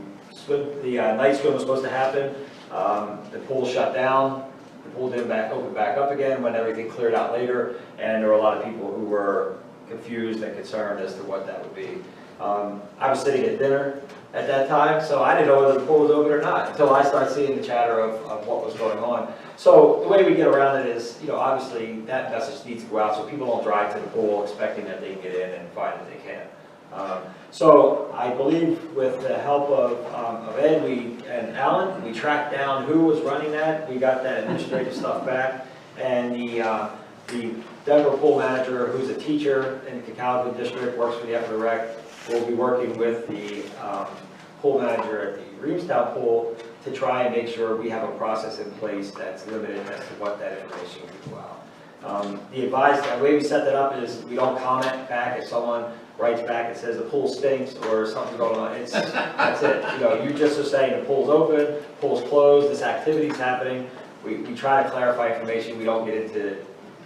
night swim was supposed to happen, the pool shut down, the pool didn't open back up again when everything cleared out later, and there were a lot of people who were confused and concerned as to what that would be. I was sitting at dinner at that time, so I didn't know whether the pool was open or not until I started seeing the chatter of what was going on. So the way we get around it is, obviously that message needs to go out so people don't drive to the pool expecting that they can get in and find that they can't. So I believe with the help of Ed and Alan, we tracked down who was running that. We got that administrative stuff back, and the Denver pool manager, who's a teacher in the Cocalico district, works for the Effort Rec, will be working with the pool manager at the Reevestown pool to try and make sure we have a process in place that's limited as to what that information can go out. The way we set that up is we don't comment back if someone writes back and says the pool stinks or something's going on. That's it. You just are saying the pool's open, pool's closed, this activity's happening. We try to clarify information. We don't get into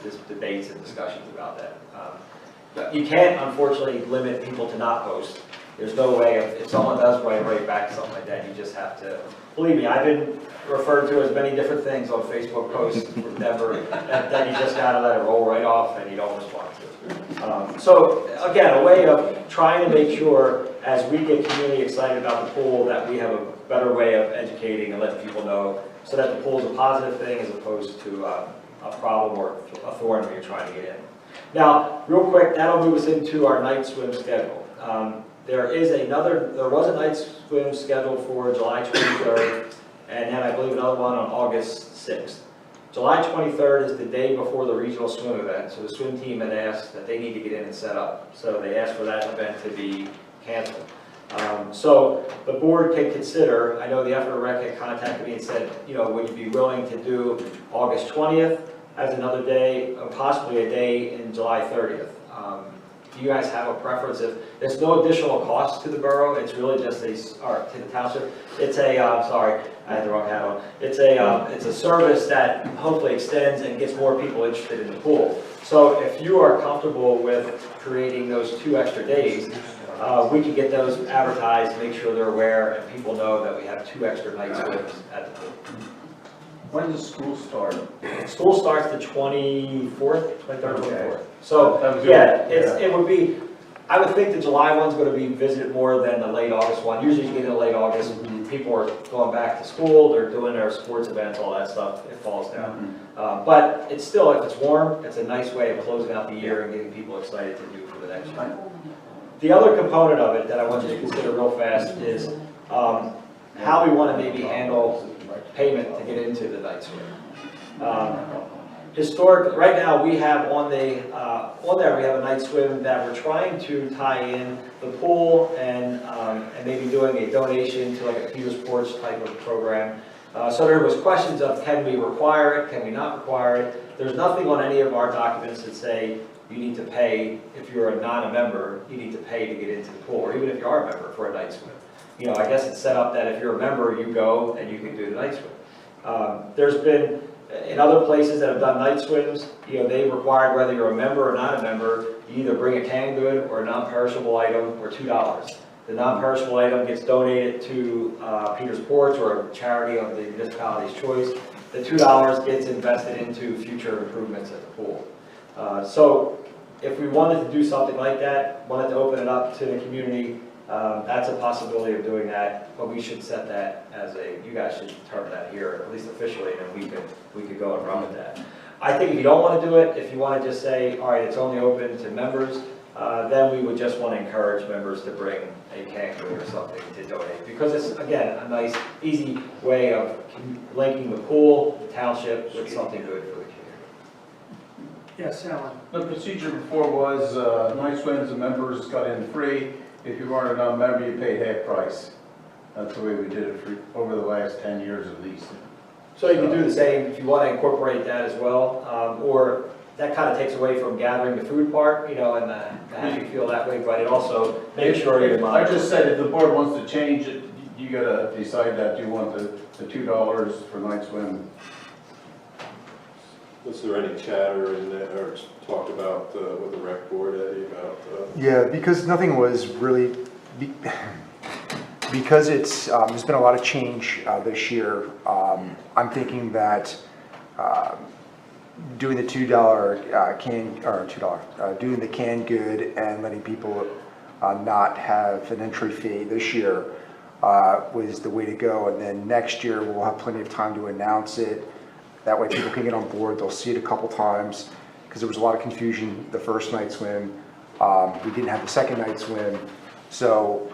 this debates and discussions about that. You can't, unfortunately, limit people to not post. There's no way if someone does write back something like that, you just have to, believe me, I've been referred to as many different things on Facebook posts from Denver that you just gotta let it roll right off and you don't respond to. So again, a way of trying to make sure as we get community excited about the pool that we have a better way of educating and letting people know so that the pool is a positive thing as opposed to a problem or a thorn when you're trying to get in. Now, real quick, that'll move us into our night swim schedule. There was a night swim scheduled for July 23rd, and then I believe another one on August 6th. July 23rd is the day before the regional swim event, so the swim team had asked that they need to get in and set up. So they asked for that event to be canceled. So the board can consider, I know the Effort Rec had contacted me and said, would you be willing to do August 20th as another day, possibly a day in July 30th? Do you guys have a preference? If there's no additional cost to the borough, it's really just to the township. It's sorry, I had the wrong hat on. It's a service that hopefully extends and gets more people interested in the pool. So if you are comfortable with creating those 2 extra days, we can get those advertised, make sure they're aware, and people know that we have 2 extra night swims at the pool. When does school start? School starts the 23rd, 24th. So, yeah, it would be, I would think the July one's going to be visited more than the late August one. Usually you get into late August, people are going back to school, they're doing their sports events, all that stuff, it falls down. But it's still, if it's warm, it's a nice way of closing out the year and getting people excited to do for the next year. The other component of it that I want you to consider real fast is how we want to maybe handle payment to get into the night swim. Historically, right now we have on there we have a night swim that we're trying to tie in the pool and maybe doing a donation to like a Peter's Porch type of program. So there was questions of can we require it, can we not require it? There's nothing on any of our documents that say you need to pay if you're a member, you need to pay to get into the pool, or even if you are a member for a night swim. I guess it's set up that if you're a member, you go and you can do the night swim. There's been, in other places that have done night swims, they've required whether you're a member or not a member, you either bring a canned good or a non-perishable item or $2. The non-perishable item gets donated to Peter's Porch or a charity of the municipality's choice. The $2 gets invested into future improvements at the pool. So if we wanted to do something like that, wanted to open it up to the community, that's a possibility of doing that, but we should set that as you guys should determine that here, at least officially, and then we could go and run with that. I think if you don't want to do it, if you want to just say, all right, it's only open to members, then we would just want to encourage members to bring a canned good or something to donate, because it's, again, a nice, easy way of linking the pool, the township, with something good for the community. Yes, Alan. The procedure before was night swims and members got in free. If you weren't a non-member, you paid half price. That's the way we did it for over the last 10 years at least. So you can do the same if you want to incorporate that as well, or that kind of takes away from gathering the food part, and have you feel that way, but it also makes sure you're I just said if the board wants to change it, you gotta decide that you want the $2 for night swim. Was there any chatter in there, or talk about with the rec board, Eddie, about? Yeah, because nothing was really, because it's there's been a lot of change this year. I'm thinking that doing the $2 doing the canned good and letting people not have an entry fee this year was the way to go. And then next year we'll have plenty of time to announce it. That way people can get on board, they'll see it a couple times, because there was a lot of confusion the first night swim. We didn't have the second night swim. So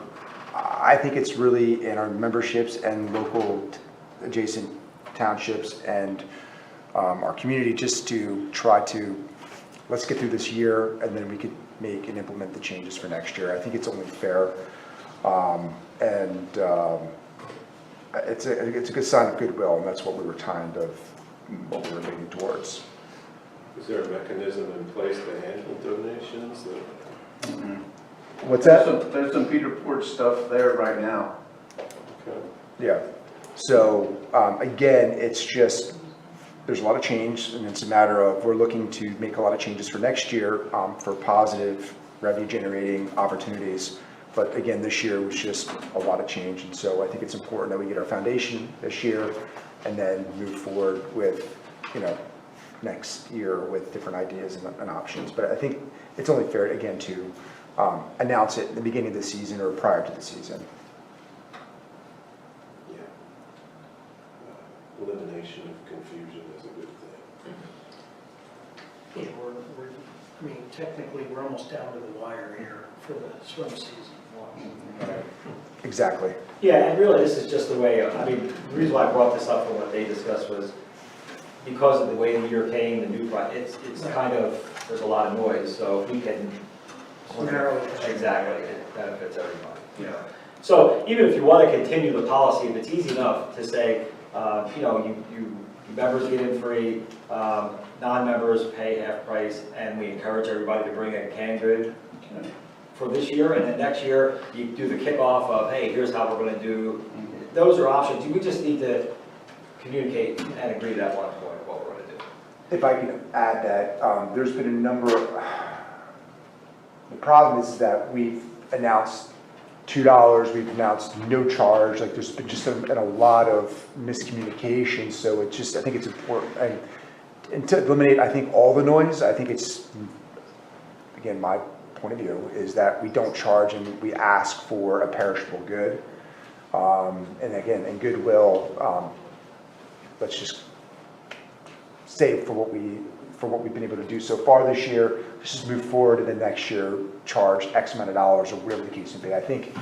I think it's really in our memberships and local adjacent townships and our community just to try to, let's get through this year and then we could make and implement the changes for next year. I think it's only fair. it's a good sign of goodwill, and that's what we were what we were leaning towards. Is there a mechanism in place to handle donations that? What's that? There's some Peter Porch stuff there right now. Okay. Yeah. So, again, it's just, there's a lot of change, and it's a matter of, we're looking to make a lot of changes for next year for positive revenue generating opportunities. But again, this year was just a lot of change, and so I think it's important that we get our foundation this year and then move forward with, next year with different ideas and options. But I think it's only fair, again, to announce it at the beginning of the season or prior to the season. Yeah. Elimination of confusion is a good thing. Yeah, technically, we're almost down to the wire here for the swim season. Exactly. Yeah, and really, this is just the way, the reason why I brought this up and what they discussed was because of the way the year came, the new project, it's kind of, there's a lot of noise, so if we can Narrow it. exactly, it benefits everybody, So even if you want to continue the policy, if it's easy enough to say, you members get in free, non-members pay half price, and we encourage everybody to bring a canned good for this year, and then next year, you do the kickoff of, hey, here's how we're going to do. Those are options. We just need to communicate and agree to that one point of what we're going to do. If I can add that, there's been a number of, the problem is that we've announced $2, we've announced no charge, like there's been just a lot of miscommunication, so it's just, I think it's important, and to eliminate, I think, all the noise, I think it's, again, my point of view is that we don't charge and we ask for a perishable good. And again, in goodwill, let's just save for what we've been able to do so far this year. Let's just move forward and then next year charge X amount of dollars or whatever the case may be. I think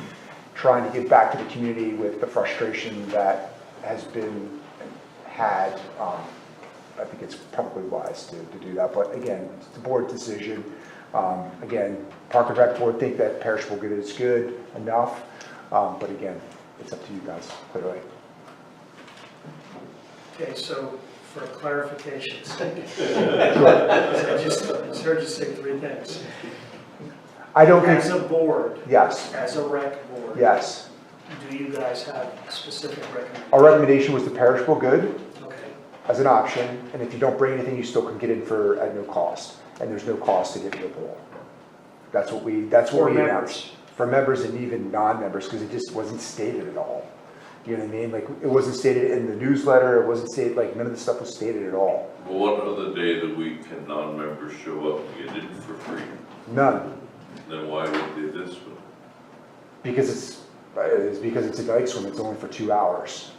trying to give back to the community with the frustration that has been had, I think it's probably wise to do that. But again, it's the board decision. Again, Park and Rec Board think that perishable good is good enough, but again, it's up to you guys, clearly. Okay, so for clarification, I just heard you say three things. I don't think. As a board. Yes. As a rec board. Yes. Do you guys have specific recommendations? Our recommendation was the perishable good Okay. as an option, and if you don't bring anything, you still can get in at no cost, and there's no cost to get in the pool. That's what we announced. For members and even non-members, because it just wasn't stated at all. You know what I mean? Like, it wasn't stated in the newsletter, it wasn't stated, like, none of the stuff was stated at all. Well, what other day of the week can non-members show up and get it for free? None. Then why would they do this one? Because it's a night swim, it's only for 2 hours.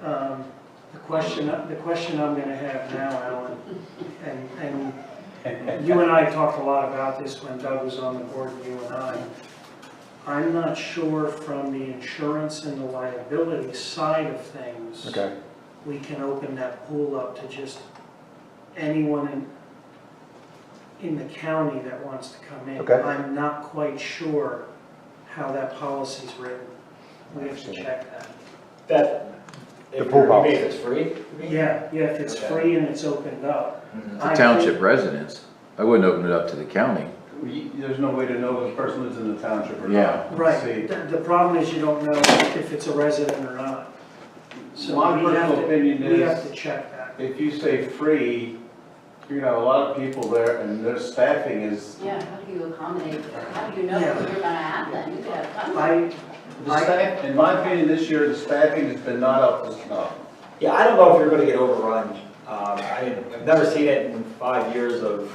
The question I'm gonna have now, Alan, and you and I talked a lot about this when Doug was on the board, you and I'm not sure from the insurance and the liability side of things. Okay. We can open that pool up to just anyone in the county that wants to come in. Okay. I'm not quite sure how that policy's written. We have to check that. If pool policy. it's free? Yeah, if it's Okay. free and it's opened up. The I township think- residents, I wouldn't open it up to the county. There's no way to know if a person lives in the township or not. Yeah. Right, See, the problem is you don't know if it's a resident or not. So My we have personal to- opinion We is- have to check that. if you say free, you got a lot of people there and their staffing is, Yeah, how do you accommodate, how do you know Yeah. what you're gonna have then? You could have tons. the staff, in my opinion, this year, the staffing has been not up to snuff. Yeah, I don't know if you're gonna get overrun. I've never seen it in 5 years of,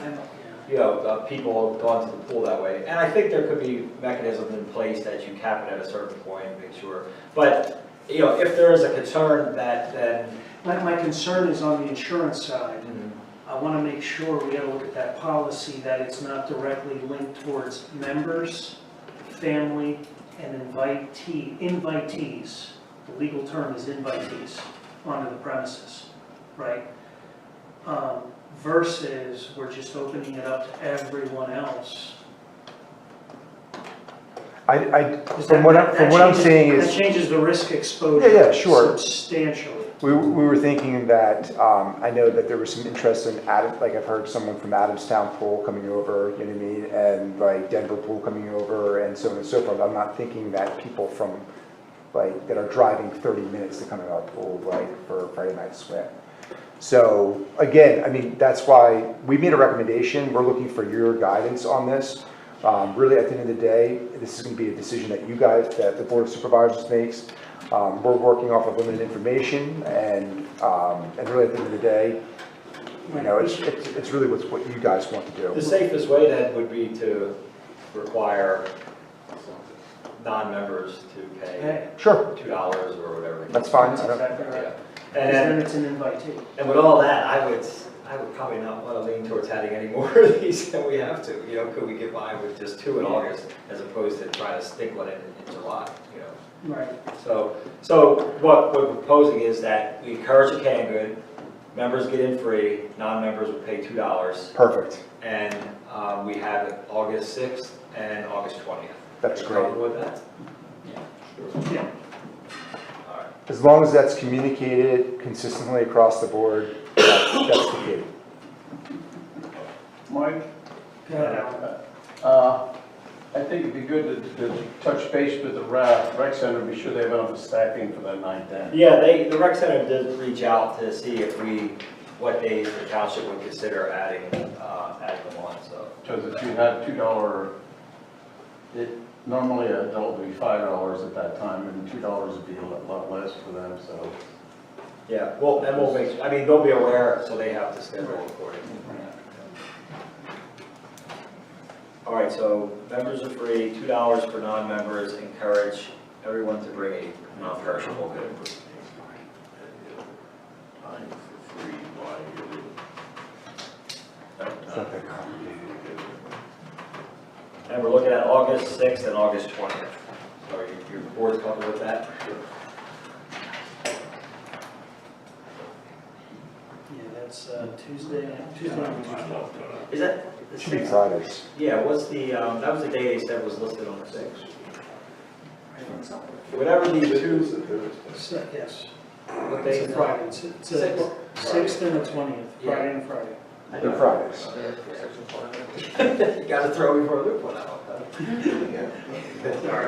people going to the pool that way. And I think there could be mechanisms in place that you cap it at a certain point, make sure. But, if there is a concern that then. My concern is on the insurance side. I want to make sure we gotta look at that policy, that it's not directly linked towards members, family, and invitees. The legal term is invitees onto the premises, right? Versus we're just opening it up to everyone else. From what I'm seeing That is, changes the risk exposure. Yeah, sure. Substantially. we were thinking that, I know that there was some interest in like I've heard someone from Adamstown Pool coming over, you know what I mean? And like Denver Pool coming over and so on and so forth. I'm not thinking that people from, like, that are driving 30 minutes to come to our pool, like, for Friday night swim. So again, I mean, that's why we made a recommendation. We're looking for your guidance on this. Really, at the end of the day, this is going to be a decision that you guys, that the Board of Supervisors makes. We're working off of limited information, and really, at the end of the day, you know, it's really what you guys want to do. The safest way then would be to require non-members to pay Sure. $2 or whatever. That's fine. Yeah. And then it's an invitee. And with all that, I would probably not want to lean towards having any more of these than we have to. You know, could we get by with just 2 in August as opposed to trying to stick one in July, you know? Right. So what we're proposing is that we encourage a canned good, members get in free, non-members would pay $2. Perfect. And we have it August 6th and August 20th. That's Are you great. comfortable with that? Yeah. As long as that's communicated consistently across the board, that's the key. Mike? I think it'd be good to touch base with the rec center, be sure they have enough staffing for that night then. Yeah, the rec center did reach out to see if what days the township would consider adding them on, so. Because if you had $2, normally an adult would be $5 at that time, and $2 would be a lot less for them, so. Yeah, well, and we'll make, I mean, they'll be aware, so they have to schedule accordingly. All right, so members are free, $2 for non-members, encourage everyone to bring a non-perishable good. Time for free while It's not that complicated. And we're looking at August 6th and August 20th. So your board's comfortable with that? Yeah, that's Tuesday. Is that? It should be Fridays. Yeah, what's the, that was the day they said was listed on the 6th. Whatever these two, Yes. what day is It's a it? Friday. It's a 6th and the 20th, Friday and Friday. They're Fridays. You gotta throw me for a loop on that one.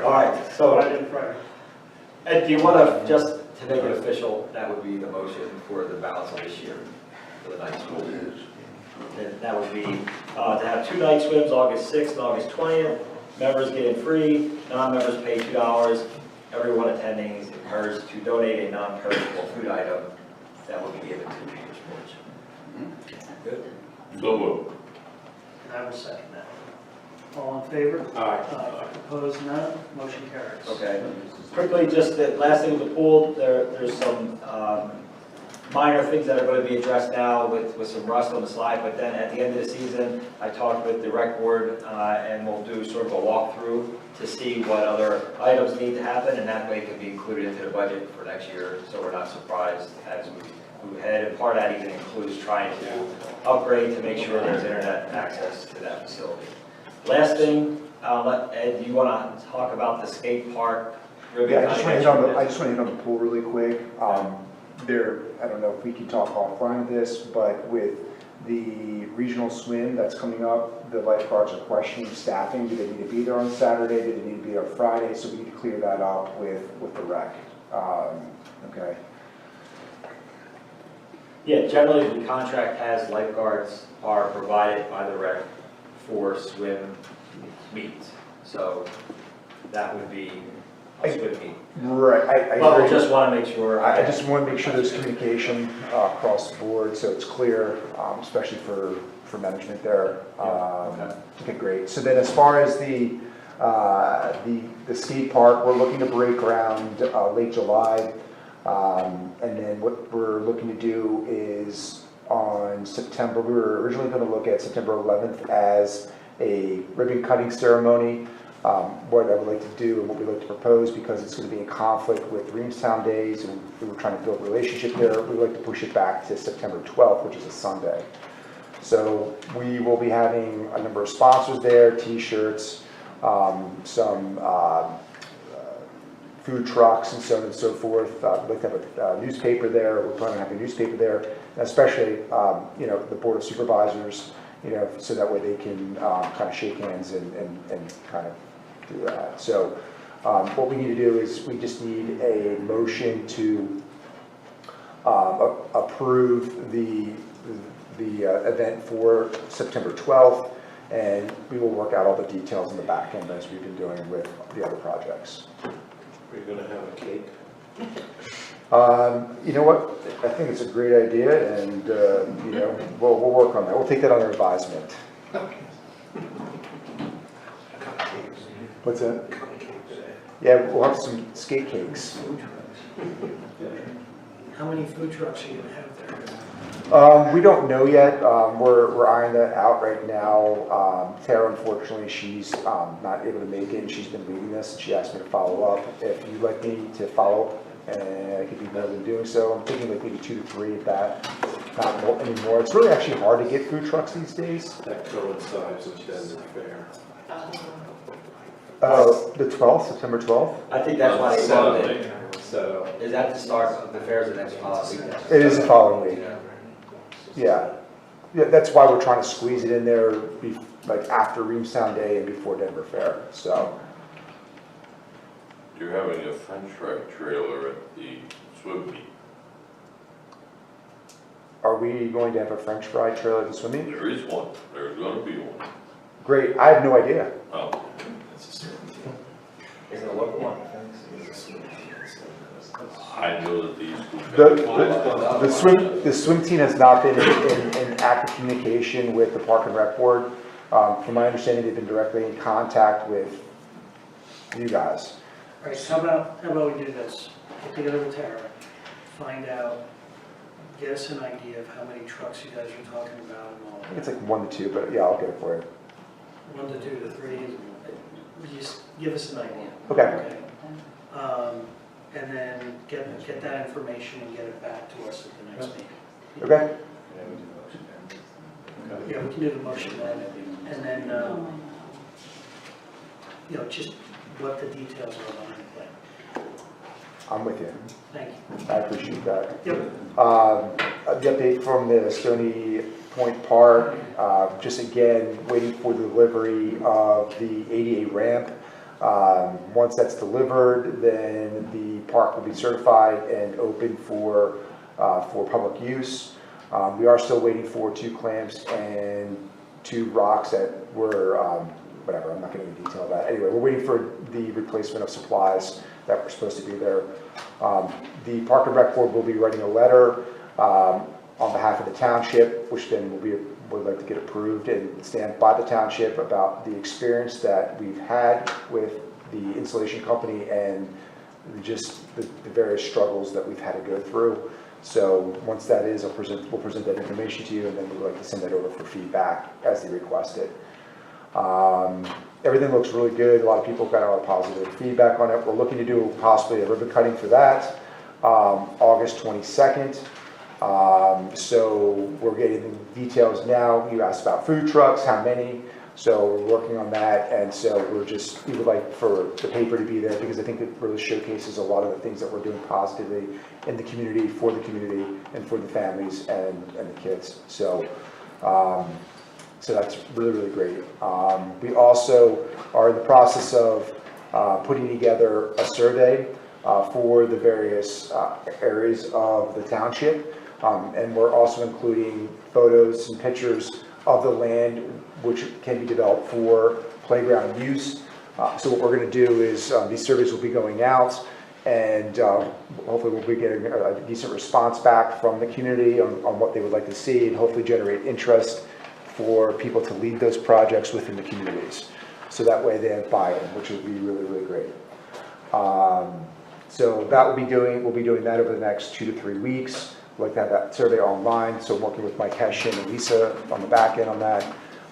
All right, so, Friday and Friday. and do you want to, just to make it official, that would be the motion for the balance of this year, for the night school? And that would be to have 2 night swims, August 6th and August 20th. Members get in free, non-members pay $2. Everyone attending is encouraged to donate a non-perishable food item that will be given to Peters Porch. Good? So moved. And I will second that. All in favor? Aye. Opposed, none. Motion carries. Okay. Quickly, just the last thing with the pool, there's some minor things that are going to be addressed now with some rust on the slide, but then at the end of the season, I talked with the rec board and we'll do sort of a walkthrough to see what other items need to happen, and that way it can be included into the budget for next year, so we're not surprised as we move ahead. And part of that even includes trying to upgrade to make sure there's internet access to that facility. Last thing, Ed, do you want to talk about the skate park? Yeah, I just want to hit on the pool really quick. I don't know if we can talk offline of this, but with the regional swim that's coming up, the lifeguards are questioning staffing. Do they need to be there on Saturday? Do they need to be there on Friday? So we need to clear that up with the rec. Okay. Yeah, generally the contract has lifeguards are provided by the rec for swim meets. So that would be a swim meet. Right, I But we agree. just want to make sure. I just want to make sure there's communication across the board, so it's clear, especially for management there. Okay, great. So then as far as the skate park, we're looking to break ground late July. And then what we're looking to do is on September, we were originally going to look at September 11th as a ribbon cutting ceremony. What I would like to do and what we like to propose, because it's going to be in conflict with Reamstown Days and we were trying to build a relationship there, we would like to push it back to September 12th, which is a Sunday. So we will be having a number of sponsors there, t-shirts. some food trucks and so on and so forth. We'd like to have a newspaper there. We're planning on having a newspaper there, and especially, the Board of Supervisors, so that way they can kind of shake hands and kind of do that. So what we need to do is we just need a motion to approve the event for September 12th, and we will work out all the details in the back end as we've been doing with the other projects. Are you gonna have a cake? You know what? I think it's a great idea, and we'll work on that. We'll take that under advisement. What's that? Yeah, we'll have some skate cakes. How many food trucks are you gonna have there? We don't know yet. We're ironing that out right now. Tara, unfortunately, she's not able to make it, and she's been leading this, and she asked me to follow up. If you'd like me to follow up, and I could be better than doing so, I'm thinking like maybe 2 to 3 if that, not more anymore. It's really actually hard to get food trucks these days. That coincides with Denver Fair. The 12th, September 12th? I think that's why they started it. So, Is that the start of the fairs the next weekend? It is the following week. Yeah. Yeah, that's why we're trying to squeeze it in there, like after Reamstown Day and before Denver Fair, so. You're having a French fry trailer at the swim meet. Are we going to have a French fry trailer at the swim meet? There is one, there's gonna be one. Great, I have no idea. Oh, Is it a local one? I know that these. The swim team has not been in active communication with the Park and Rec Board. From my understanding, they've been directly in contact with you guys. All right, how about we do this? Get together with Tara, find out, get us an idea of how many trucks you guys are talking about and all I of think it's that. like 1 to 2, but yeah, I'll get it for you. 1 to 2 to 3, just give us an idea. Okay. And then get that information and get it back to us at the next meeting. Okay. Yeah, we can do the motion then, and then, just what the details are behind the plan. I'm with you. Thank you. I appreciate that. Yep. The update from the Stony Point Park, just again, waiting for the delivery of the ADA ramp. Once that's delivered, then the park will be certified and open for public use. We are still waiting for 2 clamps and 2 rocks that were, whatever, I'm not going to detail that. Anyway, we're waiting for the replacement of supplies that were supposed to be there. The Park and Rec Board will be writing a letter on behalf of the township, which then would like to get approved and stand by the township about the experience that we've had with the installation company and just the various struggles that we've had to go through. So once that is, we'll present that information to you, and then we'd like to send that over for feedback as they request it. Everything looks really good. A lot of people got a lot of positive feedback on it. We're looking to do possibly a ribbon cutting for that, August 22nd. So we're getting the details now. You asked about food trucks, how many. So we're working on that, and so we would like for the paper to be there because I think it really showcases a lot of the things that we're doing positively in the community, for the community, and for the families and the kids. So so that's really, really great. We also are in the process of putting together a survey for the various areas of the township, and we're also including photos and pictures of the land which can be developed for playground use. So what we're going to do is these surveys will be going out, and hopefully we'll be getting a decent response back from the community on what they would like to see, and hopefully generate interest for people to lead those projects within the communities. So that way they have buy-in, which would be really, really great. So that we'll be doing that over the next 2 to 3 weeks. We'd like to have that survey online, so I'm working with Mike Hession and Lisa on the back end on that.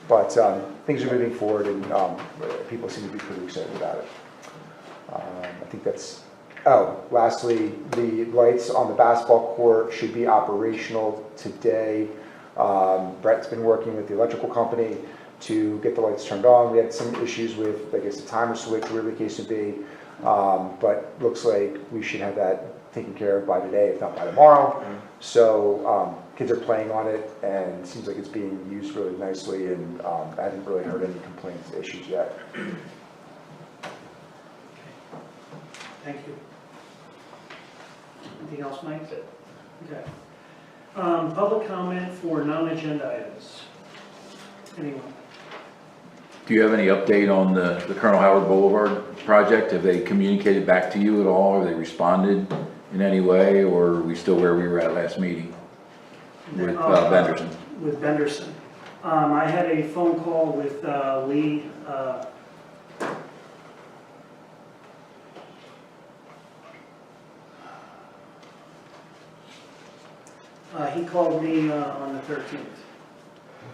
But things are moving forward, and people seem to be pretty excited about it. I think that's, lastly, the lights on the basketball court should be operational today. Brett's been working with the electrical company to get the lights turned on. We had some issues with, I guess, the timer switch, whatever the case would be. But looks like we should have that taken care of by today, if not by tomorrow. So kids are playing on it, and it seems like it's being used really nicely, and I haven't really heard any complaints, issues yet. Thank you. Anything else, Mike? Okay. Public comment for non-agenda items. Anyone? Do you have any update on the Colonel Howard Boulevard project? Have they communicated back to you at all? Have they responded in any way, or are we still where we were at last meeting with Benderson? With Benderson. I had a phone call with Lee. He called me on the 13th.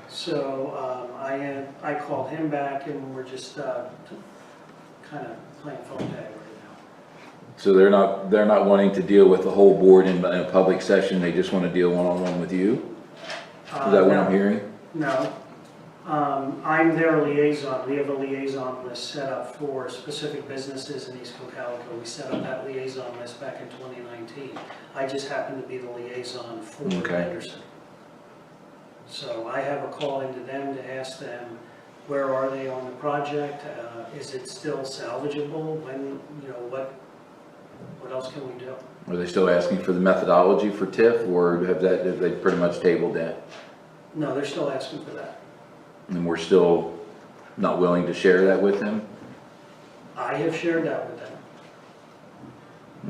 So I called him back, and we're just kind of playing phone tag right now. So they're not wanting to deal with the whole board in a public session, they just want to deal one-on-one with you? Is that what I'm hearing? No. I'm their liaison. We have a liaison list set up for specific businesses in East Cocalico. We set up that liaison list back in 2019. I just happen to be the liaison for Henderson. So I have a call into them to ask them, where are they on the project? Is it still salvageable? When, what else can we do? Are they still asking for the methodology for TIF, or have they pretty much tabled that? No, they're still asking for that. And we're still not willing to share that with them? I have shared that with them.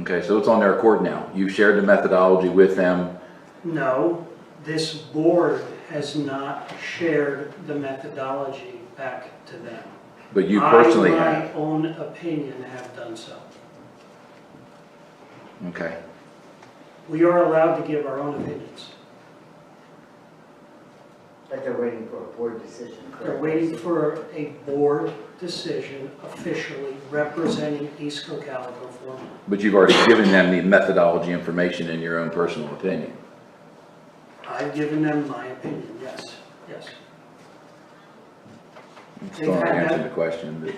Okay, so it's on their accord now. You've shared the methodology with them. No, this board has not shared the methodology back to them. But you personally I, have. in my own opinion, have done so. Okay. We are allowed to give our own opinions. But they're waiting for a board decision. They're waiting for a board decision officially representing East Cocalico for me. But you've already given them the methodology information in your own personal opinion. I've given them my opinion, yes, yes. Still not answering the question,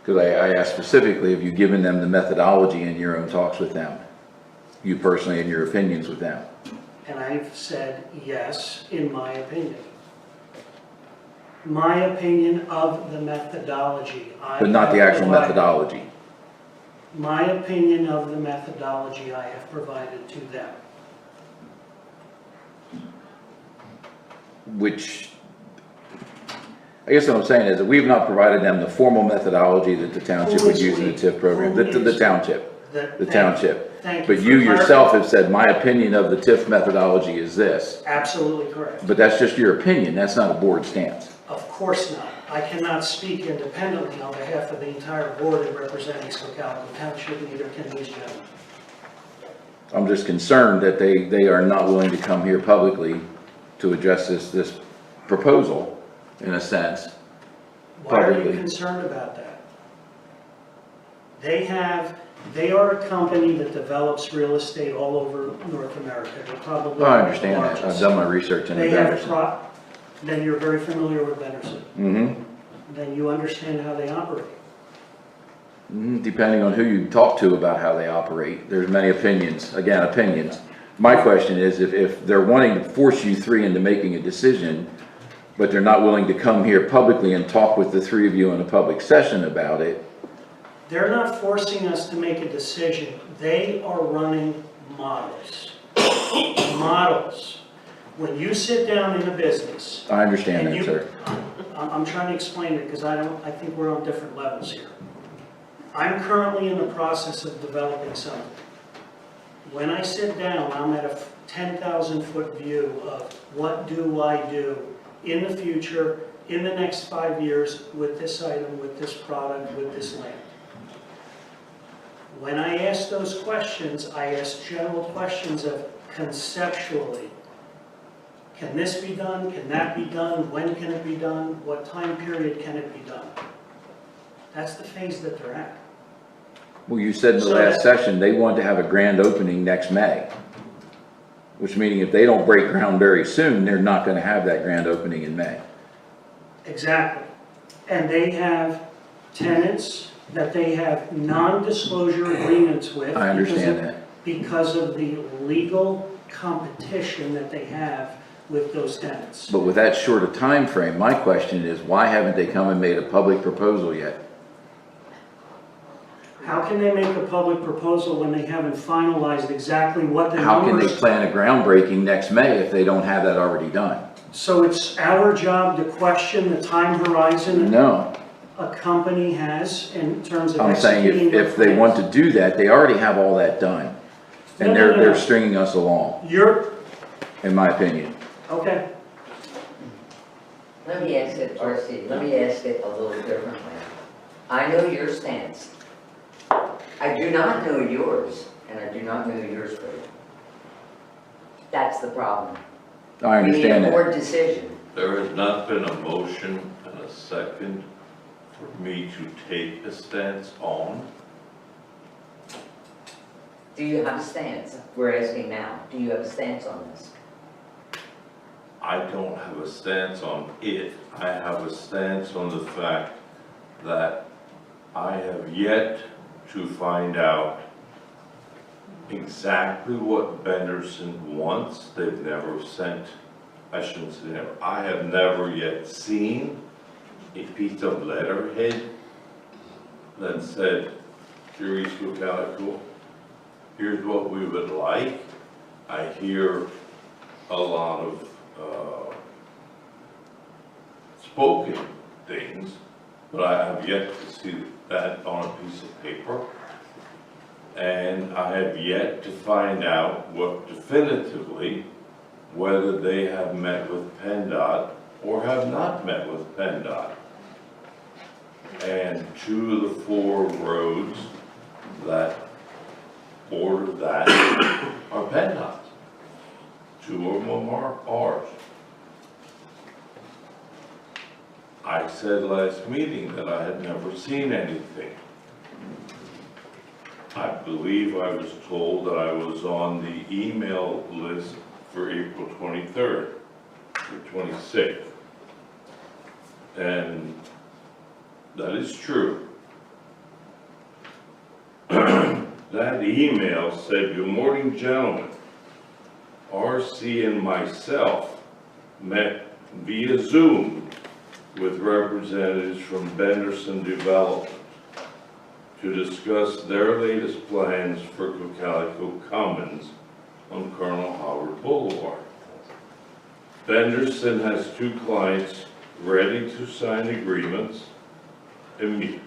because I asked specifically, have you given them the methodology in your own talks with them? You personally and your opinions with them? And I've said yes, in my opinion. My opinion of the methodology. But not the actual methodology. My opinion of the methodology I have provided to them. Which, I guess what I'm saying is that we've not provided them the formal methodology that the township would use in the TIF program. The township. The township. Thank you. But you yourself have said, my opinion of the TIF methodology is this. Absolutely correct. But that's just your opinion, that's not a board stance. Of course not. I cannot speak independently on behalf of the entire board and represent East Cocalico Township, neither can these gentlemen. I'm just concerned that they are not willing to come here publicly to address this proposal, in a sense. Why are you publicly. concerned about that? They are a company that develops real estate all over North America. They're probably I understand that, I've largest. done my research into They have Benderson. then you're very familiar with Benderson. Mm-hmm. Then you understand how they operate. Depending on who you talk to about how they operate, there's many opinions, again, opinions. My question is, if they're wanting to force you three into making a decision, but they're not willing to come here publicly and talk with the three of you in a public session about it. They're not forcing us to make a decision. They are running models. Models. When you sit down in a business. I understand that, sir. I'm trying to explain it because I think we're on different levels here. I'm currently in the process of developing something. When I sit down, I'm at a 10,000 foot view of what do I do in the future, in the next 5 years, with this item, with this product, with this land. When I ask those questions, I ask general questions of conceptually. Can this be done? Can that be done? When can it be done? What time period can it be done? That's the phase that they're at. Well, you said in the last session, they want to have a grand opening next May. Which meaning if they don't break ground very soon, they're not gonna have that grand opening in May. Exactly. And they have tenants that they have non-disclosure agreements with. I understand that. Because of the legal competition that they have with those tenants. But with that short a time frame, my question is, why haven't they come and made a public proposal yet? How can they make a public proposal when they haven't finalized exactly what the How can they numbers? plan a groundbreaking next May if they don't have that already done? So it's our job to question the time horizon No. a company has in terms of I'm saying executing their if they want plans. to do that, they already have all that done. And No, no, no, they're no. stringing us along, You're, in my opinion. okay, Let me ask it, RC, let me ask it a little differently. I know your stance. I do not know yours, and I do not know yours, Freddie. That's the problem. I We need understand a that. board decision. There has not been a motion and a second for me to take a stance on. Do you have a stance? We're asking now. Do you have a stance on this? I don't have a stance on it. I have a stance on the fact that I have yet to find out exactly what Benderson wants. They've never sent, I shouldn't say never, I have never yet seen a piece of letterhead that said, dear East Cocalico, here's what we would like. I hear a lot of spoken things, but I have yet to see that on a piece of paper. And I have yet to find out what definitively, whether they have met with PennDOT or have not met with PennDOT. And 2 of the 4 roads that border that are PennDOT's. 2 of them are ours. I said last meeting that I had never seen anything. I believe I was told that I was on the email list for April 23rd, or 26th. And that is true. That email said, good morning, gentlemen. RC and myself met via Zoom with representatives from Benderson Development to discuss their latest plans for Cocalico Commons on Colonel Howard Boulevard. Benderson has 2 clients ready to sign agreements immediately,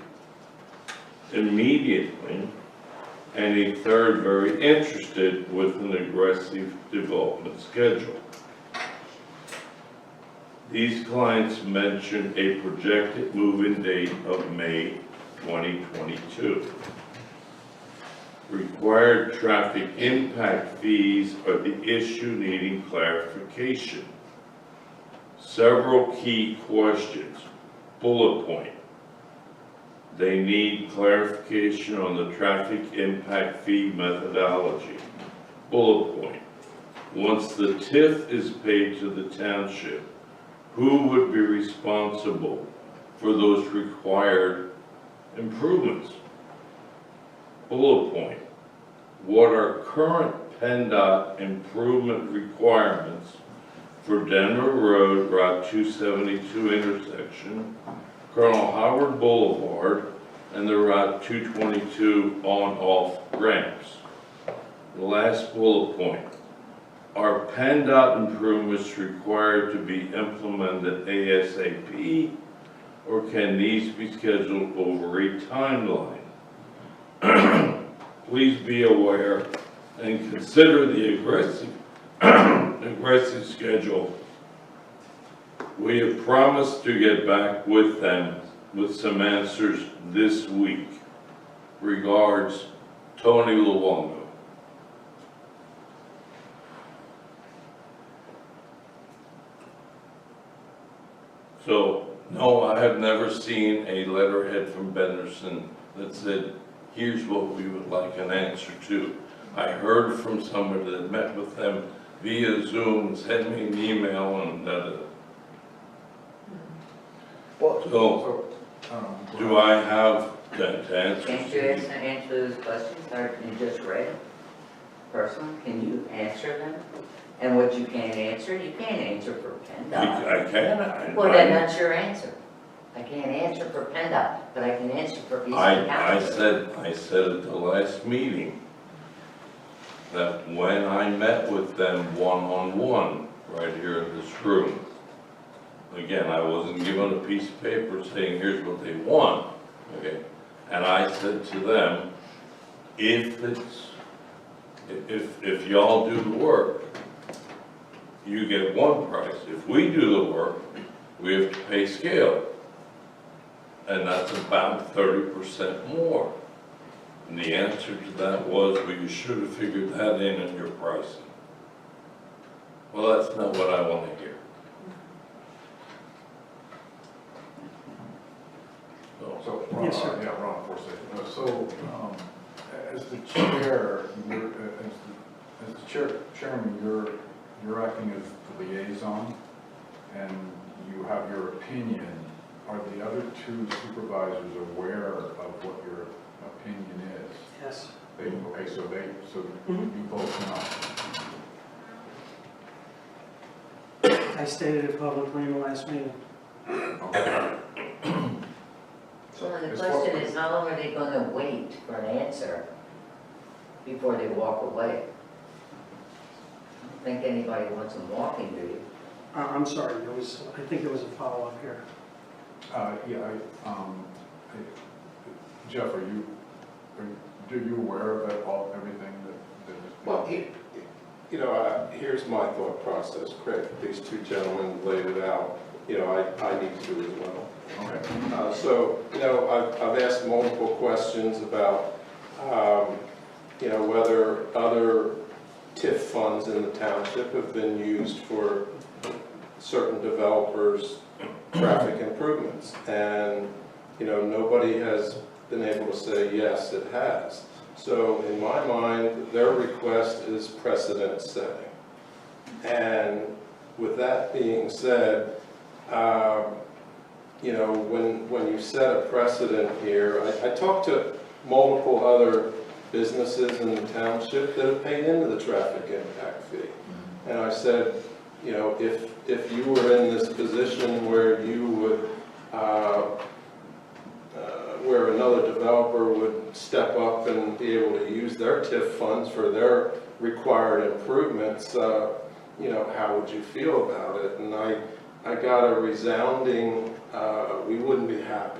and a 3rd very interested with an aggressive development schedule. These clients mentioned a projected move-in date of May 2022. Required traffic impact fees are the issue needing clarification. Several key questions. Bullet point. They need clarification on the traffic impact fee methodology. Bullet point. Once the TIF is paid to the township, who would be responsible for those required improvements? Bullet point. What are current PennDOT improvement requirements for Denver Road, Route 272 intersection, Colonel Howard Boulevard, and the Route 222 on-off ramps? The last bullet point. Are PennDOT improvements required to be implemented ASAP, or can these be scheduled over a timeline? Please be aware and consider the aggressive schedule. We have promised to get back with them with some answers this week. Regards, Tony Luongo. So, no, I have never seen a letterhead from Benderson that said, here's what we would like an answer to. I heard from somebody that met with them via Zoom, sent me an email, and So, do I have to answer? Can't you answer those questions that you just read? Personally, can you answer them? And what you can't answer for PennDOT. I can. Well, then that's your answer. I can't answer for PennDOT, but I can answer for Eastern I County. said at the last meeting that when I met with them one-on-one, right here in this room, again, I wasn't given a piece of paper saying, here's what they want, okay? And I said to them, if y'all do the work, you get one price. If we do the work, we have to pay scale. And that's about 30% more. And the answer to that was, well, you should have figured that in your pricing. Well, that's not what I want to hear. So, Yes, sir. yeah, Ron, for a second. So, as the chair, as the chairman, you're acting as the liaison, and you have your opinion. Are the other two supervisors aware of what your opinion is? Yes. Okay, so you both know. I stated it publicly in the last meeting. Okay. So the question is, how long are they gonna wait for an answer before they walk away? I don't think anybody wants them walking, do you? I'm sorry, I think there was a follow-up here. Jeff, are you aware of it, everything that Well, here's my thought process, Craig. These two gentlemen laid it out. I need to do as well. Okay. So, I've asked multiple questions about, whether other TIF funds in the township have been used for certain developers' traffic improvements. And, nobody has been able to say, yes, it has. So in my mind, their request is precedent setting. And with that being said, when you set a precedent here, I talked to multiple other businesses in the township that have paid into the traffic impact fee. And I said, if you were in this position where you would, where another developer would step up and be able to use their TIF funds for their required improvements, how would you feel about it? And I got a resounding, we wouldn't be happy.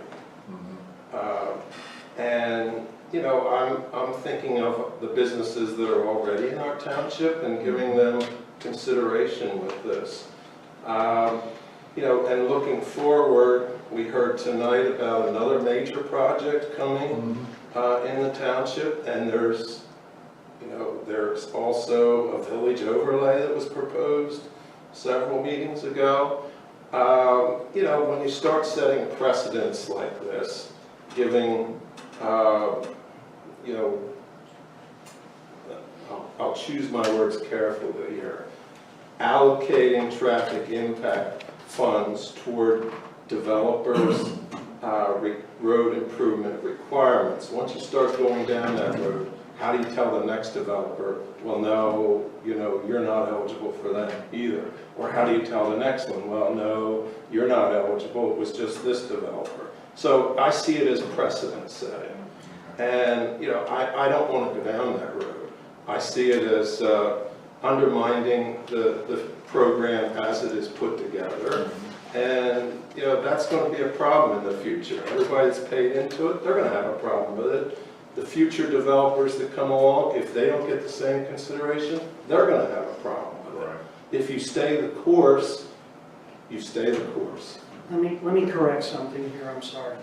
And, I'm thinking of the businesses that are already in our township and giving them consideration with this. And looking forward, we heard tonight about another major project coming in the township, and there's also a village overlay that was proposed several meetings ago. When you start setting precedents like this, giving, I'll choose my words carefully here, allocating traffic impact funds toward developers' road improvement requirements. Once you start going down that road, how do you tell the next developer, well, no, you're not eligible for that either? Or how do you tell the next one, well, no, you're not eligible, it was just this developer. So I see it as precedent setting. And, I don't want to go down that road. I see it as undermining the program as it is put together. And, that's going to be a problem in the future. Everybody that's paid into it, they're going to have a problem with it. The future developers that come along, if they don't get the same consideration, they're going to have a problem with it. If you stay the course, you stay the course. Let me correct something here, I'm sorry.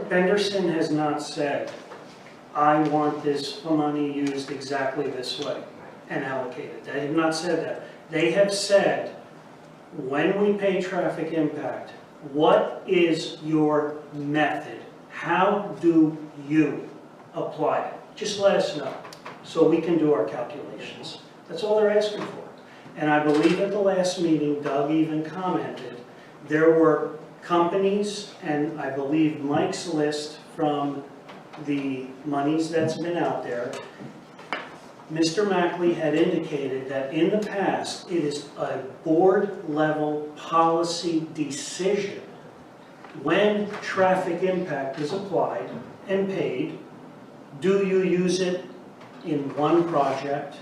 Henderson has not said, I want this money used exactly this way and allocated. They have not said that. They have said, when we pay traffic impact, what is your method? How do you apply it? Just let us know so we can do our calculations. That's all they're asking for. And I believe at the last meeting, Doug even commented, there were companies, and I believe Mike's list from the monies that's been out there, Mr. Mackley had indicated that in the past, it is a board-level policy decision when traffic impact is applied and paid. Do you use it in one project?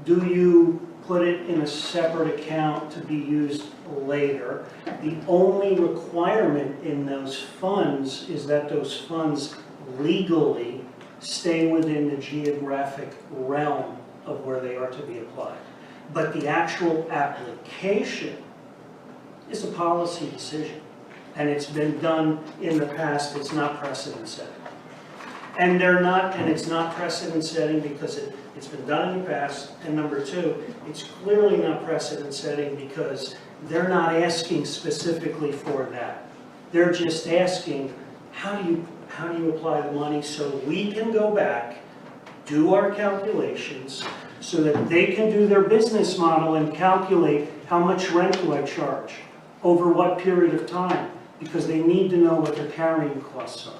Do you put it in a separate account to be used later? The only requirement in those funds is that those funds legally stay within the geographic realm of where they are to be applied. But the actual application is a policy decision. And it's been done in the past, it's not precedent setting. And it's not precedent setting because it's been done in the past. And number two, it's clearly not precedent setting because they're not asking specifically for that. They're just asking, how do you apply the money so we can go back, do our calculations, so that they can do their business model and calculate how much rent do I charge, over what period of time, because they need to know what their carrying costs are.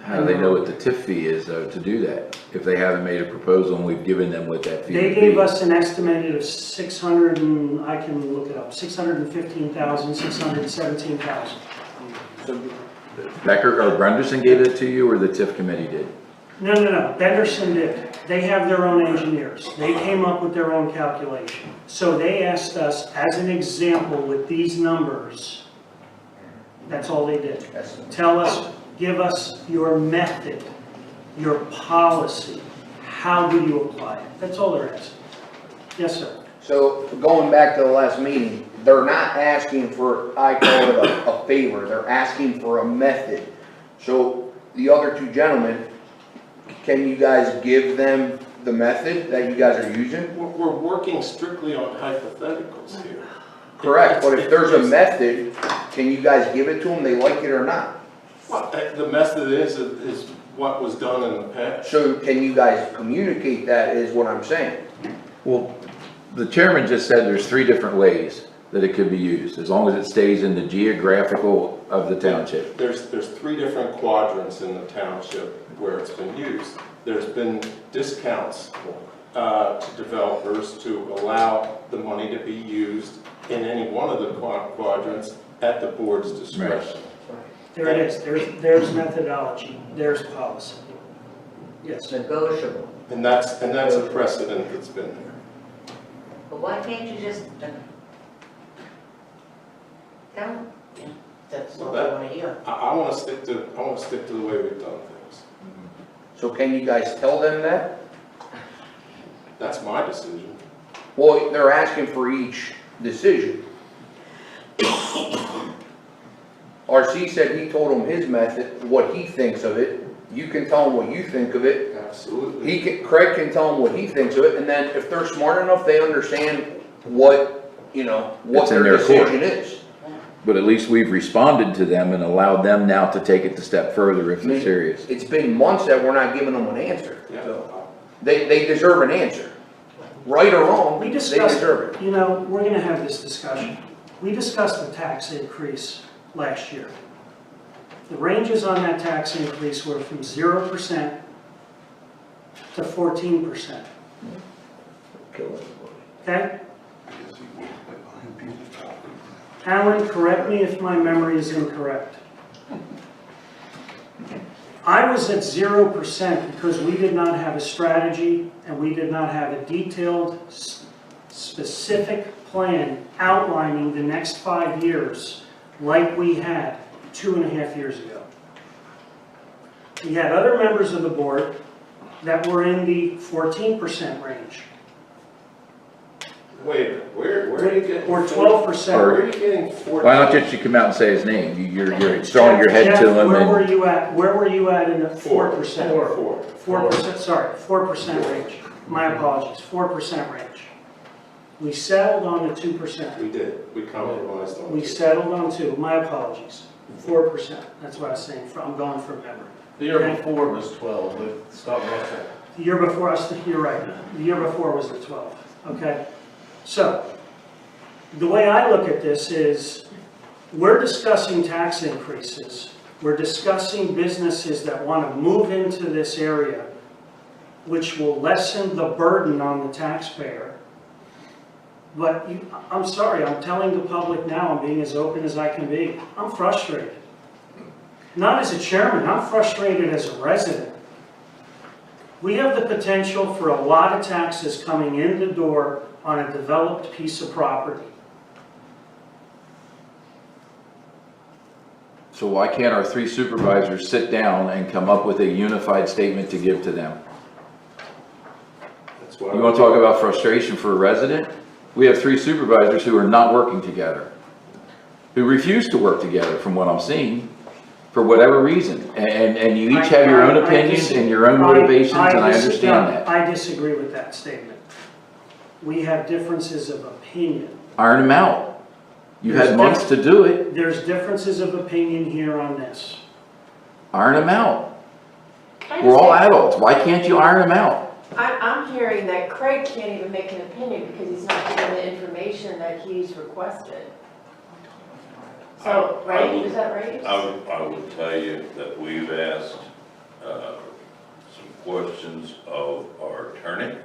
How do they know what the TIF fee is, though, to do that? If they haven't made a proposal and we've given them what that fee They would be? gave us an estimated of 600 and, I can look it up, 615,000, 617,000. So Becker or Brenderson gave it to you, or the TIF committee did? No, Benderson did. They have their own engineers. They came up with their own calculation. So they asked us, as an example, with these numbers, that's all they did. Tell us, give us your method, your policy. How do you apply it? That's all they're asking. Yes, sir. So going back to the last meeting, they're not asking for, I call it a favor, they're asking for a method. So the other two gentlemen, can you guys give them the method that you guys are using? We're working strictly on hypotheticals here. Correct, but if there's a method, can you guys give it to them, they like it or not? Well, the method is what was done in the past. So can you guys communicate that is what I'm saying? Well, the chairman just said there's 3 different ways that it could be used, as long as it stays in the geographical of the township. There's 3 different quadrants in the township where it's been used. There's been discounts to developers to allow the money to be used in any one of the quadrants at the board's discretion. There it is. There's methodology. There's policy. Yes. Negotiable. And that's a precedent that's been there. But why can't you just tell them? That's Well, what I want to hear. I want to stick to the way we've done things. So can you guys tell them that? That's my decision. Well, they're asking for each decision. RC said he told them his method, what he thinks of it. You can tell them what you think of it. Absolutely. Craig can tell them what he thinks of it, and then if they're smart enough, they understand what, what It's in their their court. decision is. But at least we've responded to them and allowed them now to take it the step further if they're serious. It's been months that we're not giving them an answer. Yeah. So they deserve an answer. Right or wrong, We they discussed, deserve it. we're going to have this discussion. We discussed the tax increase last year. The ranges on that tax increase were from 0% to 14%. Okay? Alan, correct me if my memory is incorrect. I was at 0% because we did not have a strategy and we did not have a detailed, specific plan outlining the next 5 years like we had 2.5 years ago. We had other members of the board that were in the 14% range. Wait, where are you getting? Or 12%. Where are you getting 14? Why not just you come out and say his name? You're throwing your head Jeff, to him where and... were you at? Where were you at in the 4%? 4. 4%, sorry, 4% range. My apologies, 4% range. We settled on the 2%. We did. We compromised on We settled on 2. My apologies. 4%. That's what I was saying. I'm going from memory. The year before was 12 with Scott Russell. The year before us, you're right. The year before was the 12. Okay. So the way I look at this is We're discussing tax increases. We're discussing businesses that want to move into this area, which will lessen the burden on the taxpayer. But I'm sorry, I'm telling the public now, I'm being as open as I can be. I'm frustrated. Not as a chairman, I'm frustrated as a resident. We have the potential for a lot of taxes coming in the door on a developed piece of property. So why can't our 3 supervisors sit down and come up with a unified statement to give to them? That's why You want to talk about frustration for a resident? We have 3 supervisors who are not working together, who refuse to work together from what I'm seeing, for whatever reason. And you each have your own opinions and your own motivations, and I understand that. I disagree with that statement. We have differences of opinion. Iron them out. You've had months to do it. There's differences of opinion here on this. Iron them out. We're all adults. Why can't you iron them out? I'm hearing that Craig can't even make an opinion because he's not given the information that he's requested. So, right, is that right? I would tell you that we've asked some questions of our attorney.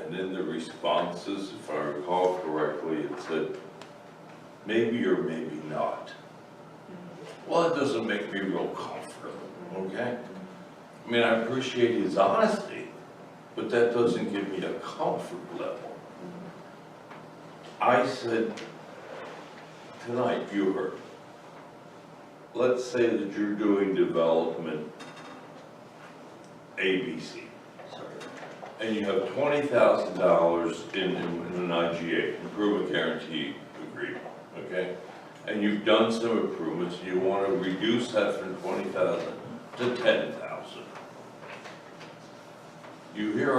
And in the responses, if I recall correctly, it said, maybe or maybe not. Well, it doesn't make me real comfortable, okay? I mean, I appreciate his honesty, but that doesn't give me a comfort level. I said, tonight, you heard, let's say that you're doing development ABC, and you have $20,000 in an IGA, Improvement Guarantee Agreement, okay? And you've done some improvements, and you want to reduce that from 20,000 to 10,000. You hear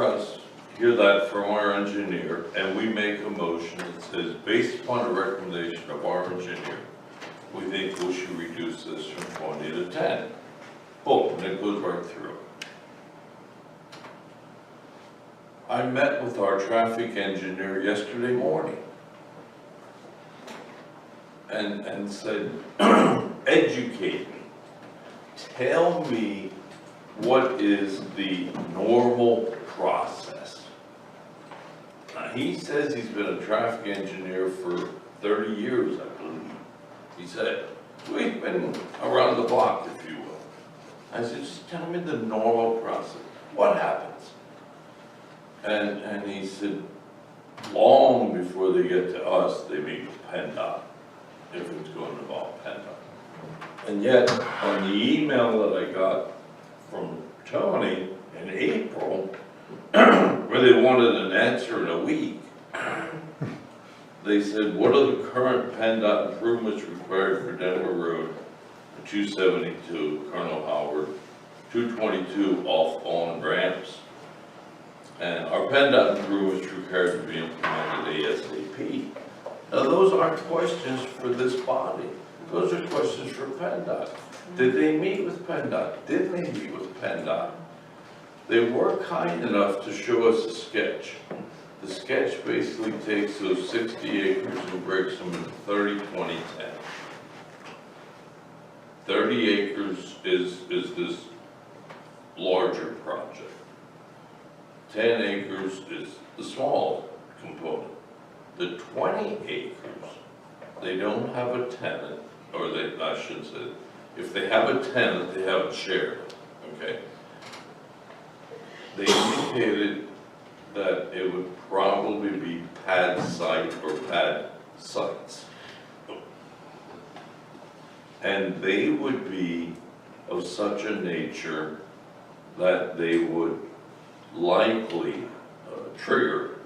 that from our engineer, and we make a motion that says, based upon a recommendation of our engineer, we think we should reduce this from 20 to 10. Boom, and it goes right through. I met with our traffic engineer yesterday morning and said, educate me. Tell me what is the normal process. Now, he says he's been a traffic engineer for 30 years, I believe. He said, we've been around the block, if you will. I said, just tell me the normal process. What happens? And he said, long before they get to us, they meet with PennDOT, if it's going to involve PennDOT. And yet, on the email that I got from Tony in April, where they wanted an answer in a week, they said, what are the current PennDOT improvements required for Denver Road, 272, Colonel Howard, 222 off on ramps? And our PennDOT improvements required to be implemented ASAP. Now, those aren't questions for this body. Those are questions for PennDOT. Did they meet with PennDOT? Did they meet with PennDOT? They were kind enough to show us a sketch. The sketch basically takes those 60 acres and breaks them into 30, 20, 10. 30 acres is this larger project. 10 acres is the small component. The 20 acres, they don't have a tenant, or I shouldn't say, if they have a tenant, they have a share, okay? They indicated that it would probably be pad site or pad sites. And they would be of such a nature that they would likely trigger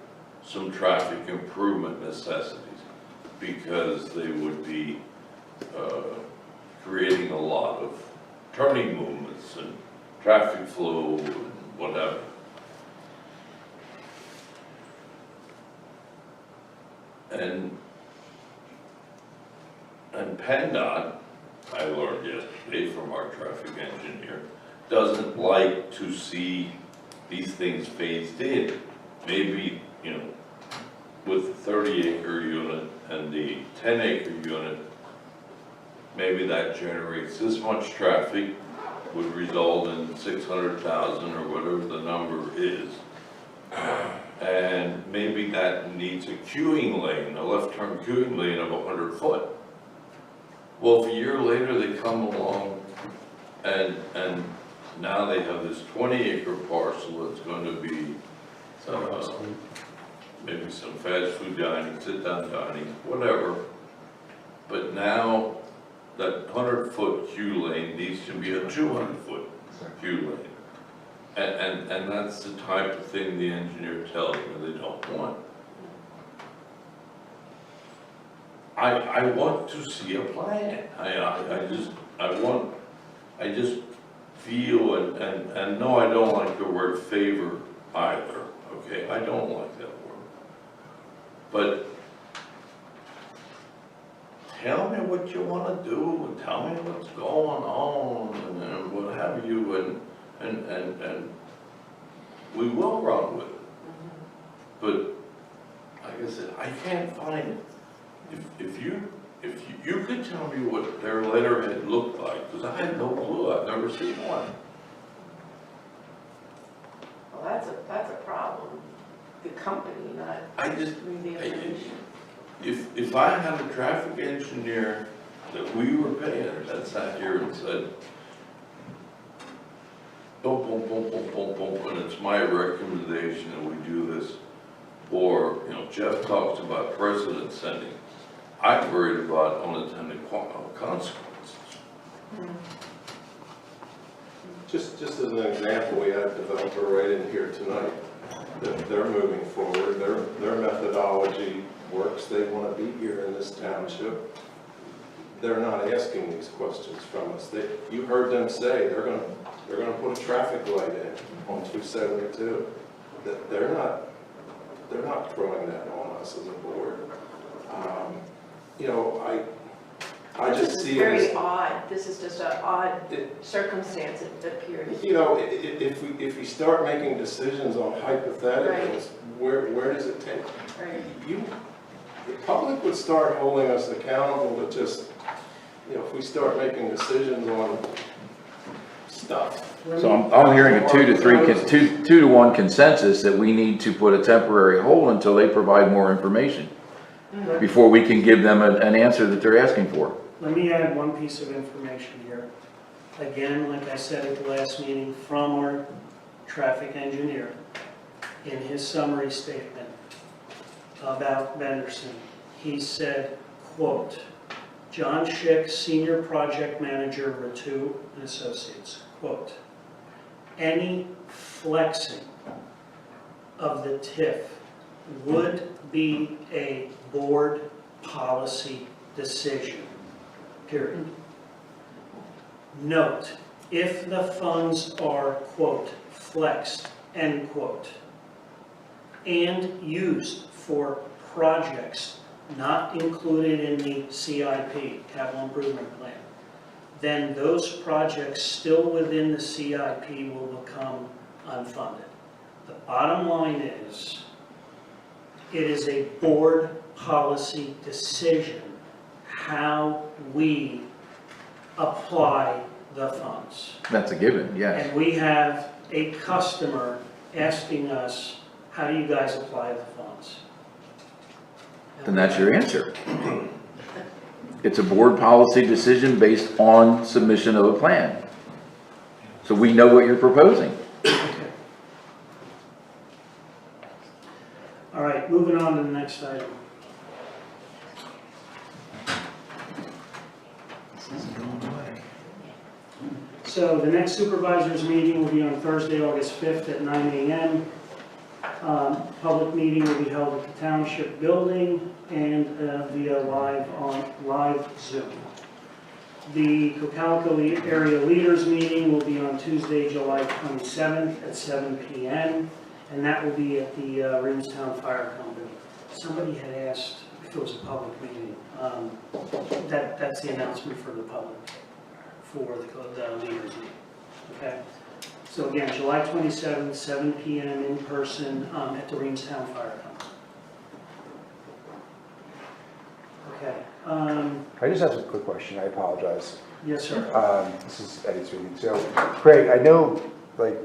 some traffic improvement necessities, because they would be creating a lot of turning movements and traffic flow and whatever. And PennDOT, I learned yesterday from our traffic engineer, doesn't like to see these things phased in. Maybe, with 30-acre unit and the 10-acre unit, maybe that generates this much traffic, would result in 600,000 or whatever the number is. And maybe that needs a queuing lane, a left-turn queuing lane of 100 foot. Well, if a year later they come along and now they have this 20-acre parcel that's going to be maybe some fast food dining, sit-down dining, whatever. But now that 100-foot queue lane needs to be a 200-foot queue lane. And that's the type of thing the engineer tells me they don't want. I want to see a plan. I just feel, and no, I don't like the word favor either, okay? I don't like that word. But tell me what you want to do, and tell me what's going on, and what have you, and we will run with it. But like I said, I can't find it. If you could tell me what their letterhead looked like, because I had no clue, I've never seen one. Well, that's a problem. The company, not reading the information. If I had a traffic engineer that we were paying, that sat here and said, boom, boom, boom, boom, boom, boom, and it's my recommendation that we do this, or, you know, Jeff talks about precedent setting, I'm worried about unintended consequences. Just as an example, we had a developer right in here tonight. They're moving forward, their methodology works, they want to be here in this township. They're not asking these questions from us. You heard them say they're going to put a traffic light in on 272. They're not throwing that on us as a board. You know, I just see it as Very odd. This is just an odd circumstance, it appears. You know, if we start making decisions on hypotheticals, where does it take? Right. The public would start holding us accountable to just, you know, if we start making decisions on stuff. So I'm hearing a 2 to 1 consensus that we need to put a temporary hold until they provide more information before we can give them an answer that they're asking for. Let me add one piece of information here. Again, like I said at the last meeting, from our traffic engineer, in his summary statement about Benderson, he said, quote, John Schick, Senior Project Manager, Ratu and Associates, quote, any flexing of the TIF would be a board policy decision, period. Note, if the funds are, quote, flexed, end quote, and used for projects not included in the CIP, Capital Improvement Plan, then those projects still within the CIP will become unfunded. The bottom line is, it is a board policy decision how we apply the funds. That's a given, yes. And we have a customer asking us, how do you guys apply the funds? Then that's your answer. It's a board policy decision based on submission of a plan. So we know what you're proposing. All right, moving on to the next item. So the next supervisors meeting will be on Thursday, August 5th at 9 a.m. Public meeting will be held at the Township Building and via live Zoom. The Cocalico Area Leaders Meeting will be on Tuesday, July 27th at 7 p.m. and that will be at the Reamstown Fire Company. Somebody had asked if it was a public meeting. That's the announcement for the public for the leaders meeting. Okay. So again, July 27th, 7 p.m. in person at the Reamstown Fire Company. I just have a quick question, I apologize. Yes, sir. This is Eddie speaking. So, Craig, I know, like,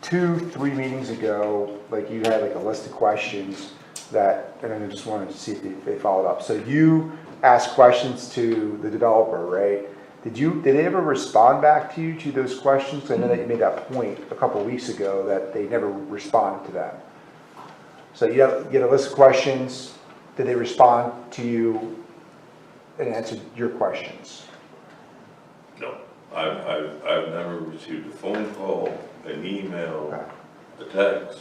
2-3 meetings ago, like, you had like a list of questions that, and I just wanted to see if they followed up. So you asked questions to the developer, right? Did they ever respond back to you to those questions? 'Cause I know that you made that point a couple of weeks ago that they never responded to them. So you had a list of questions. Did they respond to you and answer your questions? No, I've never received a phone call, an email, a text.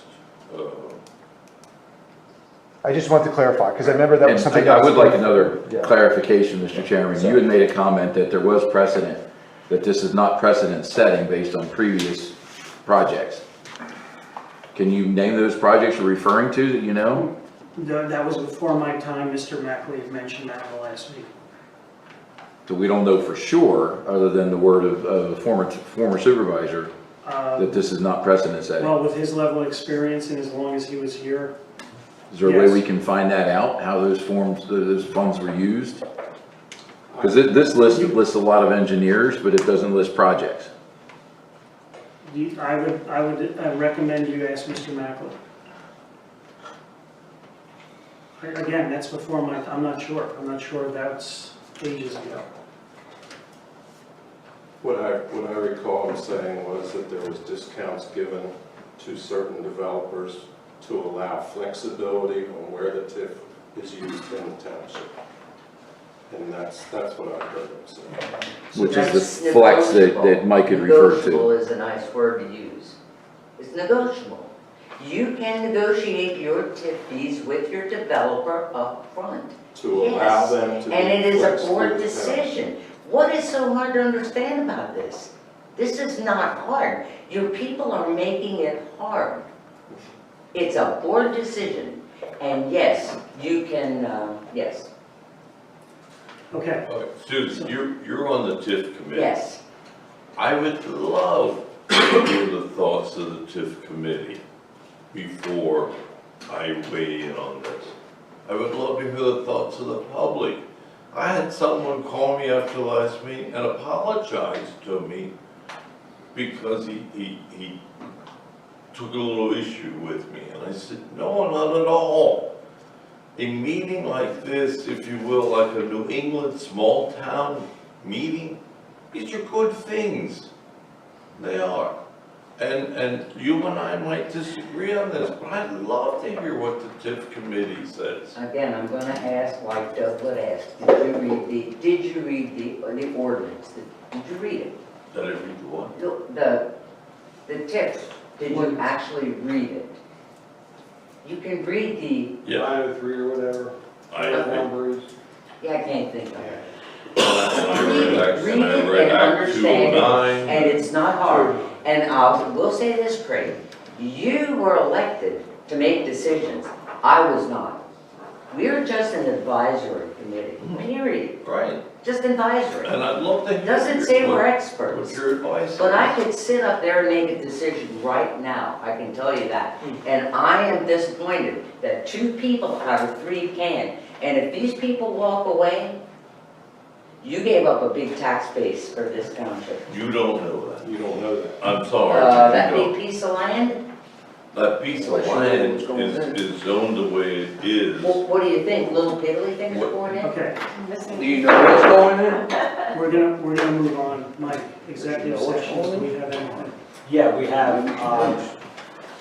I just want to clarify, because I remember that was And something. I would like another Yeah. clarification, Mr. Chairman. You had made a comment that there was precedent, that this is not precedent setting based on previous projects. Can you name those projects you're referring to that you know? That was before my time. Mr. McLeod mentioned that in the last meeting. So we don't know for sure, other than the word of a former supervisor, that this is not precedent setting. Well, with his level of experience and as long as he was here. Is there a way yes. we can find that out, how those funds were used? Because this list lists a lot of engineers, but it doesn't list projects. I would recommend you ask Mr. McLeod. Again, that's before my, I'm not sure. I'm not sure, that's ages ago. What I recall him saying was that there was discounts given to certain developers to allow flexibility on where the TIF is used in the township. And that's what I heard him say. Which is the flex that Mike had referred to. Negotiable is a nice word to use. It's negotiable. You can negotiate your TIF fees with your developer up front. To allow them to be And it is a flexible board with the decision. What is so hard to understand about this? This is not hard. Your people are making it hard. It's a board decision. And yes, you can, yes, Okay. Susan, you're on the TIF committee. yes. I would love to hear the thoughts of the TIF committee before I weigh in on this. I would love to hear the thoughts of the public. I had someone call me after last meeting and apologize to me because he took a little issue with me. And I said, no, not at all. A meeting like this, if you will, like a New England small town meeting, these are good things. They are. And you and I might disagree on this, but I'd love to hear what the TIF committee says. Again, I'm gonna ask like Doug would ask, did you read the ordinance? Did you read it? Did I read the one? The TIF, did you actually read it? You can read the, Yeah. 903 or whatever. I Number is. yeah, I can't think of it. read Act 209. And it's not hard. And we'll say this, Craig, you were elected to make decisions. I was not. We're just an advisory committee, period. Right. Just advisory. And I'd love to hear. Doesn't say we're what experts. your advice is. But I could sit up there and make a decision right now, I can tell you that. And I am disappointed that 2 people out of 3 can. And if these people walk away, you gave up a big tax base for this township. You don't know that. You don't know that. I'm sorry. but you That don't. big piece of land, That piece of land is zoned the way it is. what do you think, little piddly things are going in? Okay, Do you know what's going in? we're gonna move on. Mike, executive sessions, do we have anything? Yeah, we have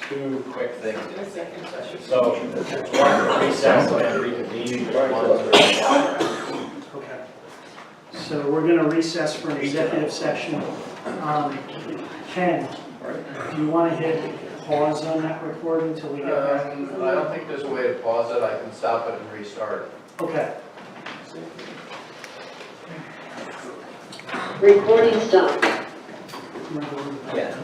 2 quick things. So, one recess and reconvene. Okay. So we're gonna recess for an executive session. Ken, do you wanna hit pause on that recording until we get back? I don't think there's a way to pause it. I can stop it and restart it. Okay. Recording stopped. Yeah.